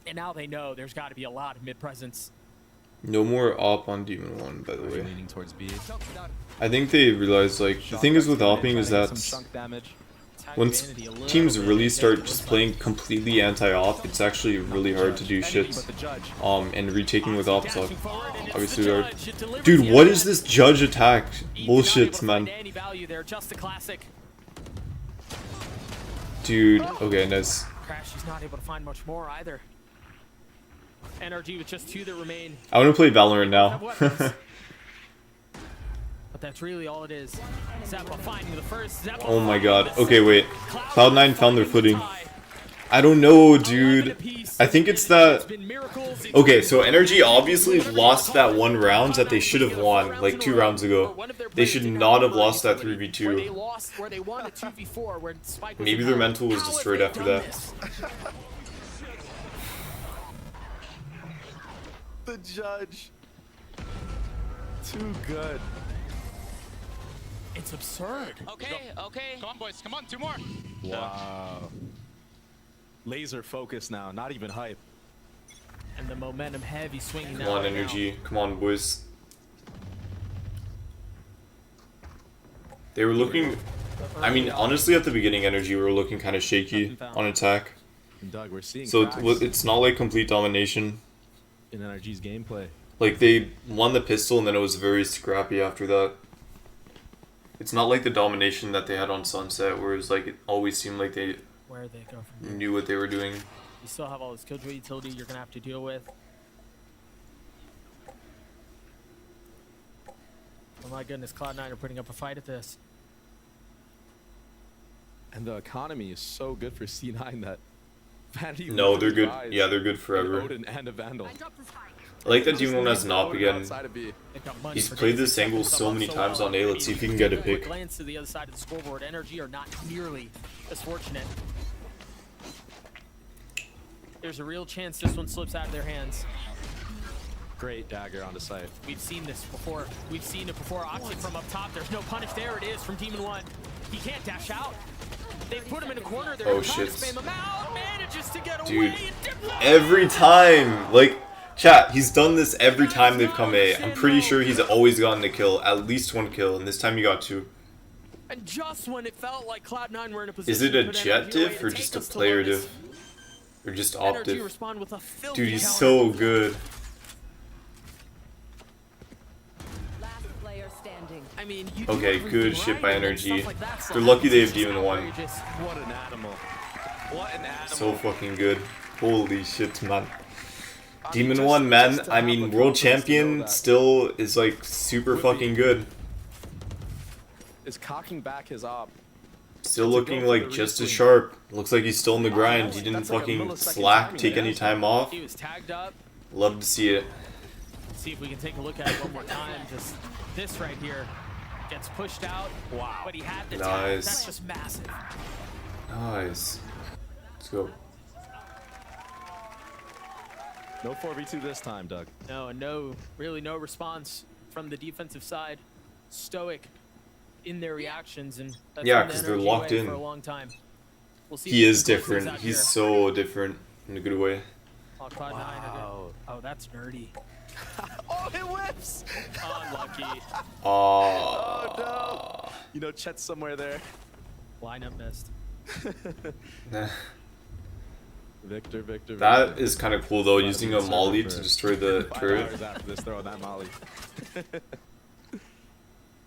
S5: And now they know there's got to be a lot of mid presence.
S1: No more op on Demon 1, by the way.
S6: Leaning towards B.
S1: I think they realized, like, the thing is with opping is that once teams really start just playing completely anti-op, it's actually really hard to do shit. And retaking with ops obviously hard. Dude, what is this judge attack? Bullshit, man. Dude, okay, nice.
S5: Crash, he's not able to find much more either. NRG with just 2 that remain.
S1: I want to play Valorant now.
S5: But that's really all it is. Zeppa finding the first. Zeppa
S1: oh my god. Okay, wait. Cloud9 found their footing. I don't know, dude. I think it's that... Okay, so Energy obviously lost that 1 round that they should have won, like 2 rounds ago. They should not have lost that 3v2. Maybe their mental was destroyed after that.
S6: The judge. Too good.
S5: It's absurd.
S8: Okay. Come on, boys. Come on, 2 more.
S6: Wow. Laser focus now, not even hype.
S5: And the momentum heavy swinging.
S1: Come on, Energy. Come on, boys. They were looking... I mean, honestly, at the beginning, Energy were looking kind of shaky on attack.
S6: Doug, we're seeing
S1: so it's not like complete domination.
S6: In NRG's gameplay.
S1: Like, they won the pistol and then it was very scrappy after that. It's not like the domination that they had on Sunset, where it was like, it always seemed like they knew what they were doing.
S5: You still have all this Killjoy utility you're going to have to deal with. Oh my goodness, Cloud9 are putting up a fight at this.
S6: And the economy is so good for C9 that Vanity...
S1: No, they're good. Yeah, they're good forever.
S6: Odin and a Vandal.
S1: I like that Demon 1 has an op again. He's played this angle so many times on A. Let's see if he can get a pick.
S5: Glance to the other side of the scoreboard. NRG are not nearly as fortunate. There's a real chance this one slips out of their hands.
S6: Great dagger on the site.
S5: We've seen this before. We've seen it before. Oxy from up top. There's no punish. There it is from Demon 1. He can't dash out. They put him in a corner. They're trying to spam him out. Manages to get away.
S1: Dude, every time. Like, chat, he's done this every time they've come A. I'm pretty sure he's always gotten a kill. At least 1 kill. And this time he got 2.
S5: And just when it felt like Cloud9 were in a position.
S1: Is it a jet diff or just a player diff? Or just op diff? Dude, he's so good.
S5: I mean, you
S1: Okay,
S5: do
S1: good
S5: everything
S1: shit
S5: right,
S1: by
S5: and then
S1: Energy.
S5: stuff like that
S1: They're
S5: slides.
S1: lucky they have
S5: It's just
S1: Demon 1.
S5: outrageous.
S6: What an animal. What an animal.
S1: So fucking good. Holy shit, man.
S6: I mean,
S1: Demon
S6: just-
S1: 1, man.
S6: just to
S1: I
S6: have
S1: mean,
S6: the
S1: world
S6: confidence to know
S1: champion
S6: that
S1: still is like super fucking good.
S6: is cocking back his op.
S1: Still
S6: To go
S1: looking
S6: for
S1: like
S6: the
S1: just as
S6: retweet.
S1: sharp. Looks like he's still in the grind. He
S6: that's-
S1: didn't
S6: that's like a
S1: fucking
S6: millisecond
S1: slack,
S6: timing
S1: take
S6: there.
S1: any time off.
S5: He was tagged up.
S1: Love to see it.
S5: See if we can take a look at it one more time. Just this right here gets pushed out. Wow. But he had the tag.
S1: Nice.
S5: That's just massive.
S1: Nice. Let's go.
S6: No 4v2 this time, Doug.
S5: No, really no response from the defensive side. Stoic in their reactions, and that's
S1: Yeah,
S5: been the
S1: 'cause they're
S5: NRG
S1: locked
S5: way
S1: in.
S5: for a long time. We'll see
S1: He
S5: if
S1: is
S5: he can close things
S1: different.
S5: out
S1: He's
S5: here.
S1: so different in a good way.
S5: Oh, Cloud9 are good. Oh, that's nerdy.
S6: Oh, it whips!
S5: Unlucky.
S6: Oh, no. You know, Chet's somewhere there.
S5: Lineup missed.
S1: Nah.
S6: Victor.
S1: That is kind of cool though, using a molly to destroy the
S6: 5
S1: turret.
S6: hours after this, throwing that molly.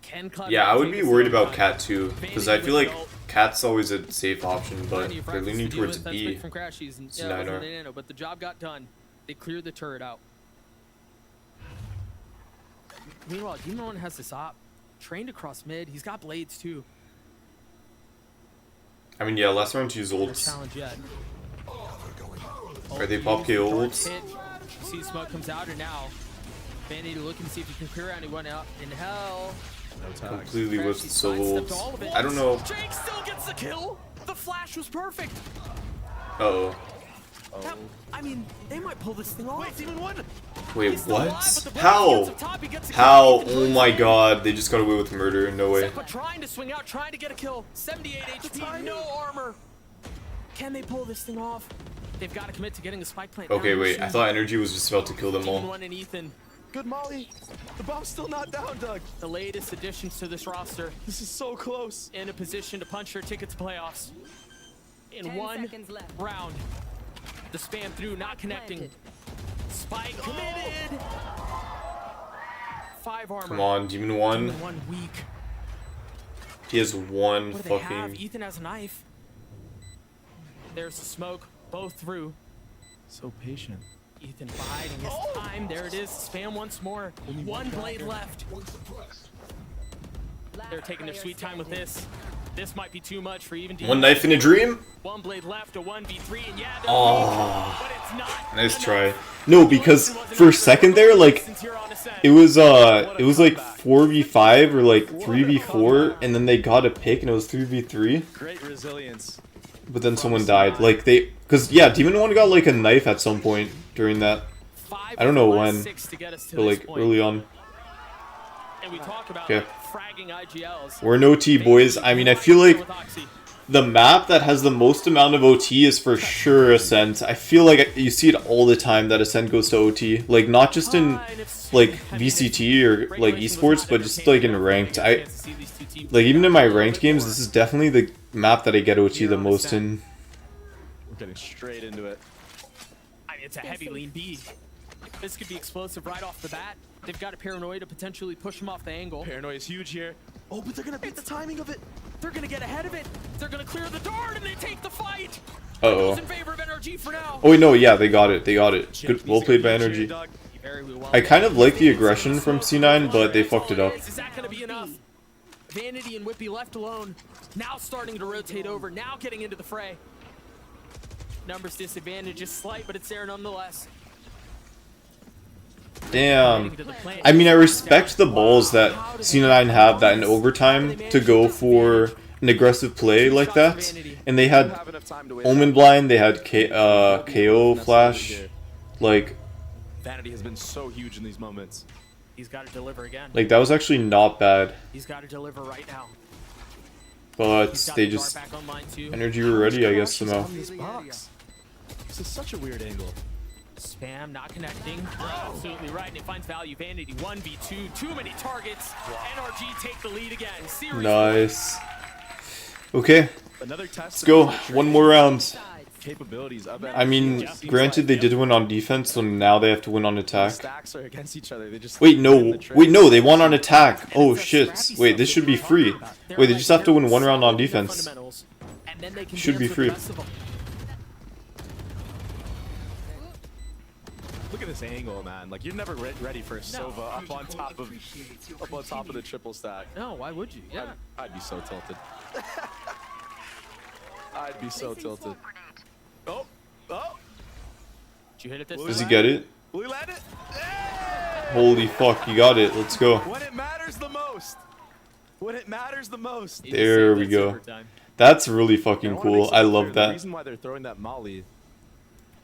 S5: Can Cloud9
S1: Yeah, I would
S5: take
S1: be
S5: this
S1: worried
S5: long
S1: about
S5: time?
S1: Cat too, because I feel like Cat's always a safe option, but
S5: Plenty of
S1: they're
S5: practice
S1: leaning
S5: to deal
S1: towards
S5: with. That's
S1: B.
S5: big from Crashies, and yeah, it
S1: C9
S5: wasn't
S1: are.
S5: the nano, but the job got done. They cleared the turret out. Meanwhile, Demon 1 has this op trained across mid. He's got blades too.
S1: I mean, yeah, last round to use
S5: No
S1: ults.
S5: challenge yet.
S1: Are they pop KO ults?
S5: See smoke comes out, and now Vanity looking to see if he can clear anyone out in hell.
S6: No tags.
S1: Completely with
S5: Crashy
S1: solo
S5: sidestepped all of
S1: ults.
S5: it.
S1: I don't know.
S5: Jake still gets the kill. The flash was perfect.
S1: Uh-oh.
S5: That- I mean, they might pull this thing off. Wait, Demon 1.
S1: Wait,
S5: He's still alive,
S1: what?
S5: but the blade
S1: How?
S5: gets up top, he gets a kill.
S1: How?
S5: Ethan
S1: Oh
S5: Jones
S1: my
S5: in.
S1: god, they just got away with murder. No way.
S5: But trying to swing out, trying to get a kill. 78 HP, no armor. Can they pull this thing off? They've got to commit to getting a spike plant.
S1: Okay,
S5: down
S1: wait,
S5: soon.
S1: I thought Energy was just about to kill them
S5: Demon
S1: all.
S5: 1 and Ethan,
S6: Good molly. The bomb's still not down, Doug.
S5: the latest additions to this roster,
S6: This is so close.
S5: in a position to punch their ticket to playoffs. In
S9: 10
S5: one
S9: seconds left.
S5: round. The spam through, not connecting. Spike committed. 5 armor.
S1: Come on, Demon 1.
S5: Demon 1 weak.
S1: He has one
S5: What do they have?
S1: fucking...
S5: Ethan has a knife. There's the smoke, both through.
S6: So patient.
S5: Ethan biding his time. There it is. Spam once more. One blade left. They're taking their sweet time with this. This might be too much for even
S1: One knife in a dream?
S5: One blade left, a 1v3, and yeah, they're
S1: Oh.
S5: weak, but it's not
S1: Nice
S5: enough.
S1: try. No, because for a second there, like,
S5: Since you're on a set.
S1: it was like 4v5 or like 3v4, and then they got a pick and it was 3v3,
S6: Great resilience.
S1: but then someone died. Like, because, yeah, Demon 1 got like a knife at some point during that,
S5: 5
S1: I don't know
S5: of the last
S1: when,
S5: 6 to get us to
S1: but
S5: this
S1: like
S5: point.
S1: early on.
S5: And we talk about
S1: Okay.
S5: fragging IGLs.
S1: We're in OT, boys. I mean, I feel like the map that has the most amount of OT is for sure Ascent. I feel like you see it all the time that Ascent goes to OT. Like, not just in, like, VCT or, like, esports, but just, like, in ranked. Like, even in my ranked games, this is definitely the map that I get OT the most in.
S6: We're getting straight into it.
S5: I mean, it's a heavy lean B. This could be explosive right off the bat. They've got a paranoia to potentially push him off the angle.
S6: Paranoia is huge here. Oh, but they're gonna beat the timing of it.
S5: They're gonna get ahead of it. They're gonna clear the dart and they take the fight.
S1: Uh-oh.
S5: Goes in favor of NRG for now.
S1: Oh, wait, no, yeah, they got it. They got it. Good, well played by Energy.
S5: Very well.
S1: I kind of like the aggression from C9, but they fucked it up.
S5: Is that gonna be enough? Vanity and Whippy left alone. Now starting to rotate over. Now getting into the fray. Numbers disadvantage is slight, but it's there nonetheless.
S1: Damn. I mean, I respect the balls that C9 have that in overtime to go for an aggressive play like that. And they had Omen Blind, they had KO Flash. Like,
S6: Vanity has been so huge in these moments.
S5: He's got to deliver again.
S1: that was actually not bad.
S5: He's got to deliver right now.
S1: But
S5: He's got
S1: they
S5: the dart
S1: just...
S5: back online too.
S1: Energy were ready, I guess, somehow.
S6: This box. This is such a weird angle.
S5: Spam not connecting. You're absolutely right, and it finds value. Vanity 1v2, too many targets. NRG take the lead again. Series
S1: Nice. Okay,
S6: Another test.
S1: let's go. One more round.
S6: capabilities of
S1: I mean,
S6: NRG seems
S1: granted,
S6: like
S1: they did win on defense, so now they have to win on
S6: the
S1: attack.
S6: stacks are against each other. They just
S1: Wait, no.
S6: win the
S1: Wait, no,
S6: trades.
S1: they won on attack. Oh, shit. Wait, this should be free. Wait, they just have to win one round on defense. Should be free.
S6: Look at this angle, man. Like, you're never ready for Sova up on top of the triple stack.
S5: No, why would you? Yeah.
S6: I'd be so tilted. I'd be so tilted. Oh, oh.
S5: Did you hit it this
S1: Does he
S5: time?
S1: get it?
S6: We let it.
S1: Holy fuck, you got it. Let's go.
S6: When it matters the most. When it matters the most.
S1: There we go. That's really fucking cool. I love
S6: The
S1: that.
S6: reason why they're throwing that molly,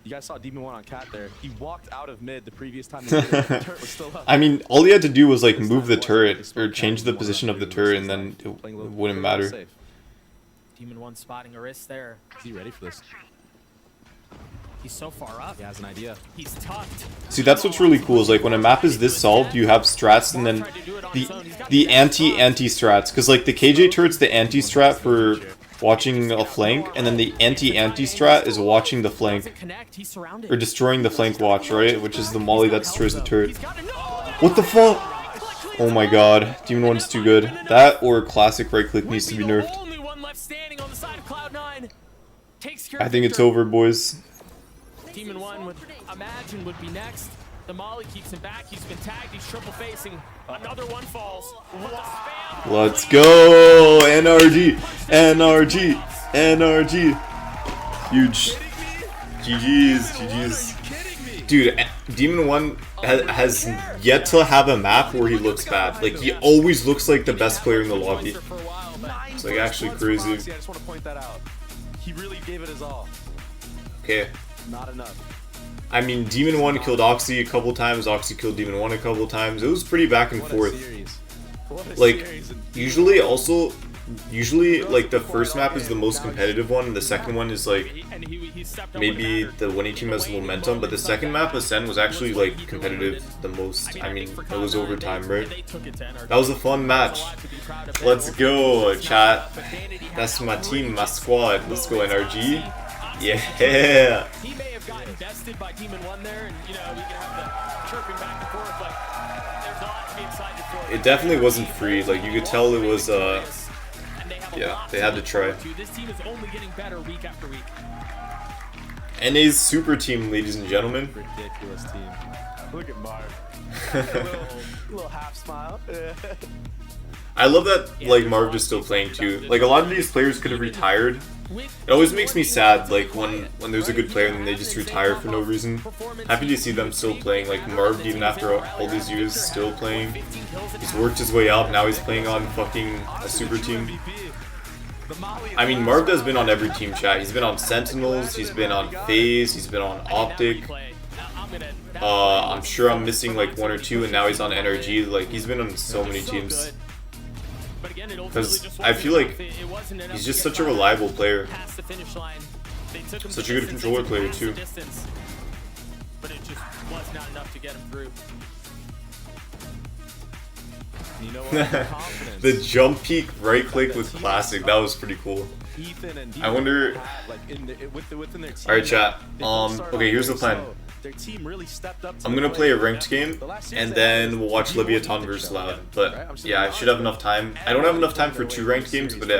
S6: you guys saw Demon 1 on Cat there. He walked out of mid the previous time the turret was still up.
S1: I mean, all he had to do was like move the turret or change the position of the turret, and then it wouldn't matter.
S5: Demon 1 spotting a wrist there.
S6: Is he ready for this?
S5: He's so far up.
S6: He has an idea.
S5: He's tucked.
S1: See, that's what's really cool is like when a map is this solved, you have strats and then the anti strats, because like the KJ turret's the anti strat for watching a flank, and then the anti strat is watching the flank or destroying the flank watch, right? Which is the molly that destroys the turret. What the fuck? Oh my god, Demon 1's too good. That or classic right click needs to be nerfed. I think it's over, boys.
S5: Demon 1 would imagine would be next. The molly keeps him back. He's been tagged. He's triple facing. Another one falls.
S1: Let's go! NRG! NRG! NRG! Huge. GG's. GG's. Dude, Demon 1 has yet to have a map where he looks bad. Like, he always looks like the best player in the lobby. It's like actually crazy.
S6: I just want to point that out. He really gave it his all.
S1: Okay.
S6: Not enough.
S1: I mean, Demon 1 killed Oxy a couple times, Oxy killed Demon 1 a couple times. It was pretty back and forth. Like, usually like the first map is the most competitive one, and the second one is like maybe the winning team has the momentum, but the second map, Ascend, was actually like competitive the most. I mean, it was overtime, right? That was a fun match. Let's go, chat. That's my team, my squad. Let's go, NRG. Yeah.
S5: He may have gotten bested by Demon 1 there, and you know, we can have the chirping back and forth, but there's a lot to be excited for.
S1: It definitely wasn't free. Like, you could tell it was yeah, they had to try.
S5: This team is only getting better week after week.
S1: NA's super team, ladies and gentlemen.
S6: Ridiculous team. Look at Marv. little half smile.
S1: I love that like Marv is still playing too. Like a lot of these players could have retired. It always makes me sad like when there's a good player and they just retire for no reason. Happy to see them still playing. Like Marv, even after all these years, still playing. He's worked his way up. Now he's playing on fucking a super team. I mean, Marv has been on every team, chat. He's been on Sentinels, he's been on FaZe, he's been on Optic. I'm sure I'm missing like one or two, and now he's on NRG. Like, he's been on so many teams. Because I feel like he's just such a reliable player. Such a good controller player, too.
S5: But it just was not enough to get him through.
S6: You know what?
S1: The jump peek right click with classic, that was pretty cool. I wonder. Alright, chat. Okay, here's the plan. I'm gonna play a ranked game, and then we'll watch Leviathan vs Loud. But yeah, I should have enough time. I don't have enough time for 2 ranked games, but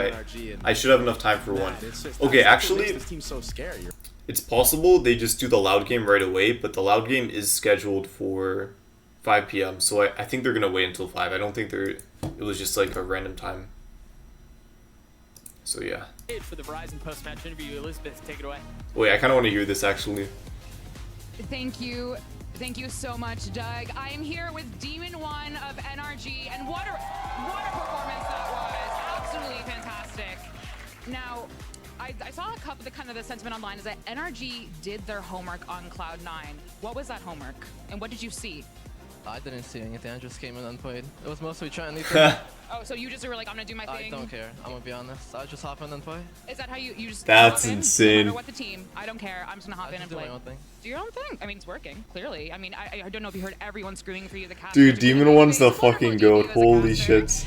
S1: I should have enough time for 1. Okay, actually, it's possible they just do the Loud game right away, but the Loud game is scheduled for 5 p.m. So I think they're gonna wait until 5. I don't think it was just like a random time. So yeah.
S5: For the Verizon post-match interview, Elizabeth, take it away.
S1: Wait, I kind of want to hear this actually.
S2: Thank you so much, Doug. I am here with Demon 1 of NRG, and what a performance that was! Absolutely fantastic. Now, I saw a couple of the sentiment online is that NRG did their homework on Cloud9. What was that homework, and what did you see?
S13: I didn't see anything. I just came in and played. It was mostly trying to.
S2: Oh, so you just were like, I'm gonna do my thing?
S13: I don't care. I'm gonna be honest. I just hop in and play.
S2: Is that how you just?
S1: That's
S2: hop in?
S1: insane.
S2: No matter what the team, I don't care. I'm just gonna hop in and
S13: do
S2: play.
S13: my own thing.
S2: Do your own thing. I mean, it's working clearly. I mean, I don't know if you heard everyone screaming for you. The cast.
S1: Dude, Demon 1's the fucking goat. Holy shit.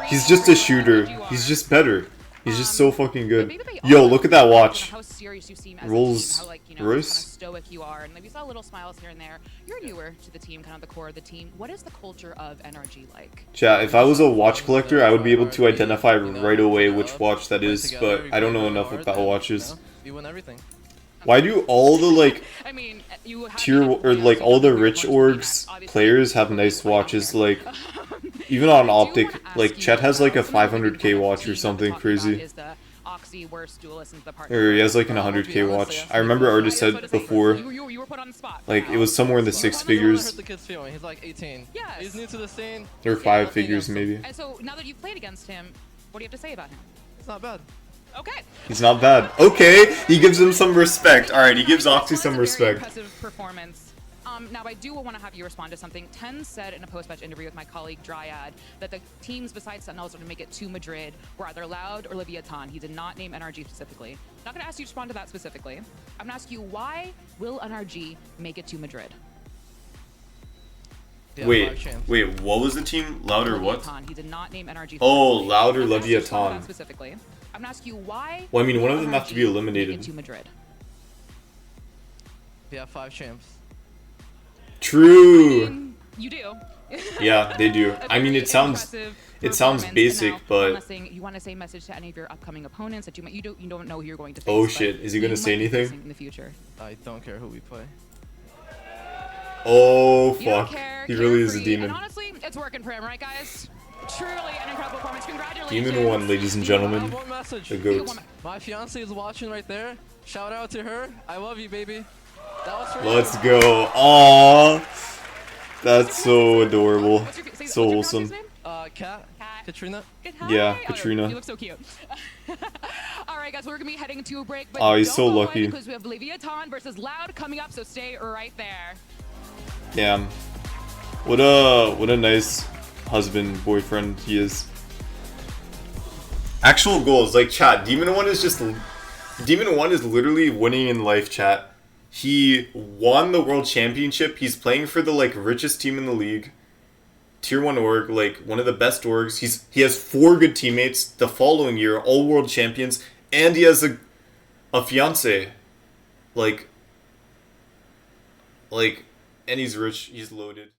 S1: He's just a shooter. He's just better. He's just so fucking good.
S2: Maybe they
S1: Yo,
S2: are
S1: look at that watch.
S2: How serious you seem as
S1: Rolls
S2: a team, how like kind of
S1: Royce.
S2: stoic you are, and like we saw little smiles here and there. You're newer to the team, kind of the core of the team. What is the culture of NRG like?
S1: Chat, if I was a watch collector, I would be able to identify right away which watch that is, but I don't know enough about watches.
S13: You win everything.
S1: Why do all the like
S2: I mean, you have
S1: tier or like all the rich orgs players have nice watches? Like even on Optic, like Chet has like a 500k watch or something crazy. Or he has like an 100k watch. I remember Artist said before,
S2: You were put on the spot.
S1: like it was somewhere in the 6 figures.
S13: Hurt the kid's feeling. He's like 18.
S2: Yes.
S13: He's new to the scene.
S1: Or 5 figures maybe.
S2: And so now that you've played against him, what do you have to say about him?
S13: It's not bad.
S2: Okay.
S1: He's not bad. Okay, he gives him some respect. Alright, he gives Oxy some respect.
S2: Impressive performance. Now, I do want to have you respond to something. Ten said in a post-match interview with my colleague Dryad that the teams besides Sentinels to make it to Madrid were either Loud or Leviathan. He did not name NRG specifically. I'm not going to ask you to respond to that specifically. I'm going to ask you, why will NRG make it to Madrid?
S13: Yeah,
S1: Wait, what was the team? Loud or what?
S2: He did not name NRG.
S1: Oh, Loud or Leviathan.
S2: Specifically. I'm going to ask you, why
S1: Well, I mean, one of
S2: will
S1: them have to be
S2: NRG
S1: eliminated.
S2: make it to Madrid?
S13: They have 5 champs.
S1: True.
S2: You do.
S1: Yeah, they do. I mean, it sounds basic, but
S2: you want to say a message to any of your upcoming opponents that you don't know who you're going to face.
S1: oh shit, is he gonna say anything
S2: In the future.
S13: I don't care who we play.
S1: Oh
S2: You don't
S1: fuck,
S2: care,
S1: he really is a
S2: carefree,
S1: demon.
S2: And honestly, it's working for him, right, guys? Truly an incredible performance. Congratulations.
S1: Demon 1, ladies and gentlemen.
S13: One message.
S1: The GOAT.
S13: My fiance is watching right there. Shout out to her. I love you, baby. That was for
S1: Let's
S13: you.
S1: go. Aww. That's so adorable. So wholesome.
S13: Kat? Katrina?
S1: Yeah,
S2: Oh,
S1: Katrina.
S2: you look so cute. All right, guys, we're going to be heading to a break. But
S1: Oh, he's
S2: don't
S1: so
S2: go away
S1: lucky.
S2: because we have Leviathan versus Loud coming up, so stay right there.
S1: Damn. What a nice husband, boyfriend he is. Actual goals, like chat, Demon 1 is literally winning in life, chat. He won the world championship. He's playing for the like richest team in the league. Tier 1 org, like one of the best orgs. He has 4 good teammates the following year, all world champions, and he has a fiance. Like and he's rich, he's loaded.